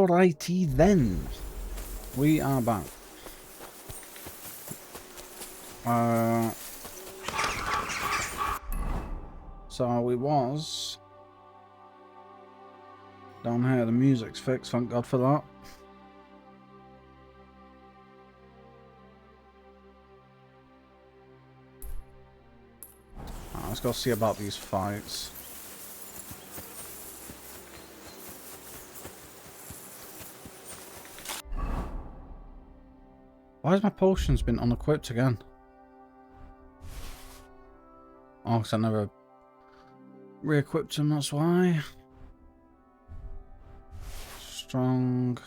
Alrighty then. We are back. So we was down here. The music's fixed, thank God for that. Right, let's go see about these fights. Why has my potions been unequipped again? Oh, because I never re-equipped them, that's why. Strong.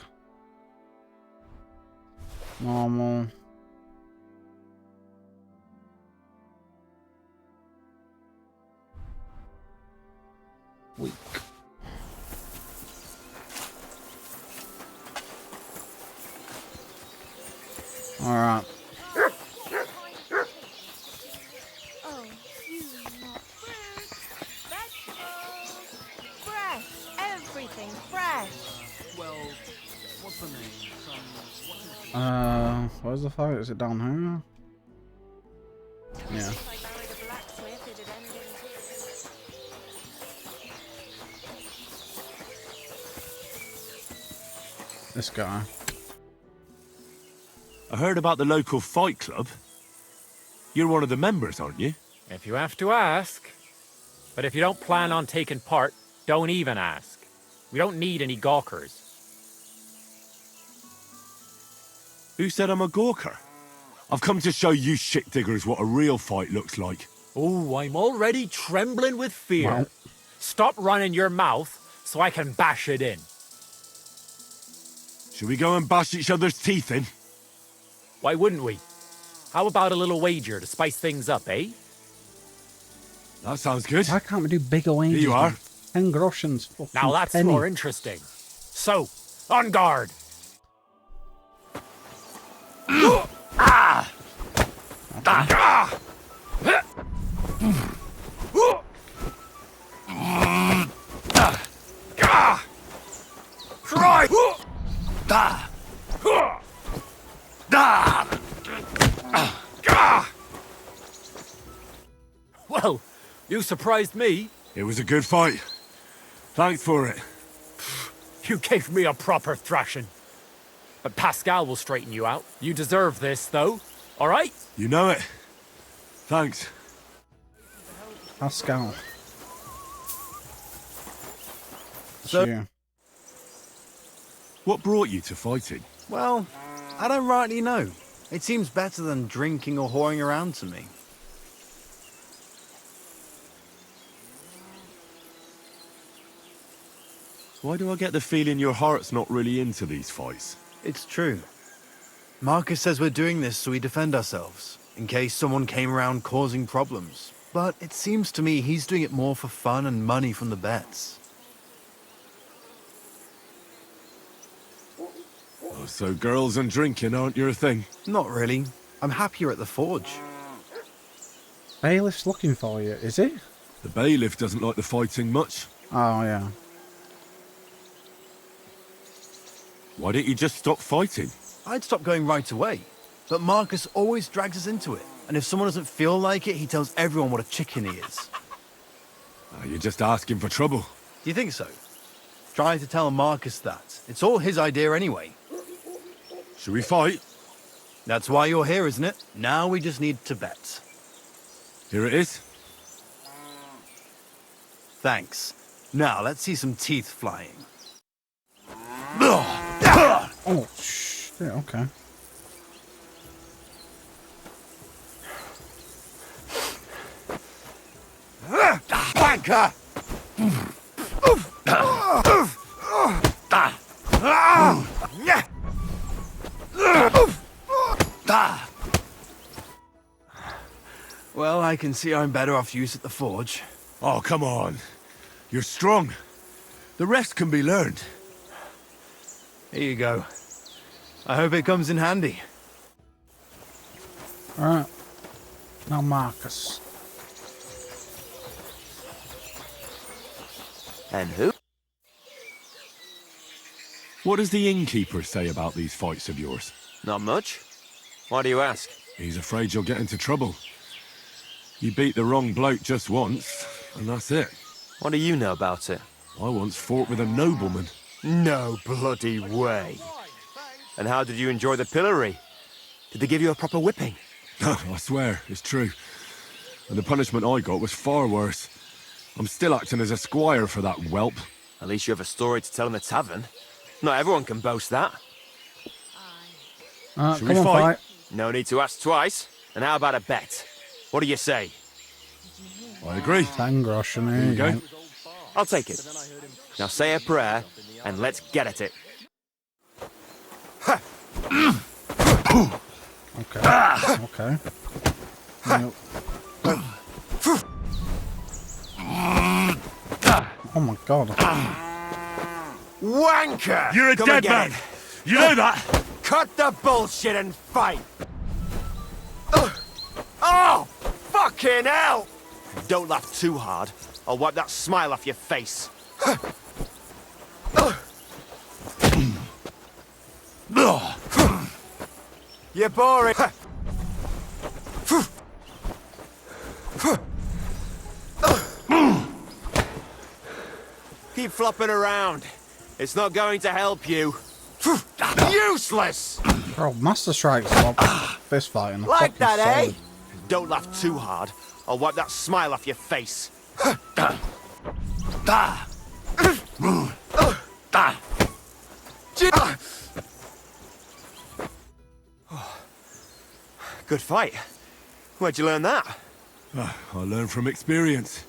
Normal. Weak. Alright. Oh, you not fruit, vegetables, fresh, everything fresh. Well, what's the name? Where's the fight? Is it down here? Yeah. If I married a blacksmith, it'd end in tears. This guy. I heard about the local fight club. You're one of the members, aren't you? If you have to ask. But if you don't plan on taking part, don't even ask. We don't need any gawkers. Who said I'm a gawker? I've come to show you shit diggers what a real fight looks like. Oh, I'm already trembling with fear. Well. Stop running your mouth so I can bash it in. Should we go and bash each other's teeth in? Why wouldn't we? How about a little wager to spice things up, eh? That sounds good. Why can't we do bigger wages? Here you are. 10 groschens. Fucking Now that's penny. more interesting. So, on guard. Try! Well, you surprised me. It was a good fight. Thanks for it. You gave me a proper thrashing. But Pascal will straighten you out. You deserve this, though. All right? You know it. Thanks. Pascal. So- Yeah. What brought you to fighting? Well, I don't rightly know. It seems better than drinking or whoring around to me. Why do I get the feeling your heart's not really into these fights? It's true. Marcus says we're doing this so we defend ourselves, in case someone came around causing problems. But it seems to me he's doing it more for fun and money from the bets. Oh, so girls and drinking aren't your thing? Not really. I'm happier at the forge. Bailiff's looking for you, is he? The bailiff doesn't like the fighting much. Oh, yeah. Why don't you just stop fighting? I'd stop going right away. But Marcus always drags us into it. And if someone doesn't feel like it, he tells everyone what a chicken he is. You're just asking for trouble. Do you think so? Try to tell Marcus that. It's all his idea anyway. Should we fight? That's why you're here, isn't it? Now we just need to bet. Here it is. Thanks. Now let's see some teeth flying. Oh, shit, okay. Banker! Well, I can see I'm better off use at the forge. Oh, come on. You're strong. The rest can be learned. Here you go. I hope it comes in handy. Alright. Now Marcus. And who? What does the innkeeper say about these fights of yours? Not much. Why do you ask? He's afraid you'll get into trouble. You beat the wrong bloke just once, and that's it. What do you know about it? I once fought with a nobleman. No bloody way. And how did you enjoy the pillory? Did they give you a proper whipping? I swear, it's true. And the punishment I got was far worse. I'm still acting as a squire for that whelp. At least you have a story to tell in the tavern. Not everyone can boast that. Shall Come we on, fight? No need to ask twice. And how about a bet? What do you say? I agree. 10 grosh, and Here there you you go. go. I'll take it. Now say a prayer, and let's get at it. Okay. Okay. Nope. Oh my god. Wanker! You're a Come dead and get man! it. You know that? Cut the bullshit and fight! Oh! Fucking hell! Don't laugh too hard. I'll wipe that smile off your face. You're boring. Keep flopping around. It's not going to help you. Useless! Bro, Master Strike's not fist fighting. Like Fucking that, eh? solid. Don't laugh too hard. I'll wipe that smile off your face. Good fight. Where'd you learn that? I learn from experience.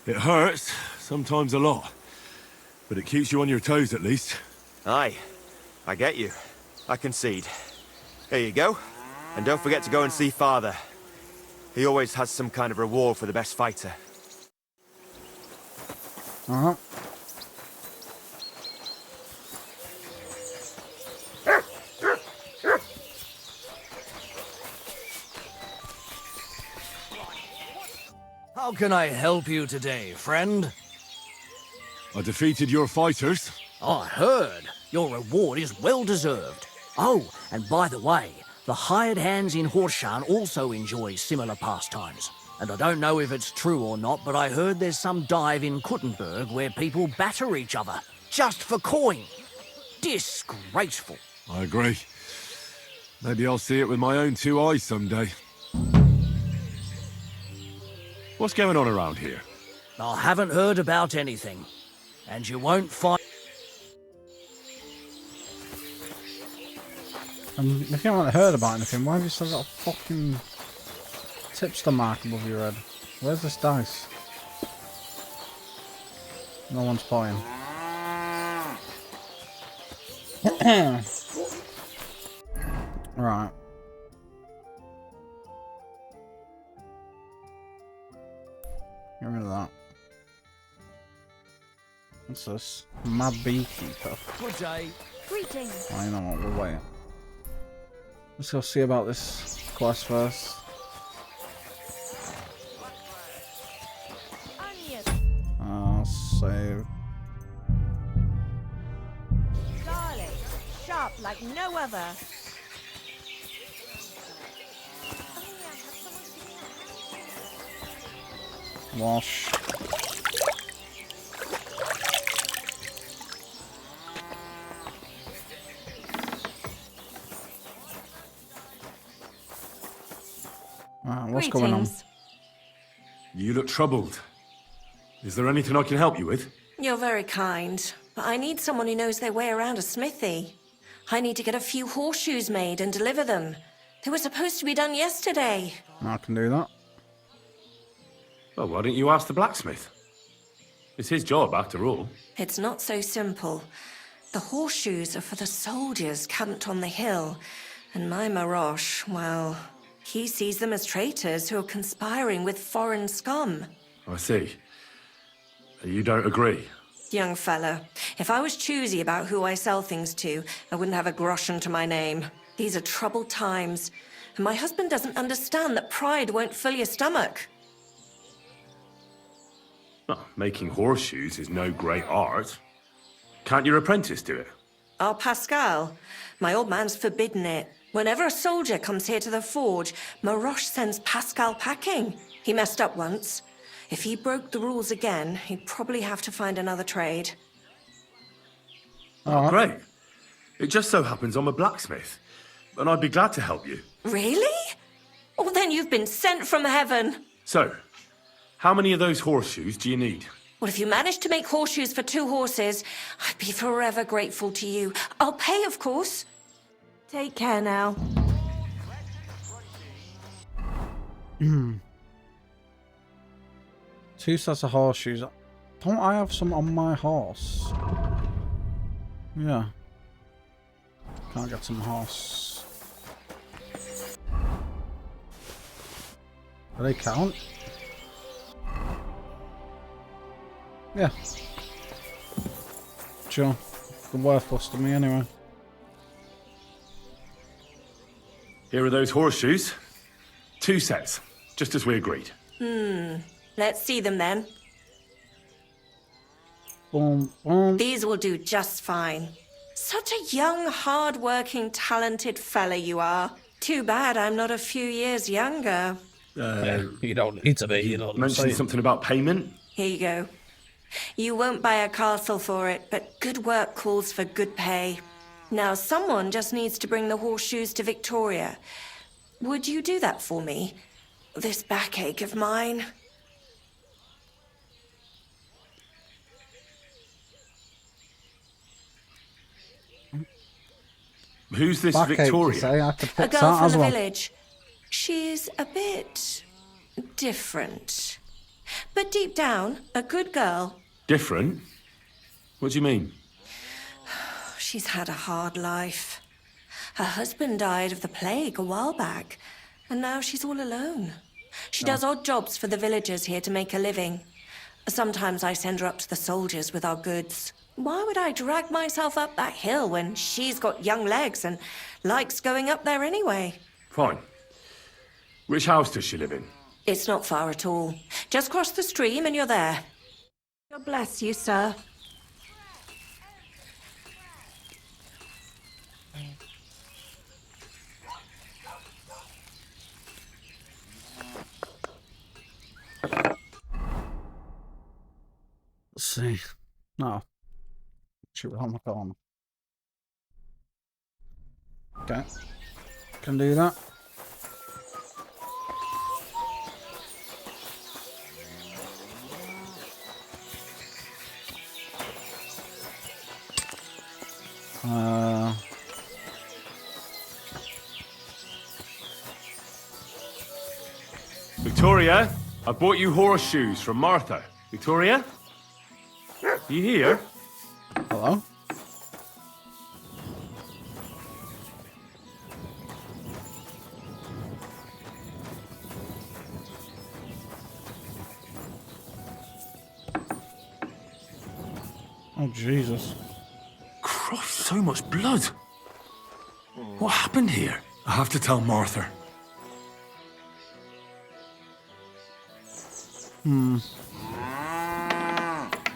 It hurts, sometimes a lot. But it keeps you on your toes at least. Aye, I get you. I concede. Here you go. And don't forget to go and see Father. He always has some kind of reward for the best fighter. Alright. How can I help you today, friend? I defeated your fighters. I heard. Your reward is well deserved. Oh, and by the way, the hired hands in Horshan also enjoy similar pastimes. And I don't know if it's true or not, but I heard there's some dive in Kuttenberg where people batter each other, just for coin. Disgraceful. I agree. Maybe I'll see it with my own two eyes someday. What's going on around here? I haven't heard about anything. And you won't find... If you haven't heard about anything, why have you still got a fucking tipster mark above your head? Where's this dice? No one's playing. Right. Get rid of that. What's this? My beekeeper. Good day. Greetings. I know what, we'll wait. Let's go see about this quest first. Onion. Save. Garlic. Sharp like no other. Wash. What's going on? Greetings. You look troubled. Is there anything I can help you with? You're very kind, but I need someone who knows their way around a smithy. I need to get a few horseshoes made and deliver them. They were supposed to be done yesterday. I can do that. Well, why don't you ask the blacksmith? It's his job, after all. It's not so simple. The horseshoes are for the soldiers camped on the hill, and my Marosh, well, he sees them as traitors who are conspiring with foreign scum. I see. You don't agree? Young fella, if I was choosy about who I sell things to, I wouldn't have a groschen to my name. These are troubled times, and my husband doesn't understand that pride won't fill your stomach. Well, making horseshoes is no great art. Can't your apprentice do it? Our Pascal. My old man's forbidden it. Whenever a soldier comes here to the forge, Maroche sends Pascal packing. He messed up once. If he broke the rules again, he'd probably have to find another trade. Oh, great. It just so happens I'm a blacksmith, and I'd be glad to help you. Really? Well, then you've been sent from heaven. So, how many of those horseshoes do you need? Well, if you manage to make horseshoes for 2 horses, I'd be forever grateful to you. I'll pay, of course. Take care now. 2 sets of horseshoes. Don't I have some on my horse? Yeah. Can't get some horse. Do they count? Yeah. Sure. Good worth busting me anyway. Here are those horseshoes. 2 sets, just as we agreed. Let's see them then. Boom, boom. These will do just fine. Such a young, hard-working, talented fella you are. Too bad I'm not a few years younger. You don't need to be, you know what I'm Mentioned saying? something about payment. Here you go. You won't buy a castle for it, but good work calls for good pay. Now, someone just needs to bring the horseshoes to Victoria. Would you do that for me? This backache of mine. Who's this Backache, you Victoria? say? I have to A pick girl that from as the well. village. She's a bit different. But deep down, a good girl. Different? What do you mean? She's had a hard life. Her husband died of the plague a while back, and now she's all alone. She does odd jobs for the villagers here to make a living. Sometimes I send her up to the soldiers with our goods. Why would I drag myself up that hill when she's got young legs and likes going up there anyway? Fine. Which house does she live in? It's not far at all. Just cross the stream and you're there. God bless you, sir. Let's see. No. Shoot around the corner. Okay. Can do that. Victoria, I bought you horseshoes from Martha. Victoria? You here? Hello? Oh, Jesus. Christ, so much blood. What happened here? I have to tell Martha.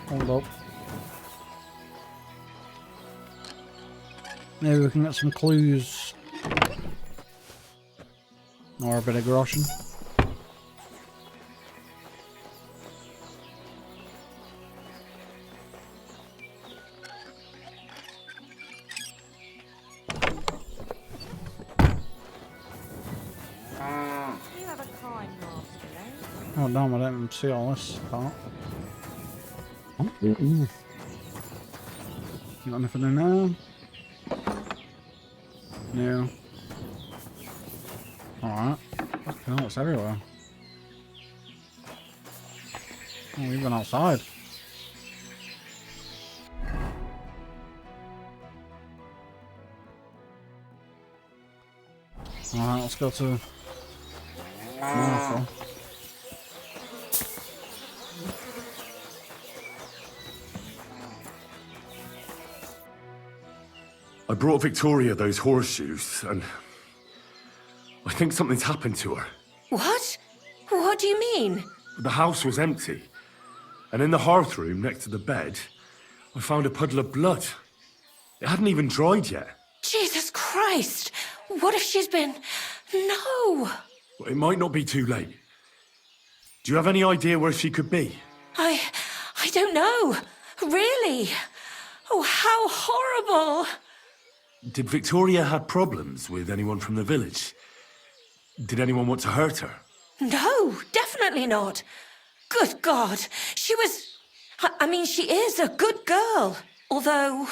Hold up. Maybe we can get some clues. Or a bit of groschen. You have a kind master, eh? Oh damn, I didn't see all this part. You got anything in there? No. Alright. Fucking hell, it's everywhere. Oh, we've been outside. Alright, let's go to Martha. I brought Victoria those horseshoes, and I think something's happened to her. What? What do you mean? The house was empty, and in the hearth room next to the bed, I found a puddle of blood. It hadn't even dried yet. Jesus Christ! What if she's been... No! Well, it might not be too late. Do you have any idea where she could be? I don't know. Really? Oh, how horrible! Did Victoria have problems with anyone from the village? Did anyone want to hurt her? No, definitely not. Good God, she was... I mean, she is a good girl. Although...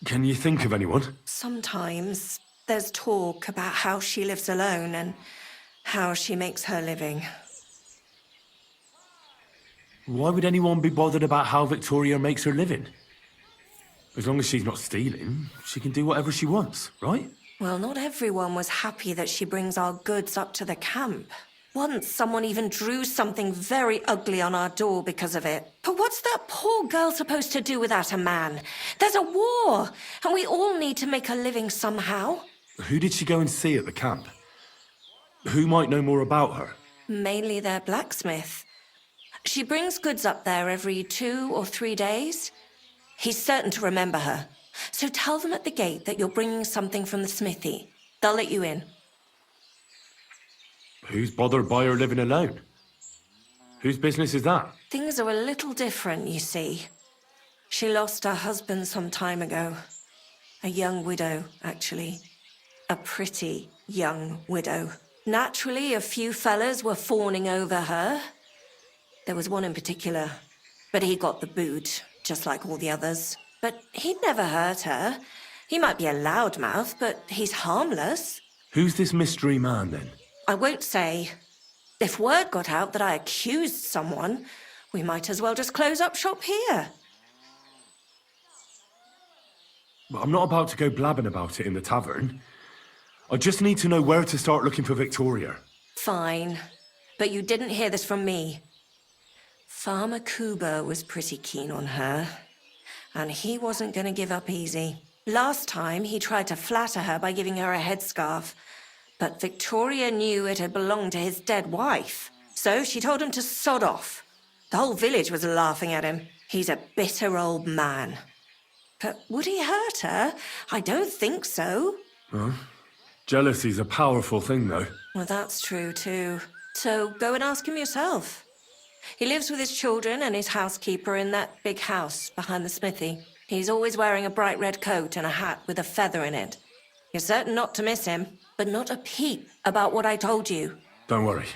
Can you think of anyone? Sometimes there's talk about how she lives alone and how she makes her living. Why would anyone be bothered about how Victoria makes her living? As long as she's not stealing, she can do whatever she wants, right? Well, not everyone was happy that she brings our goods up to the camp. Once, someone even drew something very ugly on our door because of it. But what's that poor girl supposed to do without a man? There's a war, and we all need to make a living somehow. Who did she go and see at the camp? Who might know more about her? Mainly their blacksmith. She brings goods up there every 2 or 3 days. He's certain to remember her. So tell them at the gate that you're bringing something from the smithy. They'll let you in. Who's bothered by her living alone? Whose business is that? Things are a little different, you see. She lost her husband some time ago. A young widow, actually. A pretty young widow. Naturally, a few fellas were fawning over her. There was one in particular, but he got the boot, just like all the others. But he'd never hurt her. He might be a loudmouth, but he's harmless. Who's this mystery man, then? I won't say. If word got out that I accused someone, we might as well just close up shop here. But I'm not about to go blabbing about it in the tavern. I just need to know where to start looking for Victoria. Fine. But you didn't hear this from me. Farmer Kuba was pretty keen on her. And he wasn't going to give up easy. Last time, he tried to flatter her by giving her a headscarf. But Victoria knew it had belonged to his dead wife. So she told him to sod off. The whole village was laughing at him. He's a bitter old man. But would he hurt her? I don't think so. Huh? Jealousy's a powerful thing, though. Well, that's true, too. So go and ask him yourself. He lives with his children and his housekeeper in that big house behind the smithy. He's always wearing a bright red coat and a hat with a feather in it. You're certain not to miss him, but not a peep about what I told you. Don't worry.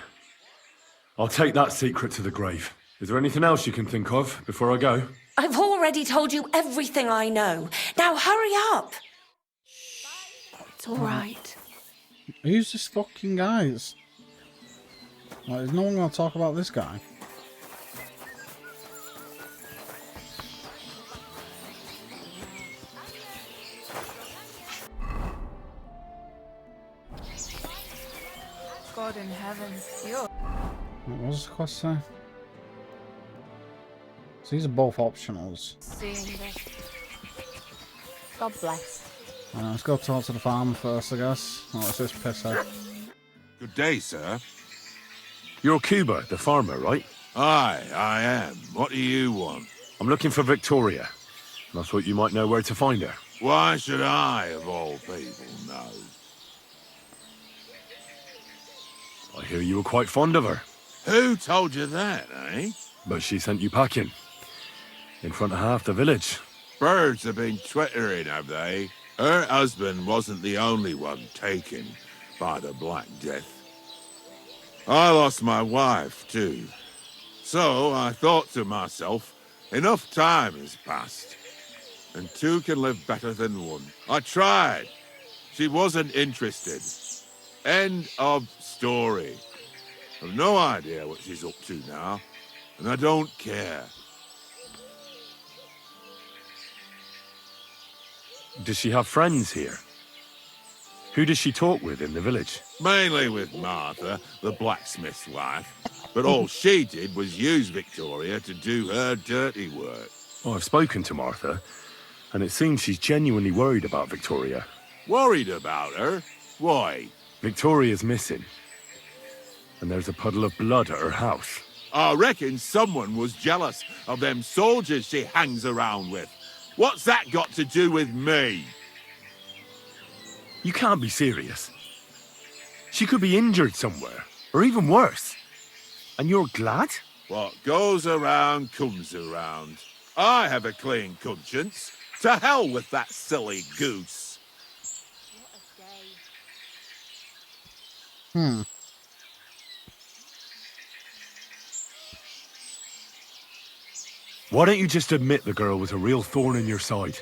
I'll take that secret to the grave. Is there anything else you can think of before I go? I've already told you everything I know. Now hurry up! It's all right. Who's this fucking guy? Like, is no one going to talk about this guy? God in heaven, you're... What was the quest say? So these are both optionals. seeing this. God bless. Let's go talk to the farmer first, I guess. Oh, it's this pisshead. Good day, sir. You're Cuba, the farmer, right? Aye, I am. What do you want? I'm looking for Victoria. And I thought you might know where to find her. Why should I, of all people, know? I hear you were quite fond of her. Who told you that, eh? But she sent you packing. In front of half the village. Birds have been twittering, have they? Her husband wasn't the only one taken by the Black Death. I lost my wife, too. So I thought to myself, enough time has passed, and two can live better than one. I tried. She wasn't interested. End of story. I've no idea what she's up to now, and I don't care. Does she have friends here? Who does she talk with in the village? Mainly with Martha, the blacksmith's wife. But all she did was use Victoria to do her dirty work. Oh, I've spoken to Martha, and it seems she's genuinely worried about Victoria. Worried about her? Why? Victoria's missing. And there's a puddle of blood at her house. I reckon someone was jealous of them soldiers she hangs around with. What's that got to do with me? You can't be serious. She could be injured somewhere, or even worse. And you're glad? What goes around comes around. I have a clean conscience. To hell with that silly goose. Hmm. Why don't you just admit the girl was a real thorn in your side?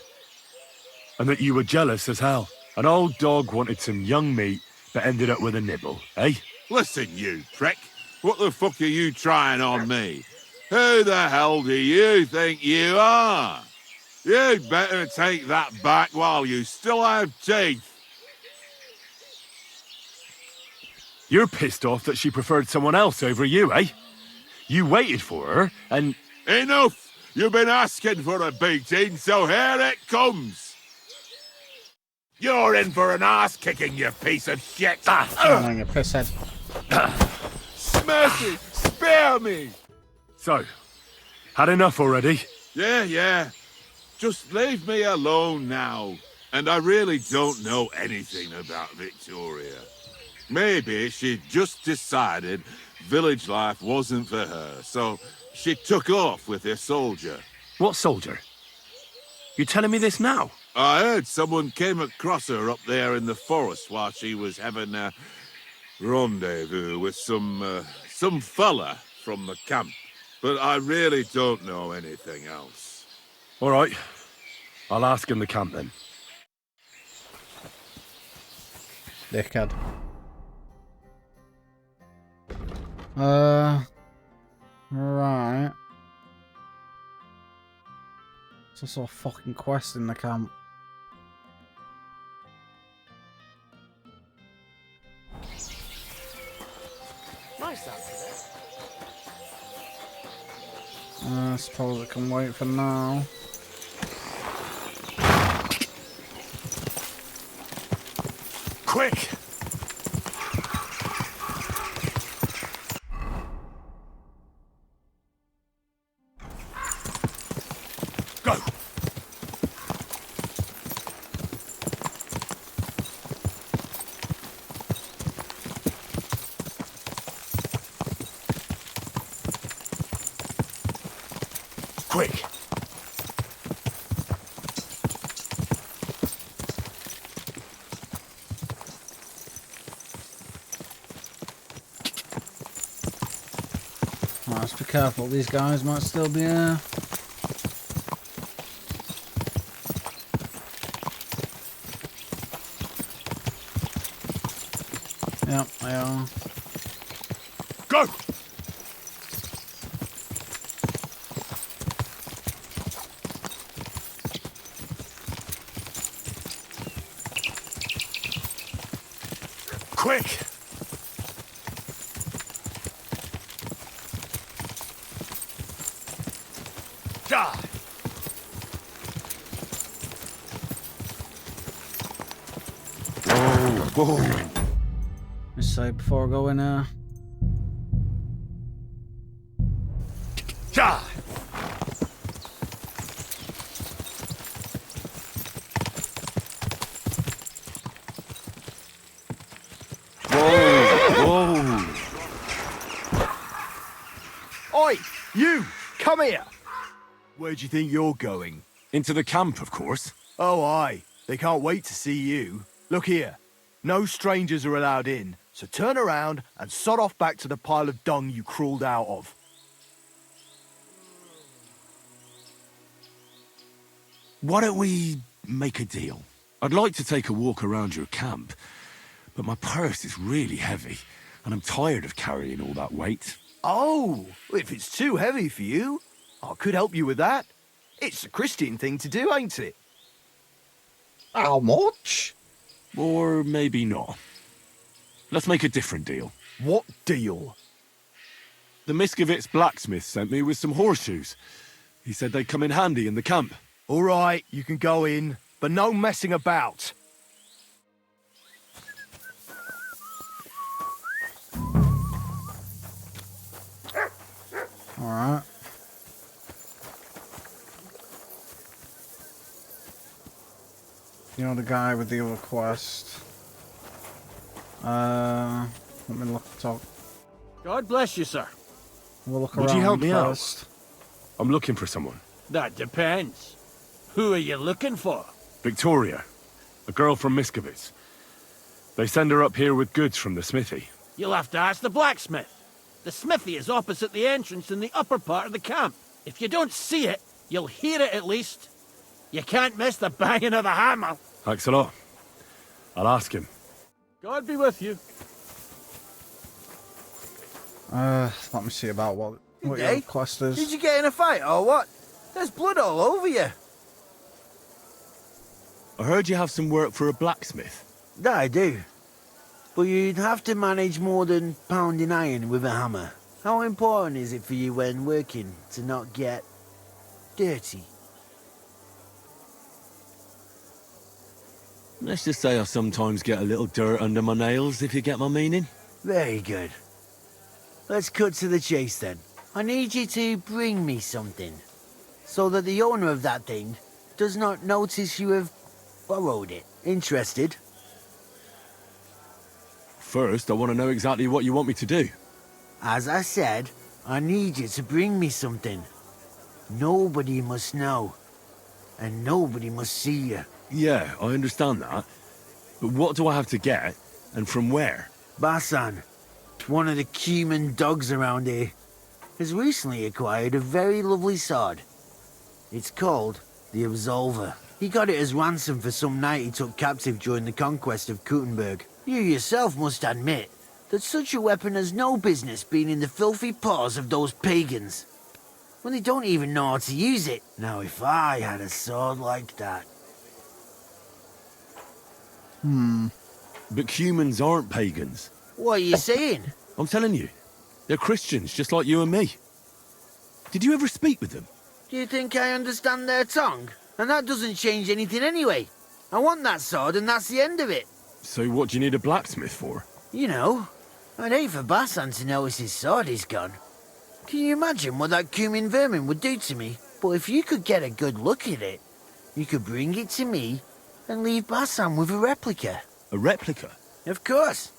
And that you were jealous as hell. An old dog wanted some young meat, but ended up with a nibble, eh? Listen, you prick. What the fuck are you trying on me? Who the hell do you think you are? You'd better take that back while you still have teeth. You're pissed off that she preferred someone else over you, eh? You waited for her, and... Enough! You've been asking for a beating, so here it comes! You're in for an ass-kicking, you piece of shit! Oh, you pisshead. Smash me! Spare me! So, had enough already? Yeah. Just leave me alone now. And I really don't know anything about Victoria. Maybe she just decided village life wasn't for her, so she took off with her soldier. What soldier? You telling me this now? I heard someone came across her up there in the forest while she was having a rendezvous with some fella from the camp. But I really don't know anything else. All right. I'll ask in the camp then. Dickhead. Right. It's also a fucking quest in the camp. Nice answer there. I suppose it can wait for now. Quick! Go! Quick! Right, let's be careful. These guys might still be here. Yep, they are. Go! Quick! Die! Whoa. Let's say before I go in there. Die! Whoa. Oi! You! Come here! Where do you think you're going? Into the camp, of course. Oh, aye. They can't wait to see you. Look here. No strangers are allowed in, so turn around and sod off back to the pile of dung you crawled out of. Why don't we make a deal? I'd like to take a walk around your camp, but my purse is really heavy, and I'm tired of carrying all that weight. Oh, if it's too heavy for you, I could help you with that. It's a Christian thing to do, ain't it? How much? Or maybe not. Let's make a different deal. What deal? The Miskovitz blacksmith sent me with some horseshoes. He said they'd come in handy in the camp. All right, you can go in, but no messing about. Alright. You're the guy with the other quest. Let me look talk. God bless you, sir. We'll look Would around you help me out? first. I'm looking for someone. That depends. Who are you looking for? Victoria, a girl from Miskovitz. They send her up here with goods from the smithy. You'll have to ask the blacksmith. The smithy is opposite the entrance in the upper part of the camp. If you don't see it, you'll hear it at least. You can't miss the banging of the hammer. Thanks a lot. I'll ask him. God be with you. Let me see about what your Hey, quest did is. you get in a fight or what? There's blood all over you. I heard you have some work for a blacksmith. That I do. But you'd have to manage more than pounding iron with a hammer. How important is it for you when working to not get dirty? Let's just say I sometimes get a little dirt under my nails, if you get my meaning. Very good. Let's cut to the chase then. I need you to bring me something, so that the owner of that thing does not notice you have borrowed it. Interested? First, I want to know exactly what you want me to do. As I said, I need you to bring me something. Nobody must know, and nobody must see you. Yeah, I understand that. But what do I have to get, and from where? Basan, one of the Cuman dogs around here, has recently acquired a very lovely sword. It's called the Absolver. He got it as ransom for some knight he took captive during the conquest of Kuttenberg. You yourself must admit that such a weapon has no business being in the filthy paws of those pagans, when they don't even know how to use it. Now, if I had a sword like that... But humans aren't pagans. What are you saying? I'm telling you. They're Christians, just like you and me. Did you ever speak with them? Do you think I understand their tongue? And that doesn't change anything anyway. I want that sword and that's the end of it. So what do you need a blacksmith for? You know, I'd hate for Basan to notice his sword is gone. Can you imagine what that Cumin vermin would do to me? But if you could get a good look at it, you could bring it to me and leave Basan with a replica. A replica? Of course.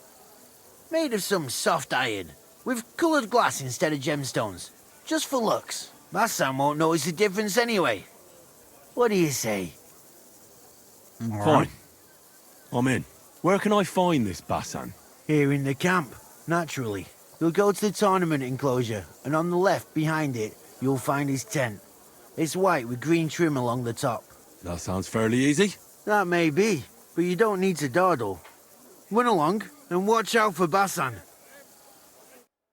Made of some soft iron, with coloured glass instead of gemstones. Just for looks. Basan won't notice the difference anyway. What do you say? Fine. I'm in. Where can I find this Basan? Here in the camp, naturally. You'll go to the tournament enclosure, and on the left, behind it, you'll find his tent. It's white with green trim along the top. That sounds fairly easy. That may be, but you don't need to dawdle. Run along, and watch out for Basan.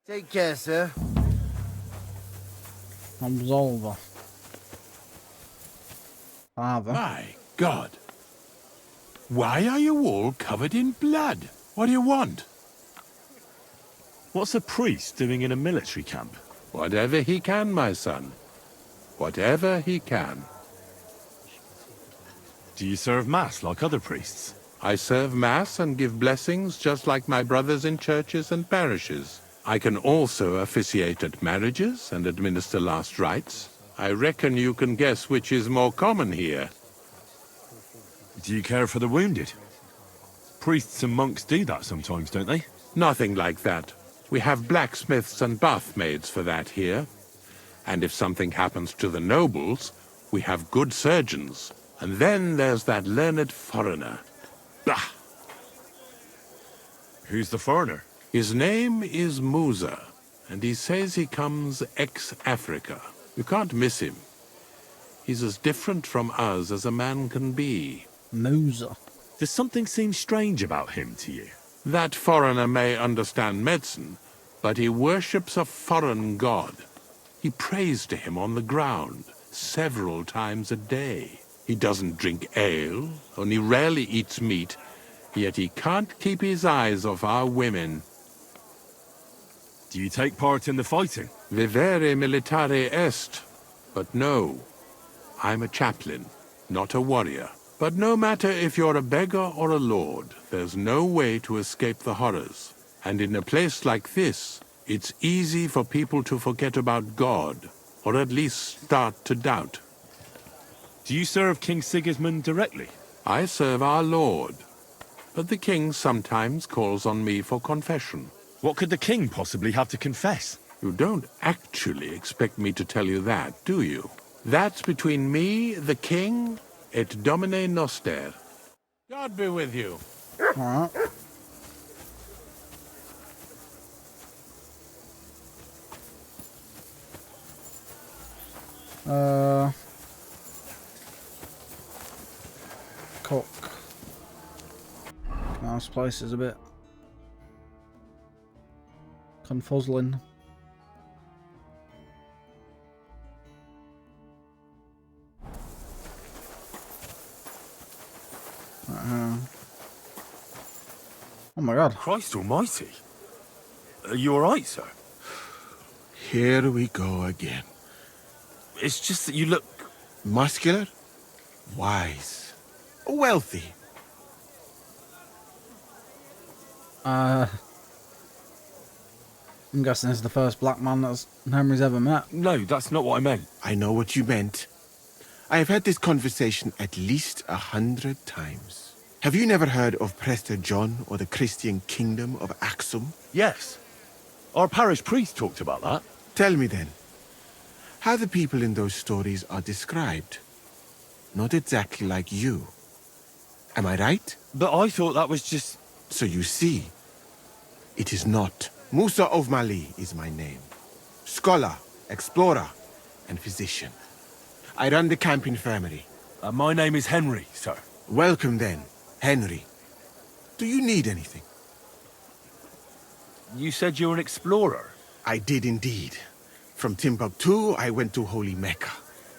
Take care, sir. Absolver. Father. My God. Why are you all covered in blood? What do you want? What's a priest doing in a military camp? Whatever he can, my son. Whatever he can. Do you serve mass like other priests? I serve mass and give blessings just like my brothers in churches and parishes. I can also officiate at marriages and administer last rites. I reckon you can guess which is more common here. Do you care for the wounded? Priests and monks do that sometimes, don't they? Nothing like that. We have blacksmiths and bathmaids for that here. And if something happens to the nobles, we have good surgeons. And then there's that learned foreigner. Bah! Who's the foreigner? His name is Musa, and he says he comes ex-Africa. You can't miss him. He's as different from us as a man can be. Musa. Does something seem strange about him to you? That foreigner may understand medicine, but he worships a foreign god. He prays to him on the ground several times a day. He doesn't drink ale, only rarely eats meat, yet he can't keep his eyes off our women. Do you take part in the fighting? Vivere militare est. But no, I'm a chaplain, not a warrior. But no matter if you're a beggar or a lord, there's no way to escape the horrors. And in a place like this, it's easy for people to forget about God, or at least start to doubt. Do you serve King Sigismund directly? I serve our lord, but the king sometimes calls on me for confession. What could the king possibly have to confess? You don't actually expect me to tell you that, do you? That's between me, the king, et Domine Noster. God be with you. Alright. Cook. This place is a bit confuzzling. Oh my god. Christ almighty. Are you alright, sir? Here we go again. It's just that you look... Muscular, wise, wealthy. I'm guessing this is the first black man that Henry's ever met. No, that's not what I meant. I know what you meant. I have had this conversation at least 100 times. Have you never heard of Prester John or the Christian kingdom of Axum? Yes. Our parish priest talked about that. Tell me then, how the people in those stories are described. Not exactly like you. Am I right? But I thought that was just... So you see, it is not. Musa of Mali is my name. Scholar, explorer, and physician. I run the camp infirmary. My name is Henry, sir. Welcome then, Henry. Do you need anything? You said you're an explorer? I did indeed. From Timbuktu, I went to Holy Mecca.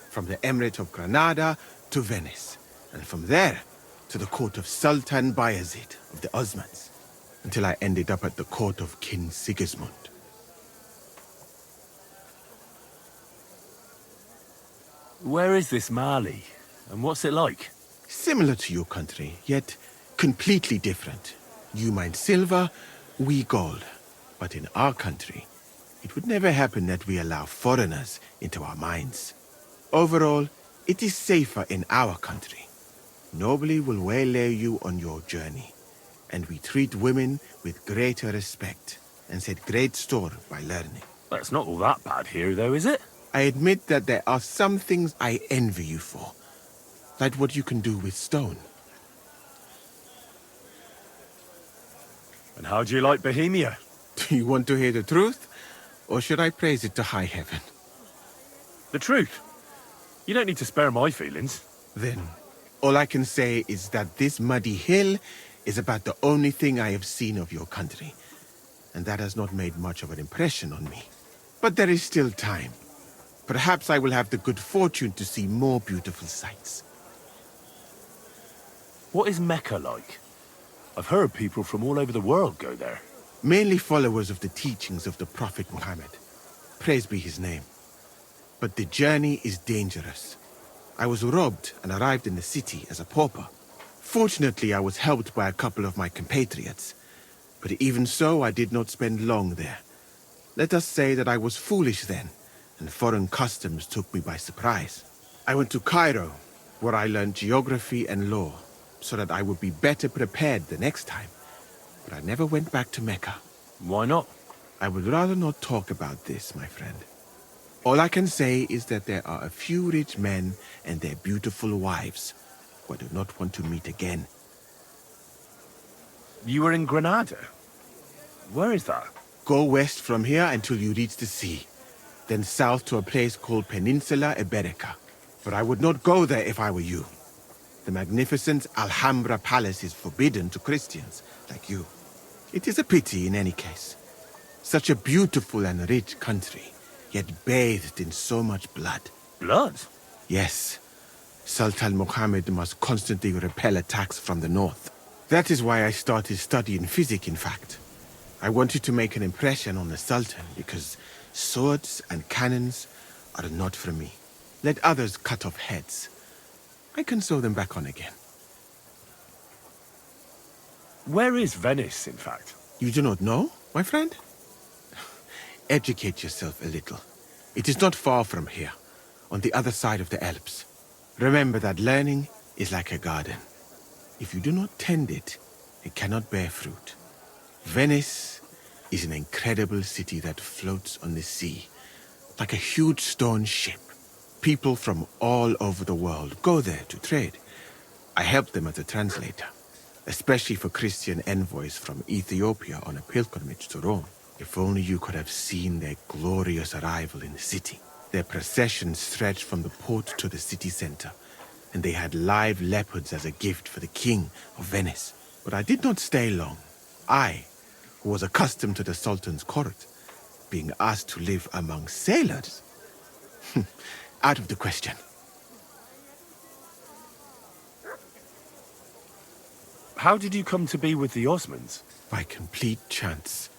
From the Emirate of Granada to Venice. And from there to the court of Sultan Bayezid of the Osmans. Until I ended up at the court of King Sigismund. Where is this Mali? And what's it like? Similar to your country, yet completely different. You mine silver, we gold. But in our country, it would never happen that we allow foreigners into our mines. Overall, it is safer in our country. Nobody will waylay you on your journey. And we treat women with greater respect and set great store by learning. Well, it's not all that bad here, though, is it? I admit that there are some things I envy you for. Like what you can do with stone. And how do you like Bohemia? Do you want to hear the truth? Or should I praise it to high heaven? The truth. You don't need to spare my feelings. Then, all I can say is that this muddy hill is about the only thing I have seen of your country. And that has not made much of an impression on me. But there is still time. Perhaps I will have the good fortune to see more beautiful sights. What is Mecca like? I've heard people from all over the world go there. Mainly followers of the teachings of the Prophet Muhammad. Praise be his name. But the journey is dangerous. I was robbed and arrived in the city as a pauper. Fortunately, I was helped by a couple of my compatriots. But even so, I did not spend long there. Let us say that I was foolish then, and foreign customs took me by surprise. I went to Cairo, where I learned geography and law, so that I would be better prepared the next time. But I never went back to Mecca. Why not? I would rather not talk about this, my friend. All I can say is that there are a few rich men and their beautiful wives who I do not want to meet again. You were in Granada? Where is that? Go west from here until you reach the sea. Then south to a place called Peninsula Iberica. But I would not go there if I were you. The magnificent Alhambra Palace is forbidden to Christians like you. It is a pity in any case. Such a beautiful and rich country, yet bathed in so much blood. Blood? Yes. Sultan Muhammad must constantly repel attacks from the north. That is why I started studying physics, in fact. I wanted to make an impression on the Sultan, because swords and cannons are not for me. Let others cut off heads. I can sew them back on again. Where is Venice, in fact? You do not know, my friend? Educate yourself a little. It is not far from here, on the other side of the Alps. Remember that learning is like a garden. If you do not tend it, it cannot bear fruit. Venice is an incredible city that floats on the sea, like a huge stone ship. People from all over the world go there to trade. I help them as a translator, especially for Christian envoys from Ethiopia on a pilgrimage to Rome. If only you could have seen their glorious arrival in the city. Their procession stretched from the port to the city center, and they had live leopards as a gift for the king of Venice. But I did not stay long. I, who was accustomed to the Sultan's court, being asked to live among sailors? Out of the question. How did you come to be with the Osmonds? By complete chance.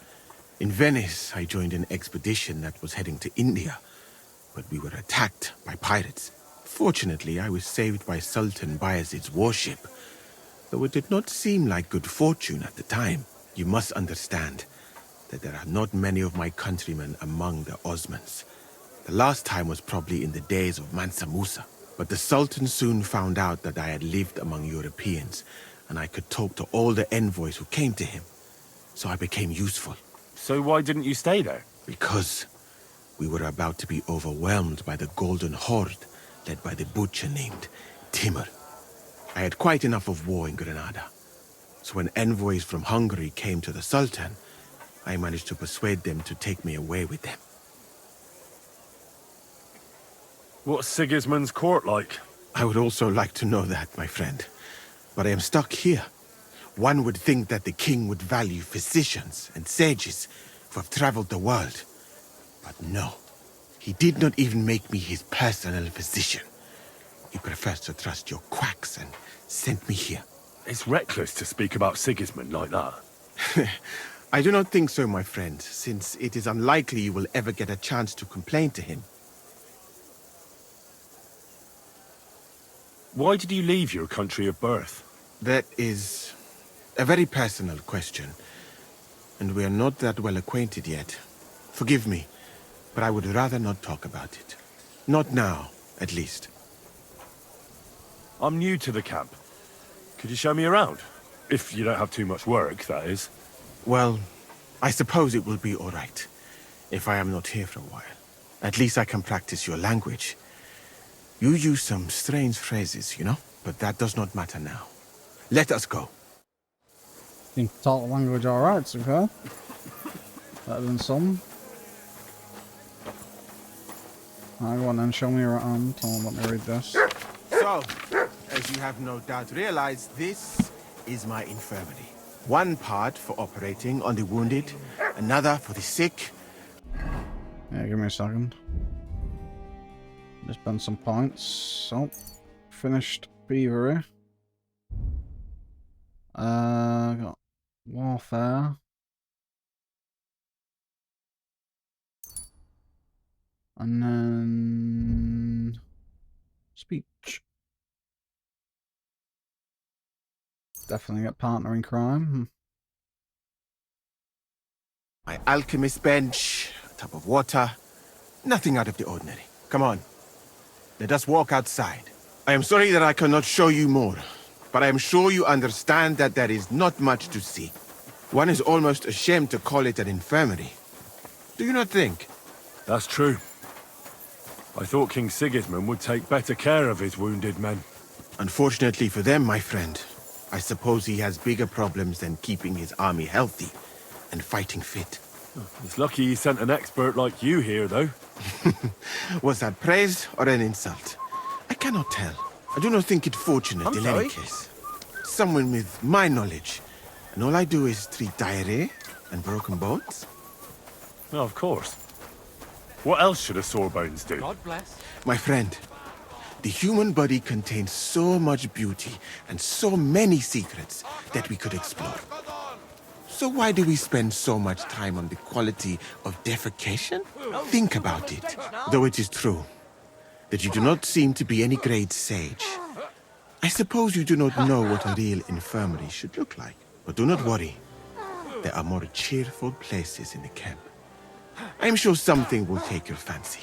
In Venice, I joined an expedition that was heading to India, but we were attacked by pirates. Fortunately, I was saved by Sultan Bayezid's warship, though it did not seem like good fortune at the time. You must understand that there are not many of my countrymen among the Osmonds. The last time was probably in the days of Mansa Musa, but the Sultan soon found out that I had lived among Europeans, and I could talk to all the envoys who came to him. So I became useful. So why didn't you stay there? Because we were about to be overwhelmed by the Golden Horde, led by the butcher named Timur. I had quite enough of war in Granada. So when envoys from Hungary came to the Sultan, I managed to persuade them to take me away with them. What's Sigismund's court like? I would also like to know that, my friend. But I am stuck here. One would think that the king would value physicians and sages who have traveled the world. But no. He did not even make me his personal physician. He prefers to trust your quacks and sent me here. It's reckless to speak about Sigismund like that. I do not think so, my friend, since it is unlikely you will ever get a chance to complain to him. Why did you leave your country of birth? That is a very personal question, and we are not that well acquainted yet. Forgive me, but I would rather not talk about it. Not now, at least. I'm new to the camp. Could you show me around? If you don't have too much work, that is. Well, I suppose it will be all right, if I am not here for a while. At least I can practice your language. You use some strange phrases, you know? But that does not matter now. Let us go. You can talk the language alright, to be fair. Better than some. Alright, go on then, show me around. Let me read this. So, as you have no doubt realized, this is my infirmary. One part for operating on the wounded, another for the sick. Yeah, give me a second. Just spend some points. So, finished Beavery. Got Warfare. And then Speech. Definitely get partner in crime. My alchemist bench, a tub of water. Nothing out of the ordinary. Come on. Let us walk outside. I am sorry that I cannot show you more, but I am sure you understand that there is not much to see. One is almost ashamed to call it an infirmary. Do you not think? That's true. I thought King Sigismund would take better care of his wounded men. Unfortunately for them, my friend, I suppose he has bigger problems than keeping his army healthy and fighting fit. It's lucky he sent an expert like you here, though. Was that praise or an insult? I cannot tell. I do not think it fortunate in any case. Someone with my knowledge, and all I do is treat diarrhea and broken bones. Oh, of course. What else should a sore bones do? God bless. My friend, the human body contains so much beauty and so many secrets that we could explore. So why do we spend so much time on the quality of defecation? Think about it. Though it is true that you do not seem to be any great sage, I suppose you do not know what a real infirmary should look like. But do not worry. There are more cheerful places in the camp. I am sure something will take your fancy.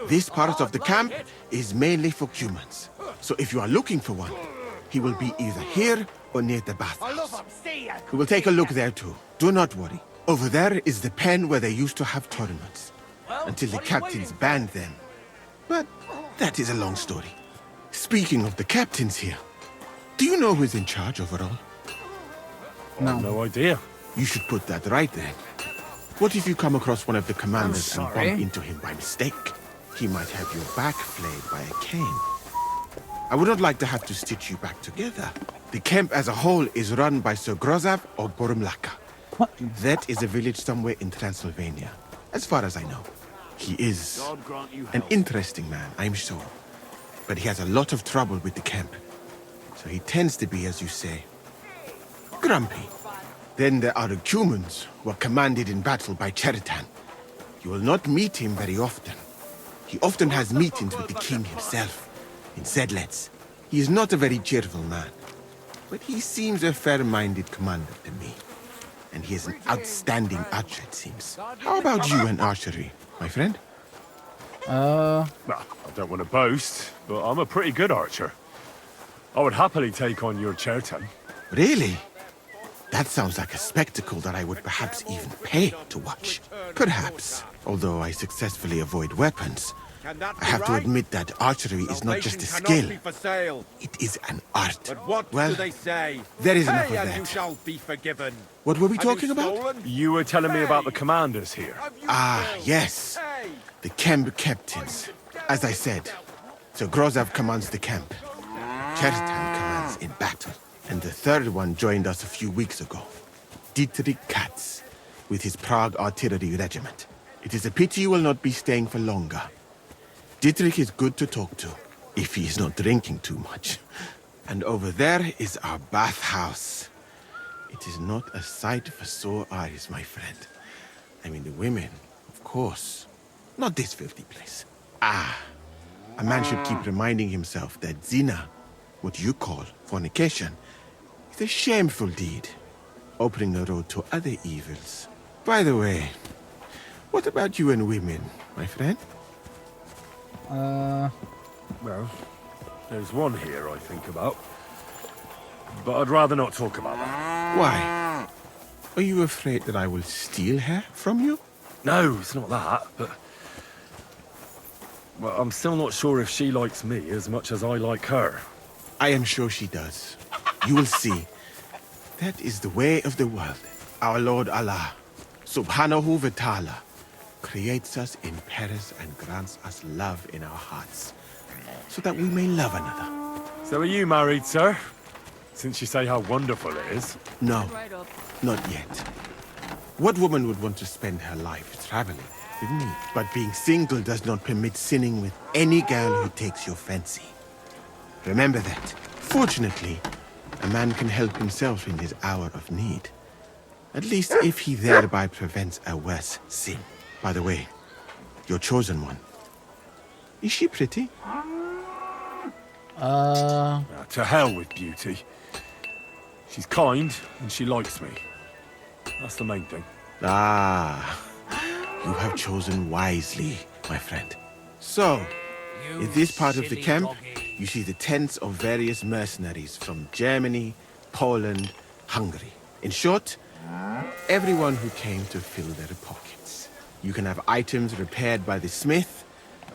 This part of the camp is mainly for humans. So if you are looking for one, He will be either here or near the bathhouse. We will take a look there too. Do not worry. Over there is the pen where they used to have tournaments. Until the captains banned them. But that is a long story. Speaking of the captains here, do you know who's in charge overall? No. No idea. You should put that right then. What if you come across one of the commanders and bump into him by mistake? He might have your back flayed by a cane. I would not like to have to stitch you back together. The camp as a whole is run by Sir Grozav or Borumlaka. That is a village somewhere in Transylvania, as far as I know. He is an interesting man, I'm sure. But he has a lot of trouble with the camp. So he tends to be, as you say, grumpy. Then there are the Cumans, who are commanded in battle by Cheritan. You will not meet him very often. He often has meetings with the king himself, in Sedlets. He is not a very cheerful man, but he seems a fair-minded commander to me. And he is an outstanding archer, it seems. How about you and archery, my friend? Well, I don't want to boast, but I'm a pretty good archer. I would happily take on your Chertan. Really? That sounds like a spectacle that I would perhaps even pay to watch. Perhaps, although I successfully avoid weapons, I have to admit that archery is not just a skill. It is an art. But what well, do they say? There is enough Pay of and that. you shall be forgiven. What were we talking about? You were telling me about the commanders here. Ah, yes. The camp captains. As I said, Sir Grozav commands the camp. Chertan commands in battle. And the third one joined us a few weeks ago. DtotheK, with his Prague artillery regiment. It is a pity you will not be staying for longer. Dietrich is good to talk to, if he is not drinking too much. And over there is our bathhouse. It is not a sight for sore eyes, my friend. I mean, the women, of course. Not this filthy place. Ah, a man should keep reminding himself that zina, what you call fornication, is a shameful deed, opening the road to other evils. By the way, what about you and women, my friend? Well, there's one here I think about. But I'd rather not talk about that. Why? Are you afraid that I will steal her from you? No, it's not that, but... Well, I'm still not sure if she likes me as much as I like her. I am sure she does. You will see. That is the way of the world. Our Lord Allah, Subhanahu wa Ta'ala, creates us in pairs and grants us love in our hearts, so that we may love another. So are you married, sir? Since you say how wonderful it is. No, not yet. What woman would want to spend her life traveling with me? But being single does not permit sinning with any girl who takes your fancy. Remember that. Fortunately, a man can help himself in his hour of need. At least if he thereby prevents a worse sin. By the way, your chosen one. Is she pretty? To hell with beauty. She's kind, and she likes me. That's the main thing. Ah, you have chosen wisely, my friend. So, in this part of the camp, you see the tents of various mercenaries from Germany, Poland, Hungary. In short, everyone who came to fill their pockets. You can have items repaired by the smith,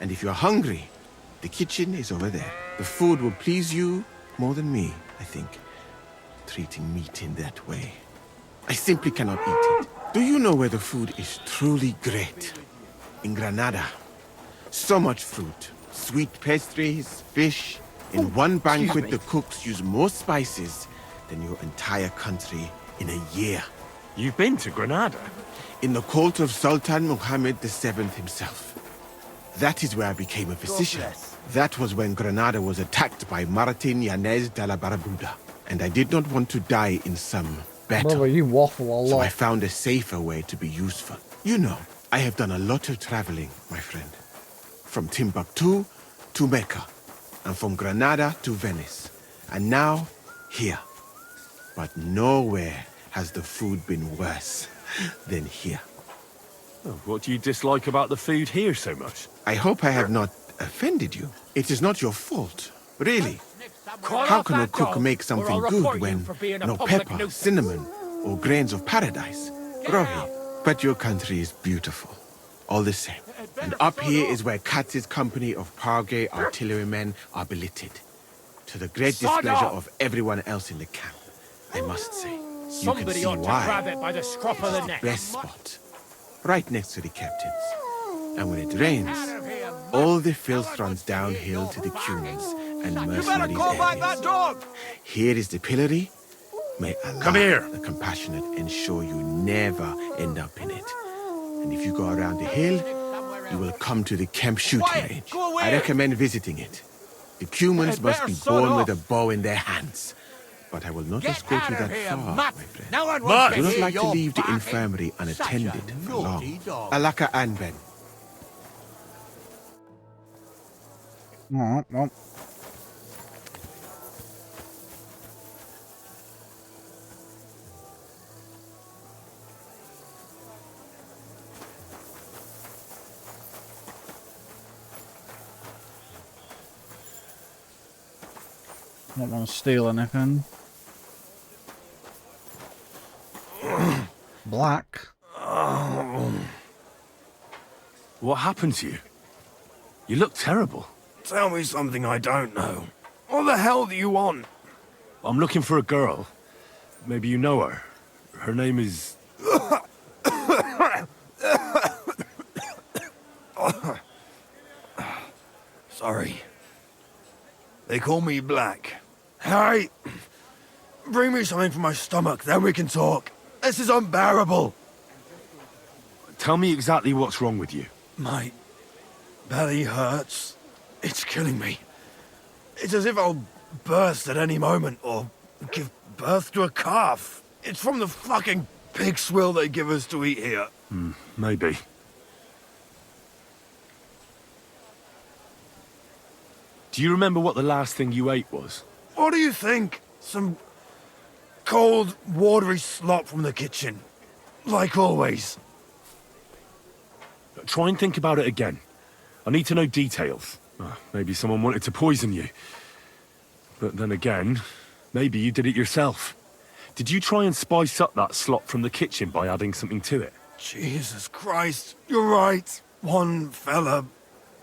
and if you're hungry, the kitchen is over there. The food will please you more than me, I think, treating meat in that way. I simply cannot eat it. Do you know where the food is truly great? In Granada. So much fruit, sweet pastries, fish. In one banquet, the cooks use more spices than your entire country in a year. You've been to Granada? In the court of Sultan Muhammad VII himself. That is where I became a physician. That was when Granada was attacked by Martin Yanez de la Barbuda. And I did not want to die in some battle. Brother, you waffle a lot. So I found a safer way to be useful. You know, I have done a lot of traveling, my friend. From Timbuktu to Mecca. And from Granada to Venice. And now, here. But nowhere has the food been worse than here. Oh, what do you dislike about the food here so much? I hope I have not offended you. It is not your fault, really. How can a cook make something good when no pepper, cinnamon, or grains of paradise? Rohi, but your country is beautiful, all the same. And up here is where Katz's company of Pargay artillerymen are billeted. To the great displeasure of everyone else in the camp, I must say. You can see why. Grab it by the scruff of the neck. Best spot, right next to the captains. And when it rains, all the filth runs downhill to the cumens and mercenaries' areas. Here is the pillory. May Allah, Come here. the compassionate, ensure you never end up in it. And if you go around the hill, you will come to the camp shooting range. I recommend visiting it. The cumens must be born with a bow in their hands. But I will not escort you that far, my friend. I do not like to leave the infirmary unattended for long. Alaka Anben. Alright, well. Don't want to steal anything. Black. What happened to you? You look terrible. Tell me something I don't know. What the hell do you want? I'm looking for a girl. Maybe you know her. Her name is... Sorry. They call me Black. Hey! Bring me something for my stomach, then we can talk. This is unbearable. Tell me exactly what's wrong with you. My belly hurts. It's killing me. It's as if I'll burst at any moment, or give birth to a calf. It's from the fucking pig swill they give us to eat here. Maybe. Do you remember what the last thing you ate was? What do you think? Some cold, watery slop from the kitchen. Like always. Try and think about it again. I need to know details. Maybe someone wanted to poison you. But then again, maybe you did it yourself. Did you try and spice up that slop from the kitchen by adding something to it? Jesus Christ, you're right. One fella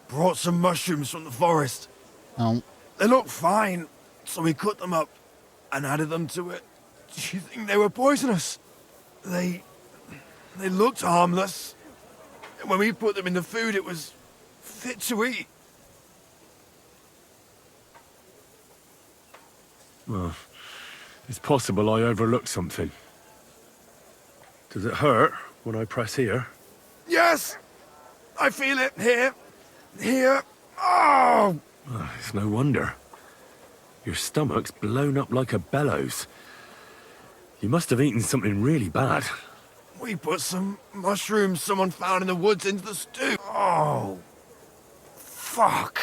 brought some mushrooms from the forest. Oh. They looked fine, so we cut them up and added them to it. Do you think they were poisonous? They looked harmless. When we put them in the food, it was fit to eat. Well, it's possible I overlooked something. Does it hurt when I press here? Yes! I feel it here. Here. Oh! It's no wonder. Your stomach's blown up like a bellows. You must have eaten something really bad. We put some mushrooms someone found in the woods into the stew. Oh. Fuck.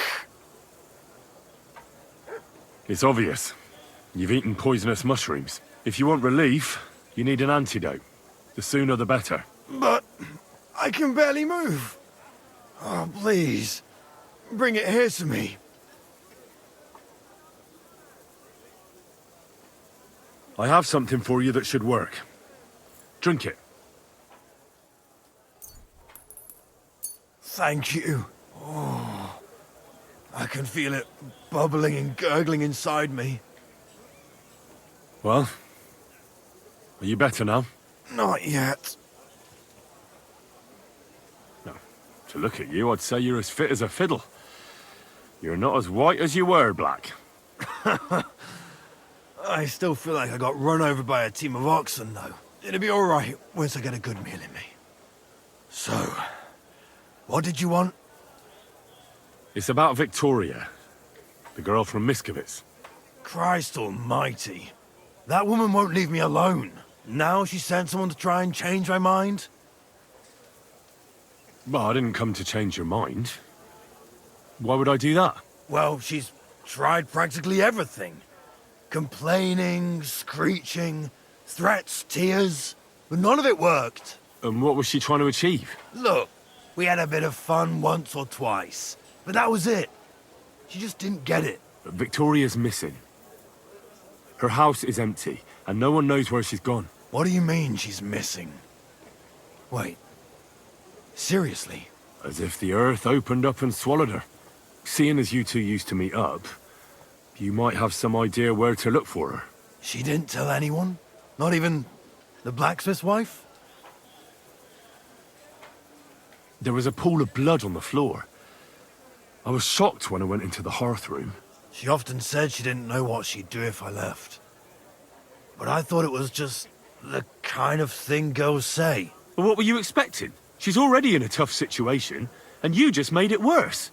It's obvious. You've eaten poisonous mushrooms. If you want relief, you need an antidote. The sooner the better. But I can barely move. Oh, please. Bring it here to me. I have something for you that should work. Drink it. Thank you. Oh, I can feel it bubbling and gurgling inside me. Well, are you better now? Not yet. No. To look at you, I'd say you're as fit as a fiddle. You're not as white as you were, Black. I still feel like I got run over by a team of oxen, though. It'll be all right once I get a good meal in me. So, what did you want? It's about Victoria, the girl from Miskovitz. Christ almighty. That woman won't leave me alone. Now she sent someone to try and change my mind? Well, I didn't come to change your mind. Why would I do that? Well, she's tried practically everything. Complaining, screeching, threats, tears, but none of it worked. And what was she trying to achieve? Look, we had a bit of fun once or twice, but that was it. She just didn't get it. Victoria's missing. Her house is empty, and no one knows where she's gone. What do you mean she's missing? Wait. Seriously? As if the earth opened up and swallowed her. Seeing as you two used to meet up, you might have some idea where to look for her. She didn't tell anyone? Not even the blacksmith's wife? There was a pool of blood on the floor. I was shocked when I went into the hearth room. She often said she didn't know what she'd do if I left. But I thought it was just the kind of thing girls say. Well, what were you expecting? She's already in a tough situation, and you just made it worse.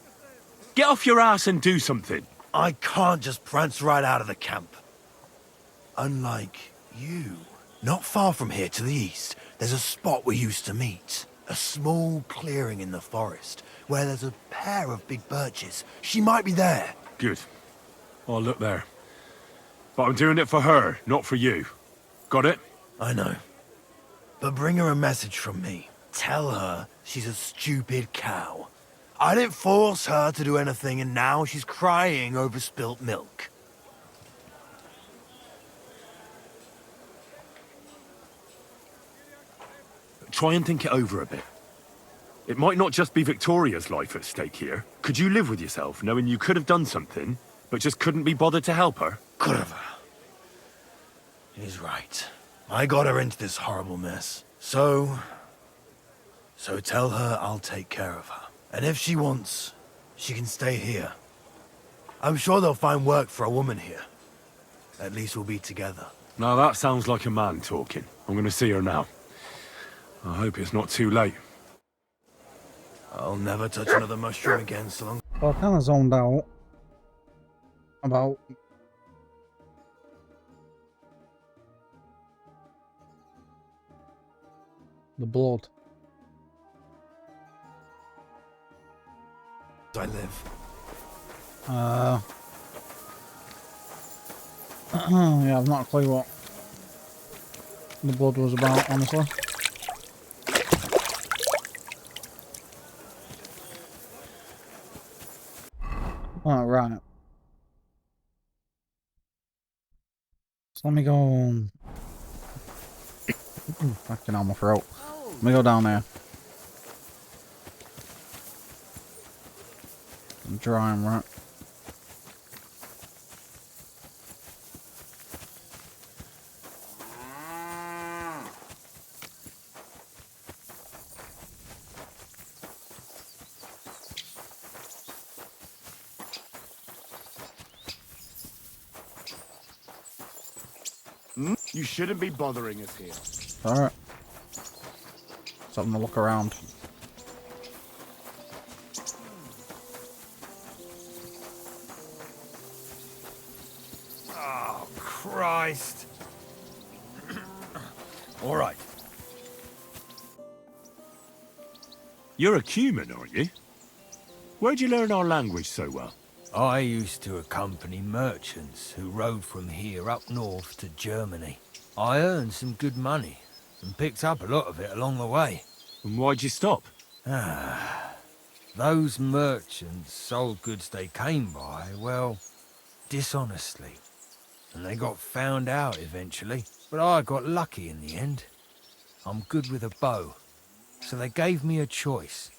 Get off your ass and do something. I can't just prance right out of the camp. Unlike you. Not far from here to the east, there's a spot we used to meet. A small clearing in the forest, where there's a pair of big birches. She might be there. Good. I'll look there. But I'm doing it for her, not for you. Got it? I know. But bring her a message from me. Tell her she's a stupid cow. I didn't force her to do anything, and now she's crying over spilt milk. Try and think it over a bit. It might not just be Victoria's life at stake here. Could you live with yourself, knowing you could have done something, but just couldn't be bothered to help her? Could have. He's right. I got her into this horrible mess. So tell her I'll take care of her. And if she wants, she can stay here. I'm sure they'll find work for a woman here. At least we'll be together. Now that sounds like a man talking. I'm gonna see her now. I hope it's not too late. I'll never touch another mushroom again so long. Well, I kind of zoned out about the blood. I live. Yeah, I've not a clue what the blood was about, honestly. Oh, right. So let me go. Fucking on my throat. Let me go down there. I'm drying, right? You shouldn't be bothering us here. Alright. Something to look around. Oh, Christ. All right. You're a Cuman, aren't you? Where'd you learn our language so well? I used to accompany merchants who rode from here up north to Germany. I earned some good money and picked up a lot of it along the way. And why'd you stop? Those merchants sold goods they came by, well, dishonestly. And they got found out eventually, but I got lucky in the end. I'm good with a bow, so they gave me a choice.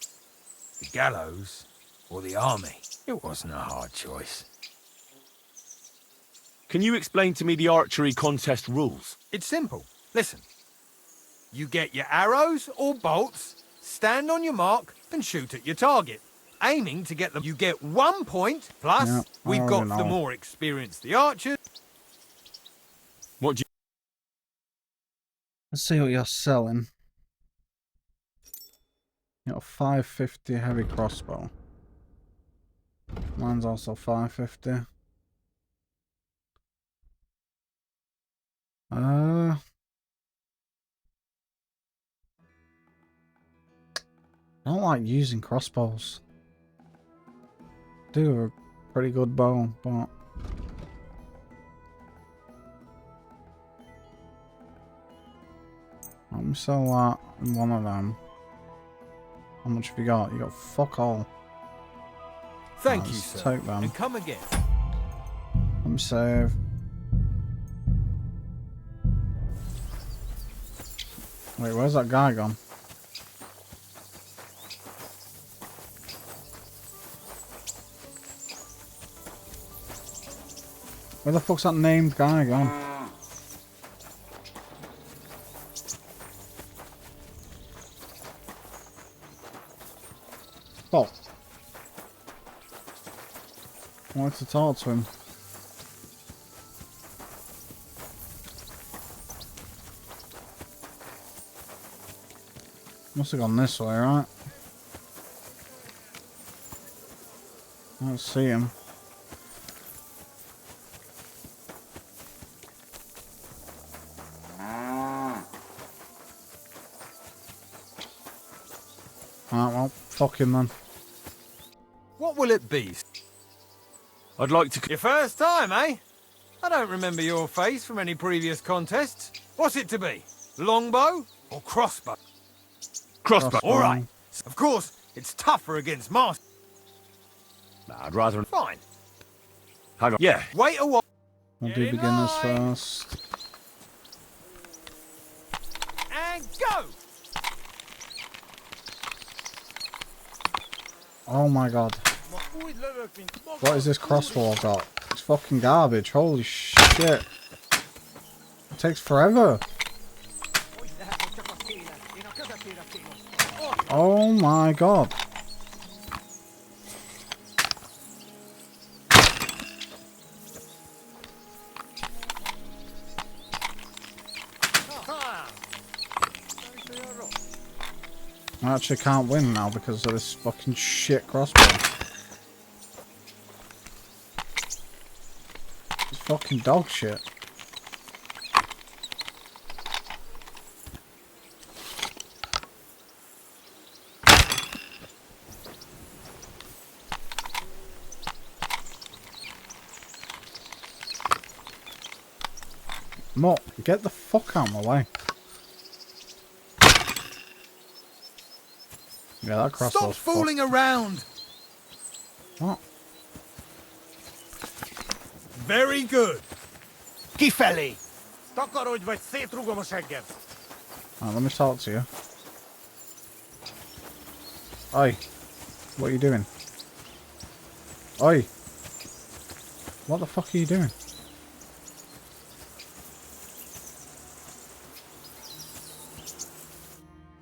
The gallows or the army. It wasn't a hard choice. Can you explain to me the archery contest rules? It's simple. Listen. You get your arrows or bolts, stand on your mark, and shoot at your target. Aiming to get them, you get 1 point, plus Yeah, we've I got already the know. more experienced the archers. What do you... Let's see what you're selling. You got 550 heavy crossbow. Mine's also 550. I don't like using crossbows. Do a pretty good bow, but let me sell that and one of them. How much have you got? You got fuck all. Thank Let's you, sir. take them. And come again. Let me save. Wait, where's that guy gone? Where the fuck's that named guy gone? Oh. I wanted to talk to him. Must have gone this way, right? I don't see him. Alright, well, fuck him then. What will it be? I'd like to... Your first time, eh? I don't remember your face from any previous contests. What's it to be? Longbow or crossbow? Crossbow. All right. Of course, it's tougher against master. Nah, I'd rather... Fine. Hang on. Yeah. Wait a while. We'll do beginners first. And go! Oh my god. What is this crossbow I've got? It's fucking garbage. Holy shit. It takes forever. Oh my god. I actually can't win now because of this fucking shit crossbow. It's fucking dog shit. Mop, get the fuck out of my way. Yeah, that crossbow's Stop fooling around! What? Very good. Kifelli! Alright, let me talk to you. Oi. What are you doing? Oi. What the fuck are you doing?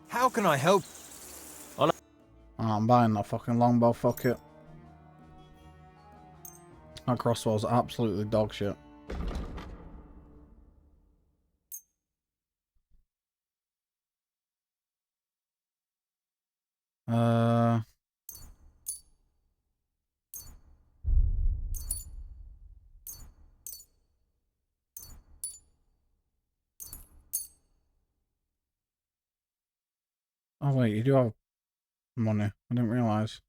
How can I help? Oh, I'm buying that fucking longbow, fuck it. That crossbow's absolutely dog shit. Oh wait, you do have money. I didn't realise.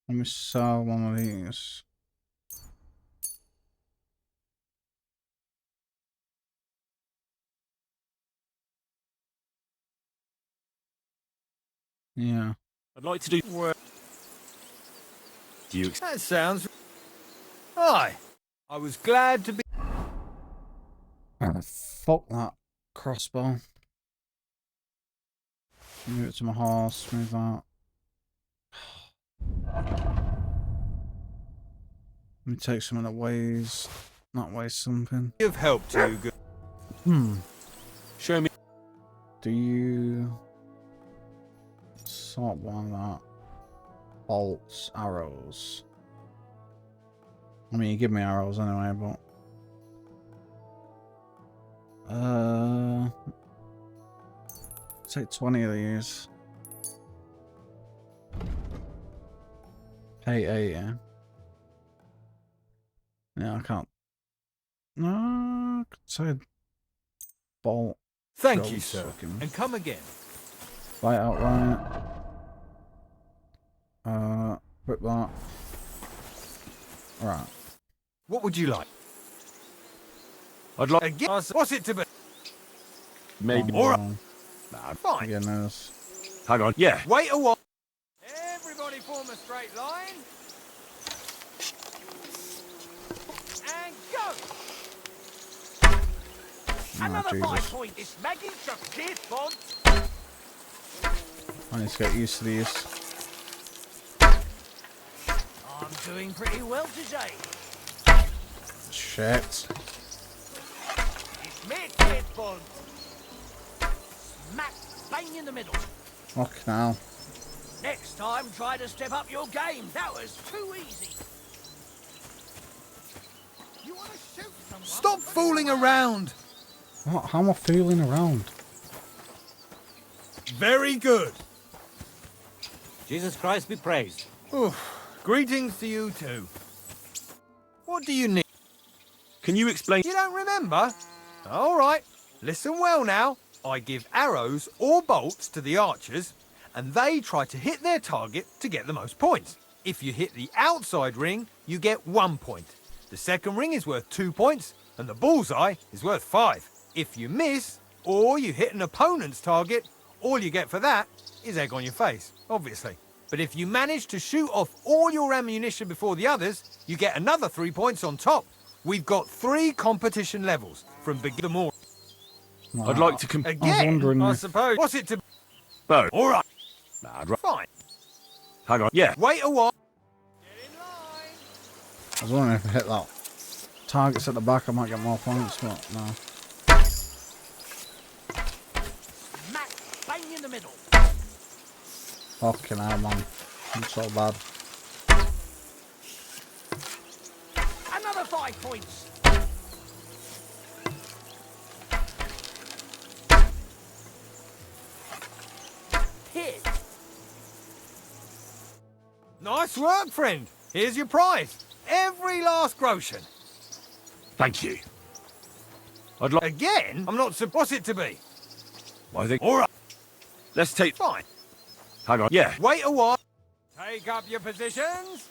Let me sell one of these. Yeah. I'd like to do... Do you... That sounds... Aye. I was glad to be... Fuck that crossbow. Move it to my horse, move that. Let me take something that weighs something. You've helped you good. Show me. Do you sort one of that? Bolts, arrows. I mean, you give me arrows anyway, but take 20 of these. Pay 8, yeah. Yeah, I can't. No, I could say bolt. Thank you, sir. And come again. Buy it outright. Whip that. Right. What would you like? I'd like... Again? What's it to be? Maybe... Alright. Nah, fine. Beginners. Hang on. Yeah. Wait a while. Everybody form a straight line. And go! Oh, Jesus. point. It's Maggie Chuck's fault. I need to get used to these. I'm doing pretty well today. Shit. It's Maggie's fault. Smack bang in the middle. Fuck now. Next time, try to step up your game. That was too easy. You want to shoot someone? Stop fooling around! What? How am I fooling around? Very good. Jesus Christ be praised. Oof. Greetings to you too. What do you need? Can you explain? You don't remember? All right. Listen well now. I give arrows or bolts to the archers, and they try to hit their target to get the most points. If you hit the outside ring, you get 1 point. The second ring is worth 2 points, and the bullseye is worth 5. If you miss, or you hit an opponent's target, all you get for that is egg on your face, obviously. But if you manage to shoot off all your ammunition before the others, you get another 3 points on top. We've got 3 competition levels, from beginner to more. I'd like to Again, I suppose. What's it to... Both. All right. Nah, Fine. hang on. Yeah. Wait a while. I was wondering if I hit that targets at the back, I might get more points, but no. Smack bang in the middle. Fucking hell, man. I'm so bad. Another 5 points. Hit. Nice work, friend. Here's your prize. Every last groschen. Thank you. I'd like... Again? I'm not... What's it to be? I think... All right. Let's take... Fine. Hang on. Yeah. Wait a while. Take up your positions.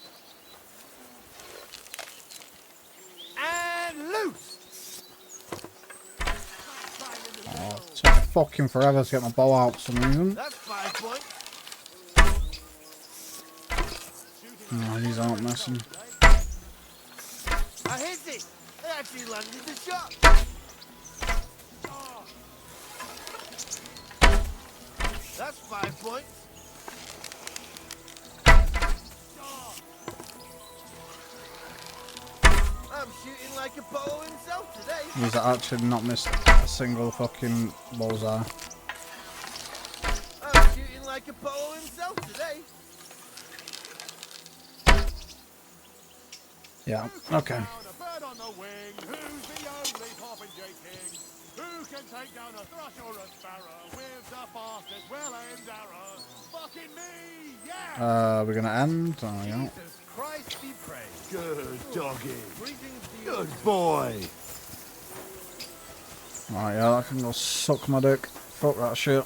And loose. Oh, it took fucking forever to get my bow out for some reason. That's 5 points. No, these aren't missing. I hit it. I actually landed the shot. Oh. That's 5 points. I'm shooting like a polo himself today. These are actually not missed a single fucking bullseye. I'm shooting like a polo himself today. Yeah, okay. Who can take down a thrush or a sparrow with the fastest well-aimed arrow? Fucking me, yeah! We're gonna end. Oh, yeah. Jesus Christ be praised. Good doggy. Greetings to you. Good boy. Alright, yeah, I can go suck my dick. Fuck that shit.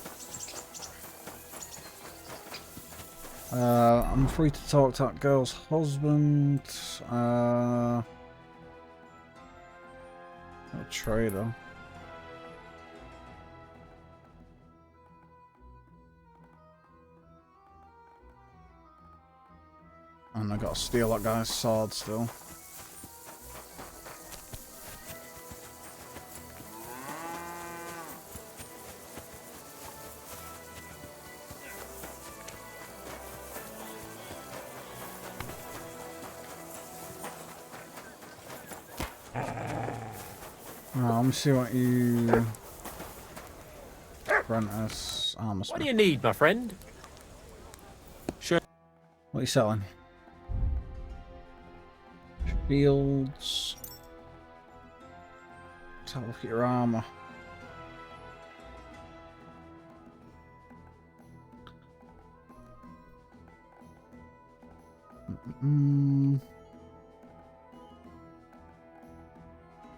I'm free to talk to that girl's husband. A trader. And I gotta steal that guy's sword still. Let me see what you... Apprentice armor smith. What do you need, my friend? Sure. What are you selling? Shields. Let's have a look at your armor.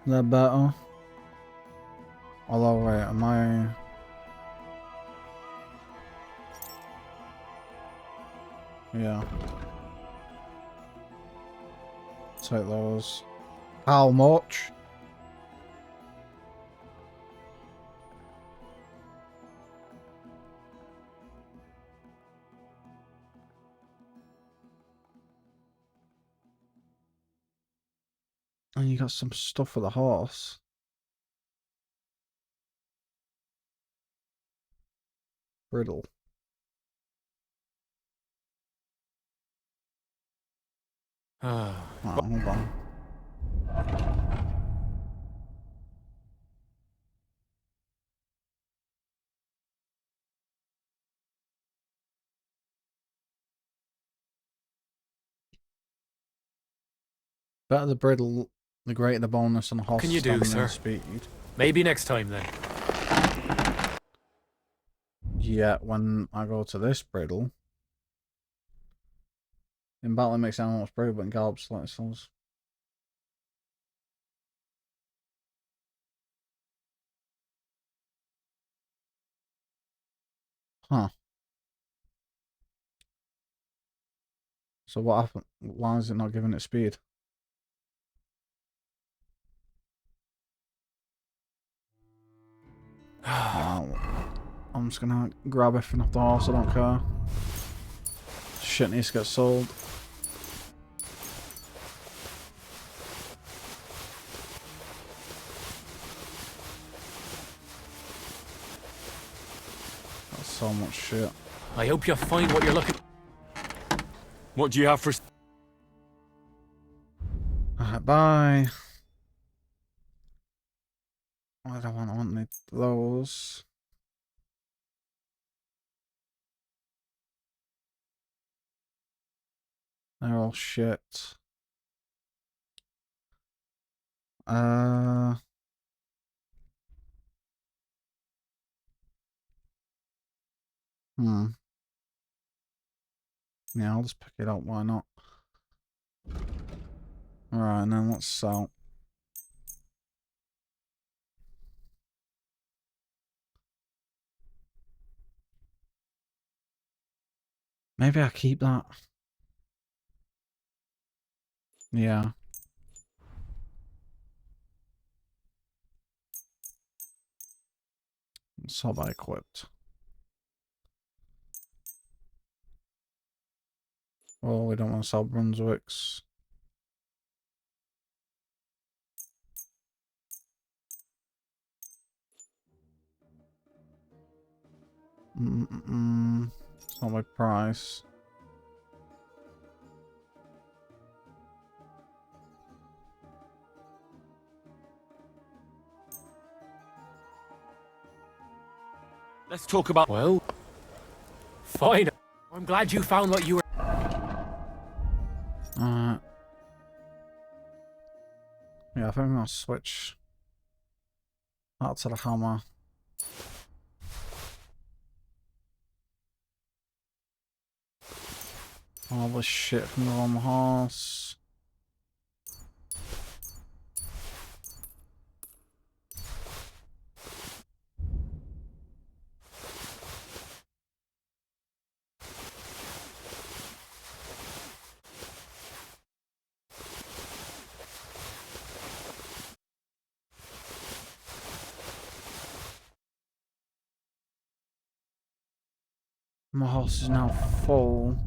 Is that better? Although, wait, am I... Yeah. Take those. How much? And you got some stuff for the horse. Brittle. Oh, hold on. Better the brittle, the greater the bonus on the horse. Can you do, sir? Speed. Maybe next time then. Yeah, when I go to this brittle. In battle, it makes animal much brave, but in gallops, like souls. Huh. So what happened? Why is it not giving it speed? Wow. I'm just gonna grab everything off the horse, I don't care. Shit needs to get sold. That's so much shit. I hope you find what you're looking. What do you have for... Alright, bye. I don't want those. They're all shit. Yeah, I'll just pick it up, why not? Alright, and then let's sell. Maybe I keep that. Yeah. Let's have that equipped. Oh, we don't want to sell Brunswicks. It's not my price. Let's talk about... Well... Fine. I'm glad you found what you were... Yeah, I think I'm gonna switch that to the hammer. All the shit from the wrong horse. My horse is now full.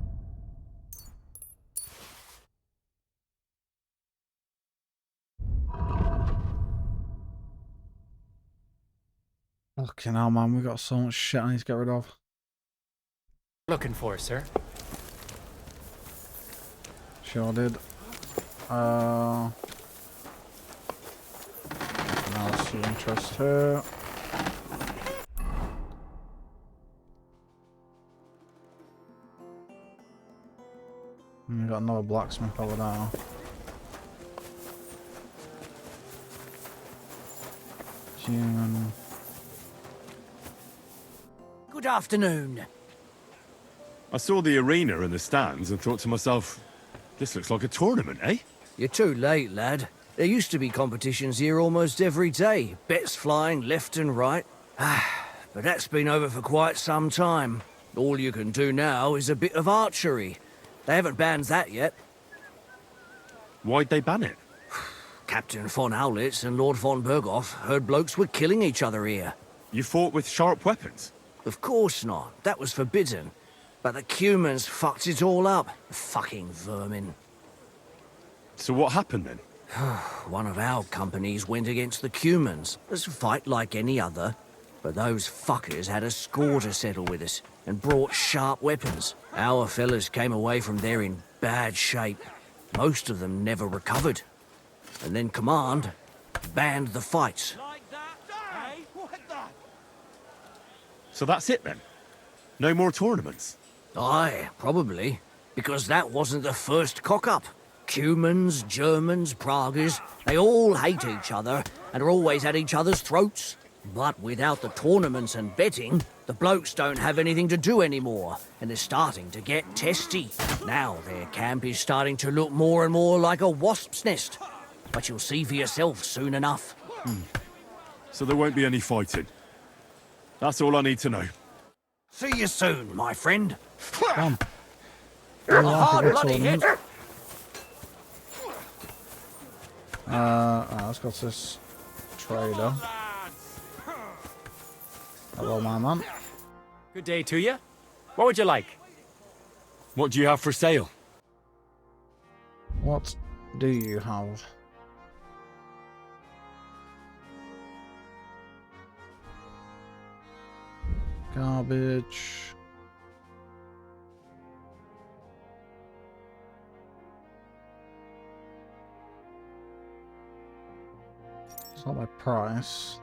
Fucking hell, man, we got so much shit I need to get rid of. Looking for, sir? Sure did. Now see interest here. And we got another blacksmith over there. Human. Good afternoon. I saw the arena and the stands and thought to myself, this looks like a tournament, eh? You're too late, lad. There used to be competitions here almost every day. Bets flying left and right. But that's been over for quite some time. All you can do now is a bit of archery. They haven't banned that yet. Why'd they ban it? Captain von Howlitz and Lord von Berghoff heard blokes were killing each other here. You fought with sharp weapons? Of course not. That was forbidden. But the Cumans fucked it all up. Fucking vermin. So what happened then? One of our companies went against the Cumans. It's a fight like any other. But those fuckers had a score to settle with us and brought sharp weapons. Our fellas came away from there in bad shape. Most of them never recovered. And then Command banned the fights. So that's it then? No more tournaments? Aye, probably. Because that wasn't the first cock-up. Cumans, Germans, Praguers, they all hate each other and are always at each other's throats. But without the tournaments and betting, the blokes don't have anything to do anymore, and they're starting to get testy. Now their camp is starting to look more and more like a wasp's nest. But you'll see for yourself soon enough. So there won't be any fighting. That's all I need to know. See you soon, my friend. Come. A hard bloody hit. Let's go to this trader. Hello, my man. Good day to you. What would you like? What do you have for sale? What do you have? Garbage. It's not my price.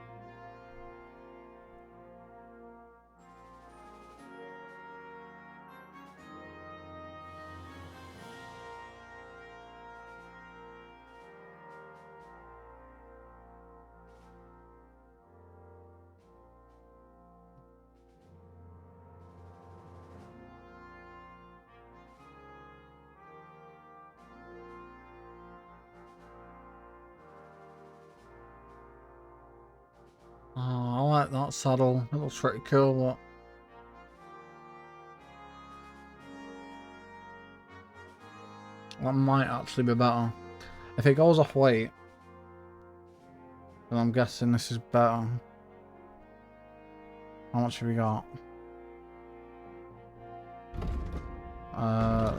Oh, I like that saddle. It looks pretty cool. That might actually be better. If it goes off weight, then I'm guessing this is better. How much have we got?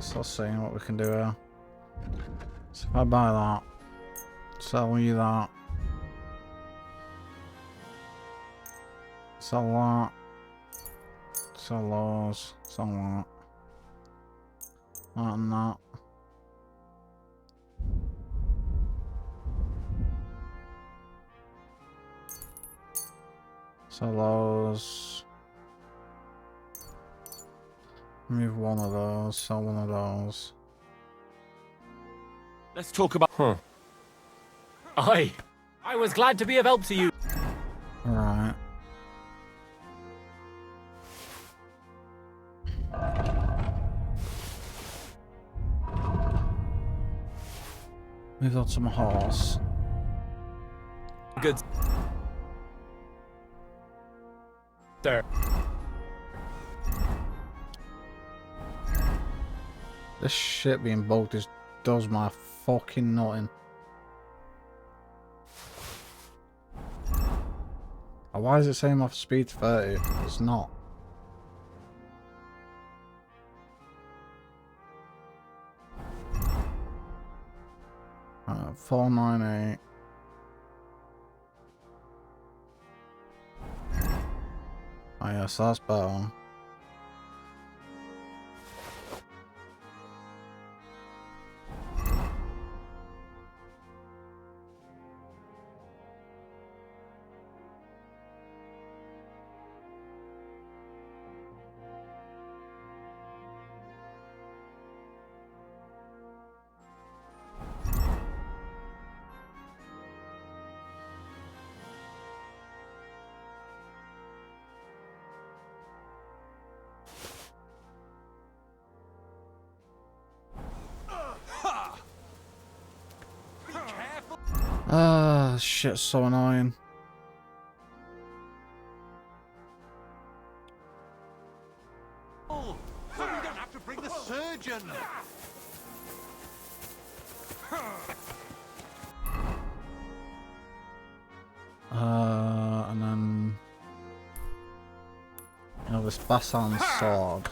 So let's see what we can do here. So if I buy that, sell you that. Sell that. Sell those. Sell that. That and that. Sell those. Move one of those. Sell one of those. Let's talk about... Aye. I was glad to be of help to you. Alright. Move on to my horse. Good. There. This shit being bulked just does my fucking nothing. Why is it saying off speed 30? It's not. 498. Oh yes, that's better. Ah, shit's so annoying. Oh, so we don't have to bring the surgeon. And then this Bassan sword.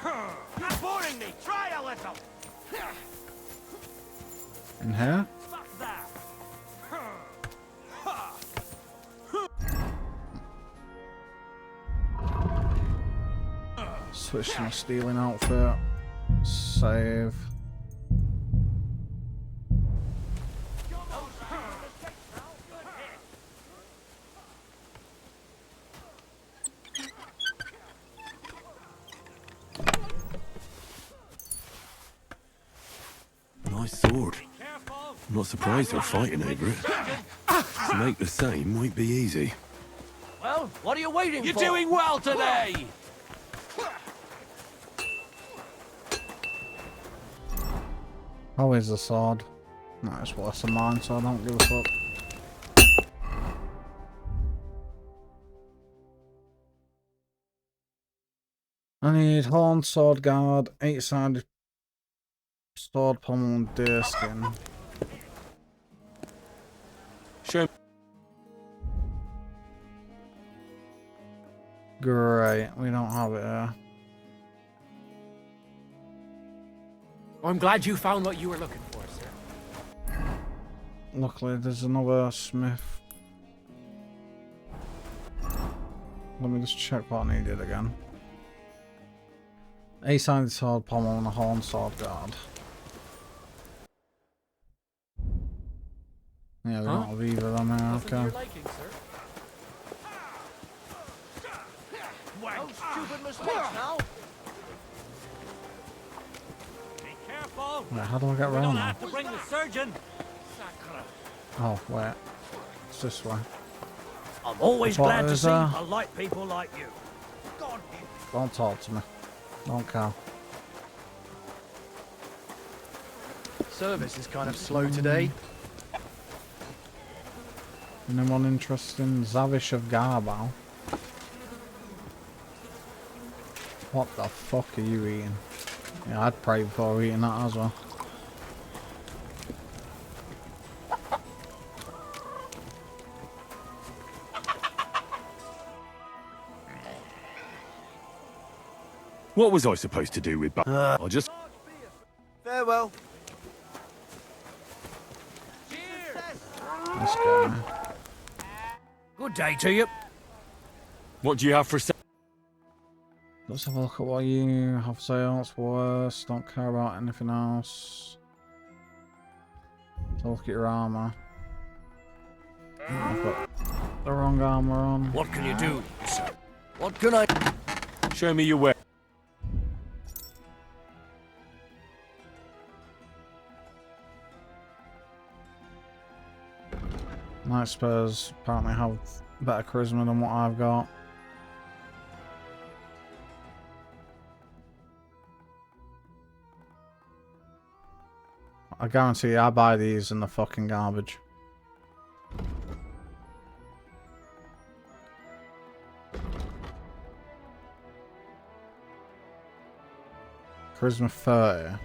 You're boring me. Try a little. In here? Switch to my stealing outfit. Save. Nice sword. I'm not surprised they're fighting over it. To make the same won't be easy. Well, what are you waiting You're for? You're doing well today! How is the sword? No, it's worse than mine, so I don't give a fuck. I need horn, sword guard, 8-sided sword pommel, and deer skin. Show. Great, we don't have it here. I'm glad you found what you were looking for, sir. Luckily, there's another smith. Let me just check what I needed again. 8-sided sword pommel and a horn sword guard. Yeah, we don't have either of them here, okay. No stupid mistakes now. Be careful! Wait, how do I get We around don't now? have to bring the surgeon! Sacre. Oh, wait. It's this way. I'm always What glad to is, see polite people like you. God, Don't talk to me. Don't care. Service is kind of slow today. Anyone interested in Zavish of Garbal? What the fuck are you eating? Yeah, I'd pray before eating that as well. What was I supposed to do with I'll just... Farewell. Let's go. good day to you. What do you have for sale? Let's have a look at what you have to say. What's worse? Don't care about anything else. Let's look at your armor. I've got the wrong armor on. What can you do, sir? What can I... Show me your way. Night Spurs apparently have better charisma than what I've got. I guarantee you I buy these in the fucking garbage. Charisma 30.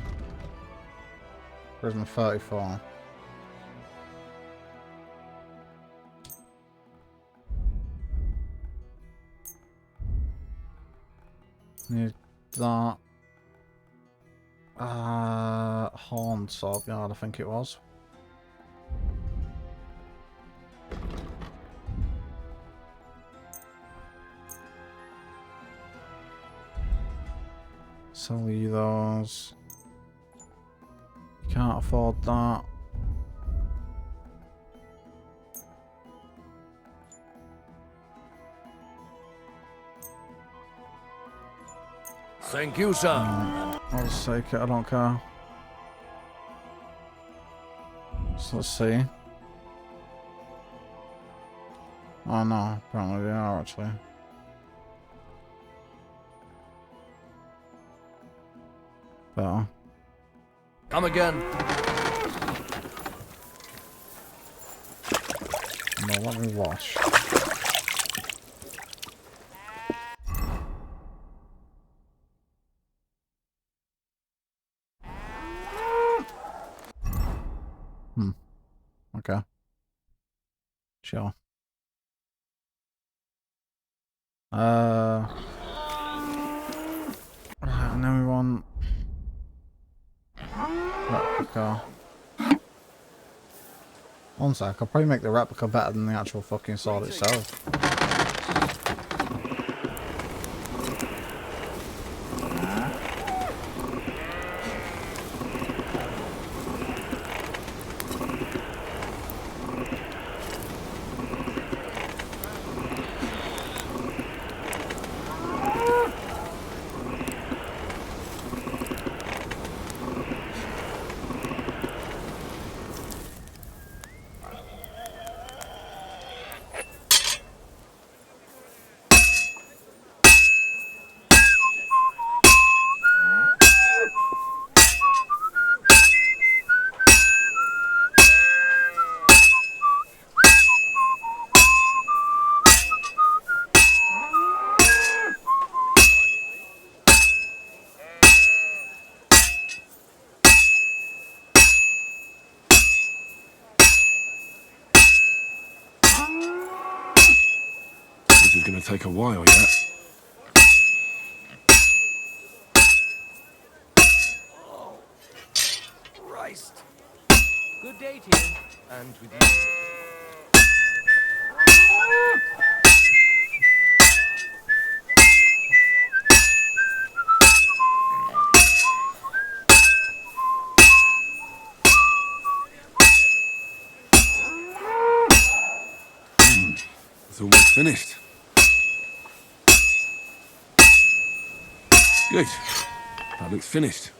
Charisma 34. Need that. Horn sword guard, I think it was. Sell you those. You can't afford that. Thank you, sir. I'll just take it, I don't care. So let's see. Oh no, apparently they are actually. Better. Come again. No, let me wash. Okay. Sure. Right, and then we want replica. One sec, I'll probably make the replica better than the actual fucking sword itself. This is gonna take a while yet. Christ. Good day to you. And with you. It's almost finished. Good. That looks finished.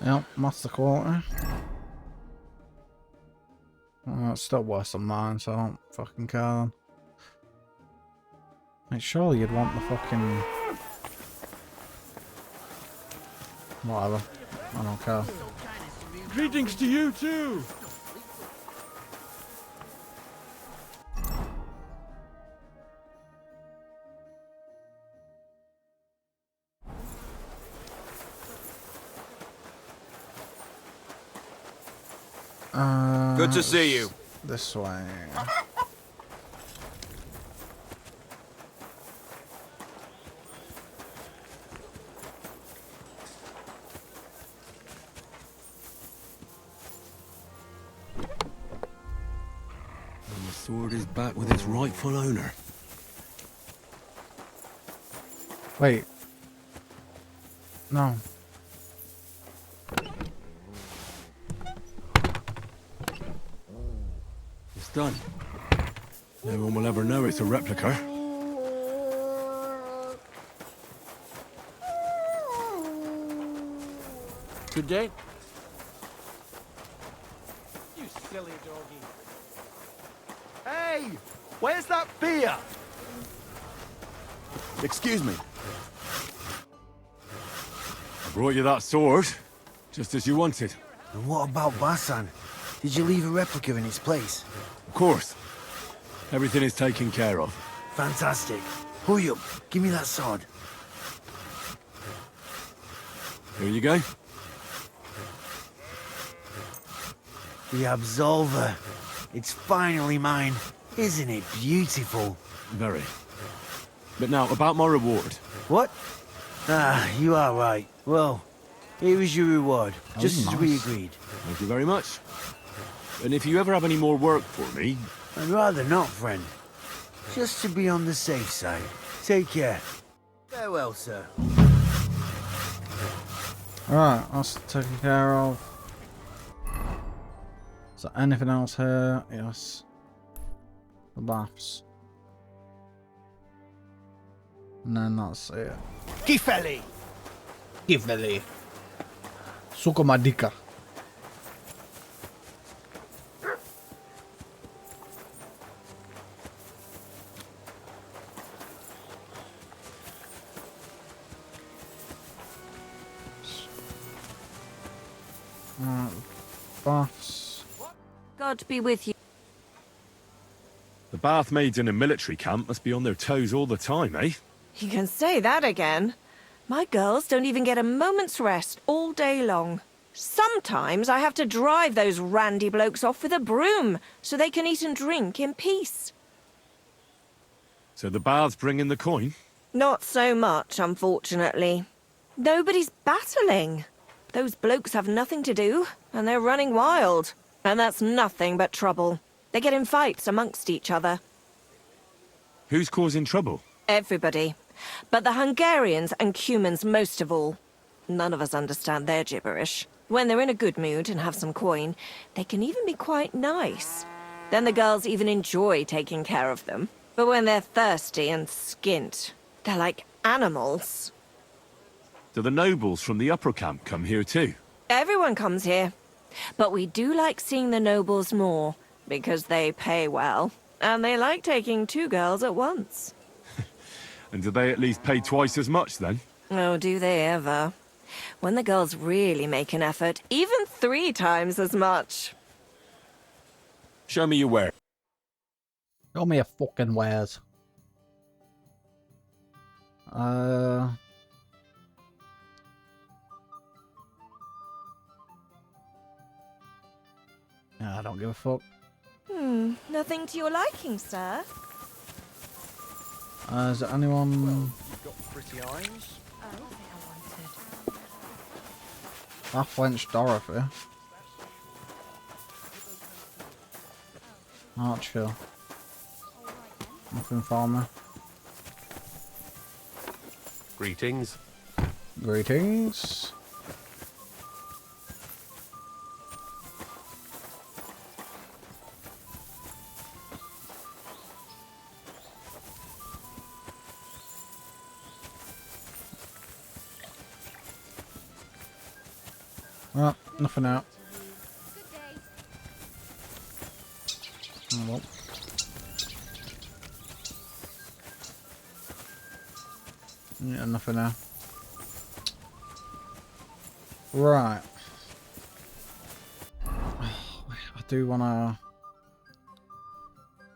Yep, master quality. It's still worse than mine, so I don't fucking care then. Like, surely you'd want the fucking... Whatever. I don't care. Greetings to you too. Good to see you. This way. And the sword is back with its rightful owner. Wait. No. It's done. No one will ever know it's a replica. Good day. You silly doggy. Hey! Where's that beer? Excuse me. I brought you that sword, just as you wanted. And what about Basan? Did you leave a replica in its place? Of course. Everything is taken care of. Fantastic. Hurry up. Give me that sword. Here you go. The Absolver. It's finally mine. Isn't it beautiful? Very. But now, about my reward. What? Ah, you are right. Well, here is your reward, just as we agreed. Thank you very much. And if you ever have any more work for me... I'd rather not, friend. Just to be on the safe side. Take care. Farewell, sir. Alright, that's taken care of. Is there anything else here? Yes. The baths. And then that's it. Kifeli! Kifeli. Sukomadika. Baths. God be with you. The bath maids in a military camp must be on their toes all the time, eh? You can say that again. My girls don't even get a moment's rest all day long. Sometimes I have to drive those randy blokes off with a broom so they can eat and drink in peace. So the baths bring in the coin? Not so much, unfortunately. Nobody's battling. Those blokes have nothing to do, and they're running wild. And that's nothing but trouble. They get in fights amongst each other. Who's causing trouble? Everybody. But the Hungarians and Cumans most of all. None of us understand their gibberish. When they're in a good mood and have some coin, they can even be quite nice. Then the girls even enjoy taking care of them. But when they're thirsty and skint, they're like animals. Do the nobles from the upper camp come here too? Everyone comes here. But we do like seeing the nobles more, because they pay well. And they like taking 2 girls at once. And do they at least pay twice as much then? Oh, do they ever? When the girls really make an effort, even 3 times as much. Show me your ware. Show me your fucking wares. Yeah, I don't give a fuck. Nothing to your liking, sir? Is there anyone... Got pretty eyes. Half-wench Dorothy. Archer. Nothing for me. Greetings. Greetings. Well, nothing out. Oh, well. Yeah, nothing now. Right. I do want to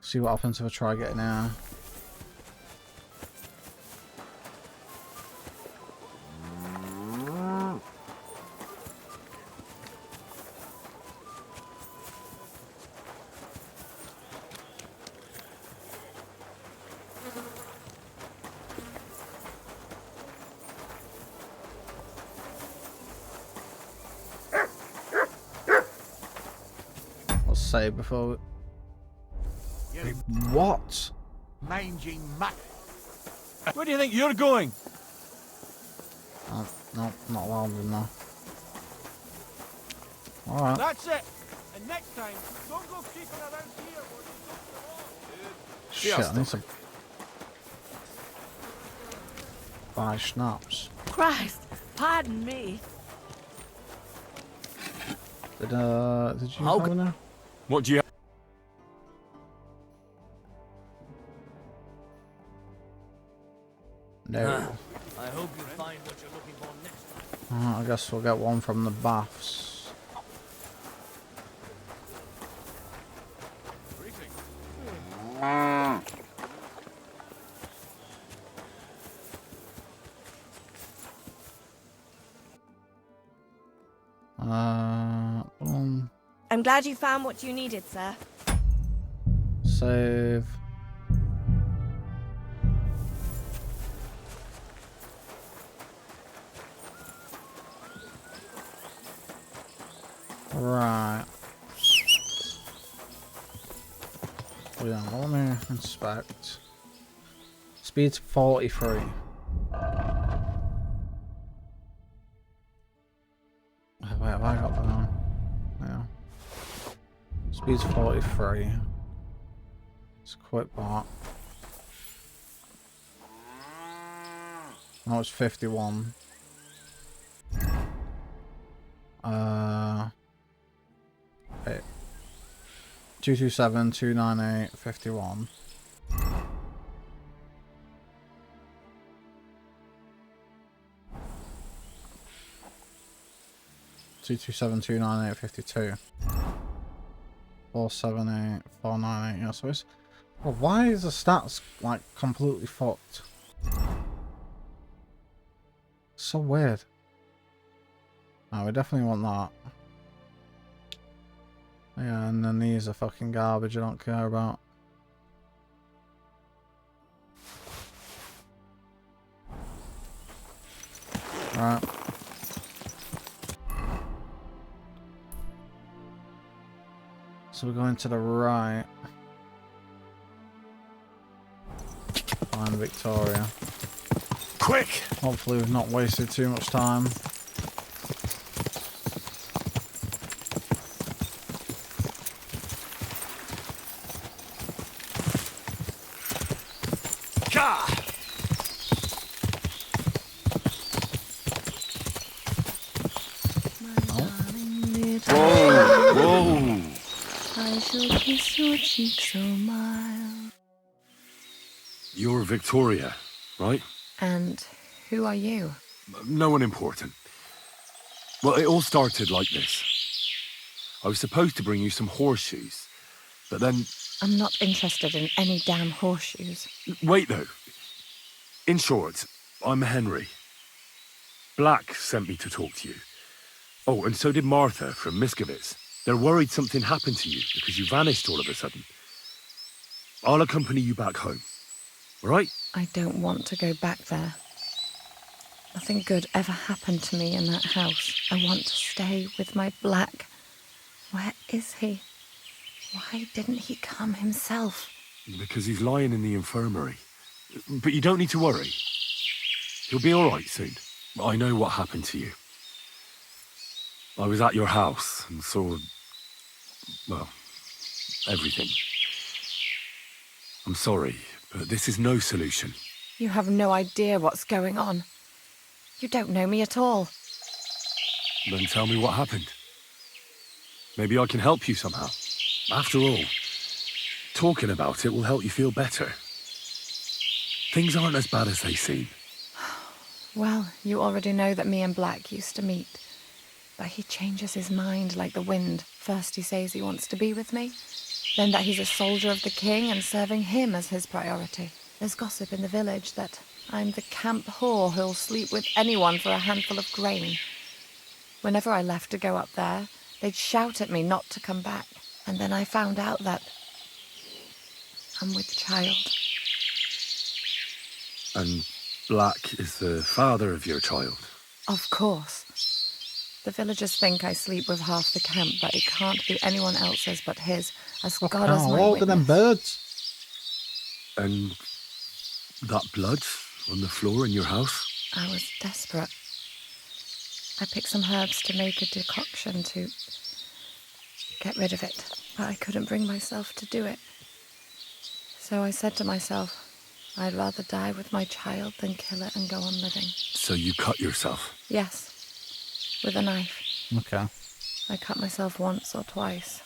see what happens if I try getting out. Say before. Wait, what? Mangy mutt. Where do you think you're going? Oh, no, not loud enough. Alright. That's it. And next time, don't go creeping around here. Shit, I need some. Buy schnapps. Christ, pardon me. Did you have enough? What do you have? No. I hope you find what you're looking for next time. I guess we'll get one from the baths. I'm glad you found what you needed, sir. Save. Right. Yeah, let me inspect. Speed's 43. Wait, have I got that on? Yeah. Speed's 43. Let's quit that. No, it's 51. Wait. 227, 298, 51. 22729852. 478 498. Yeah, so it's. Well, why is the stats like completely fucked? So weird. No, we definitely want that. Yeah, and then these are fucking garbage I don't care about. Right. So we're going to the right. Find Victoria. Quick! Hopefully we've not wasted too much time. Whoa! I shall kiss your cheek so mild. You're Victoria, right? And who are you? No one important. Well, it all started like this. I was supposed to bring you some horseshoes, but then... I'm not interested in any damn horseshoes. Wait, though. In short, I'm Henry. Black sent me to talk to you. Oh, and so did Martha from Miskovitz. They're worried something happened to you because you vanished all of a sudden. I'll accompany you back home. All right? I don't want to go back there. Nothing good ever happened to me in that house. I want to stay with my Black. Where is he? Why didn't he come himself? Because he's lying in the infirmary. But you don't need to worry. He'll be all right soon. I know what happened to you. I was at your house and saw... well, everything. I'm sorry, but this is no solution. You have no idea what's going on. You don't know me at all. Then tell me what happened. Maybe I can help you somehow. After all, talking about it will help you feel better. Things aren't as bad as they seem. Well, you already know that me and Black used to meet. But he changes his mind like the wind. First he says he wants to be with me, then that he's a soldier of the king and serving him as his priority. There's gossip in the village that I'm the camp whore who'll sleep with anyone for a handful of grain. Whenever I left to go up there, they'd shout at me not to come back. And then I found out that I'm with child. And Black is the father of your child? Of course. The villagers think I sleep with half the camp, but it can't be anyone else's but his, as God is my Look at them witness. birds. And that blood on the floor in your house? I was desperate. I picked some herbs to make a decoction to get rid of it, but I couldn't bring myself to do it. So I said to myself, I'd rather die with my child than kill it and go on living. So you cut yourself? Yes, with a knife. Okay. I cut myself once or twice,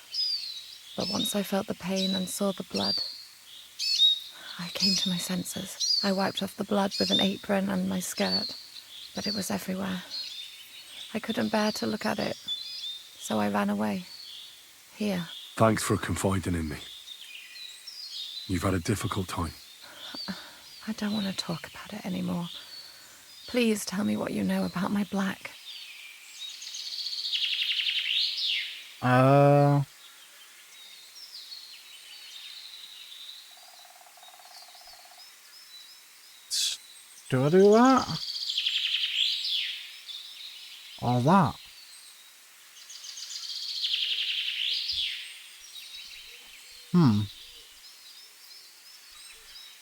but once I felt the pain and saw the blood, I came to my senses. I wiped off the blood with an apron and my skirt, but it was everywhere. I couldn't bear to look at it, so I ran away. Here. Thanks for confiding in me. You've had a difficult time. I don't want to talk about it anymore. Please tell me what you know about my Black. Do I do that? Or that?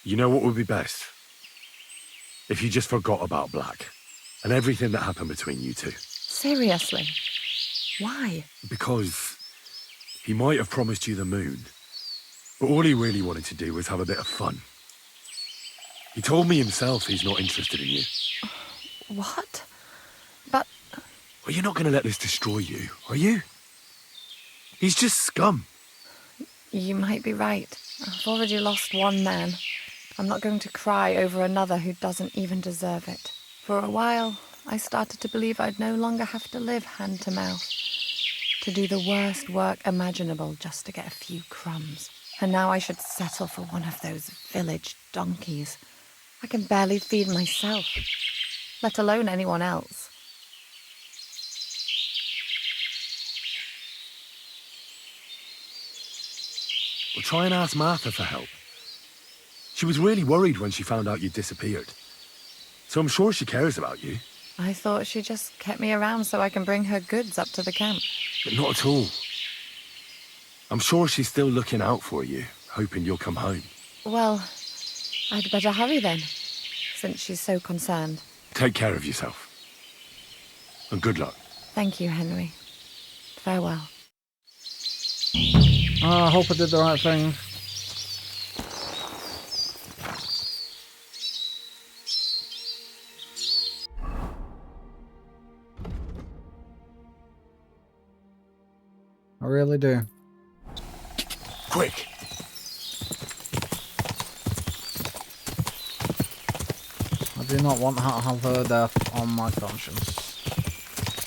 You know what would be best? If you just forgot about Black and everything that happened between you two. Seriously? Why? Because he might have promised you the moon, but all he really wanted to do was have a bit of fun. He told me himself he's not interested in you. What? But... Well, you're not going to let this destroy you, are you? He's just scum. You might be right. I've already lost one man. I'm not going to cry over another who doesn't even deserve it. For a while, I started to believe I'd no longer have to live hand to mouth, to do the worst work imaginable just to get a few crumbs. And now I should settle for one of those village donkeys. I can barely feed myself, let alone anyone else. Well, try and ask Martha for help. She was really worried when she found out you disappeared. So I'm sure she cares about you. I thought she just kept me around so I can bring her goods up to the camp. But not at all. I'm sure she's still looking out for you, hoping you'll come home. Well, I'd better hurry then, since she's so concerned. Take care of yourself. And good luck. Thank you, Henry. Farewell. Oh, I hope I did the right thing. I really do. Quick! I do not want to have her death on my conscience.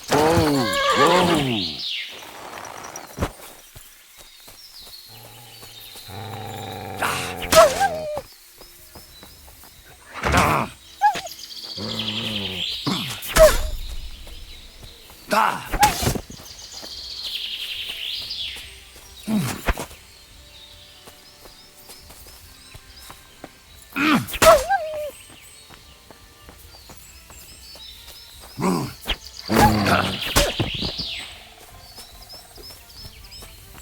Whoa! Whoa!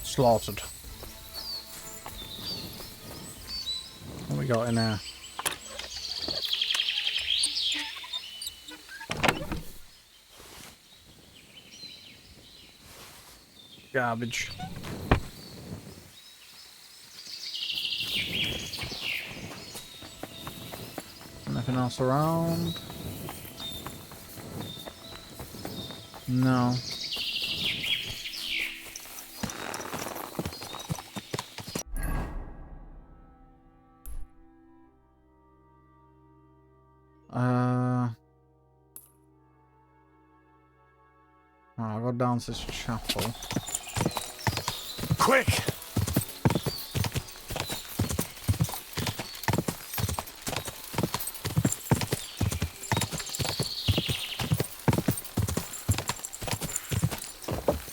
Slaughtered. What we got in there? Garbage. Nothing else around? No. I'll go down to this chapel. Quick!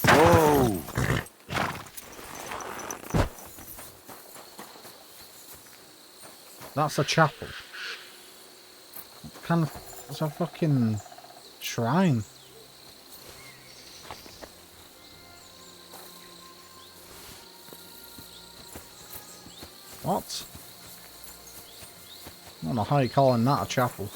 Whoa! That's a chapel. Kind of, it's a fucking shrine. What? I don't know how you're calling that a chapel.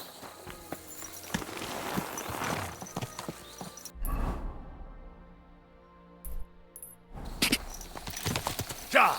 Go!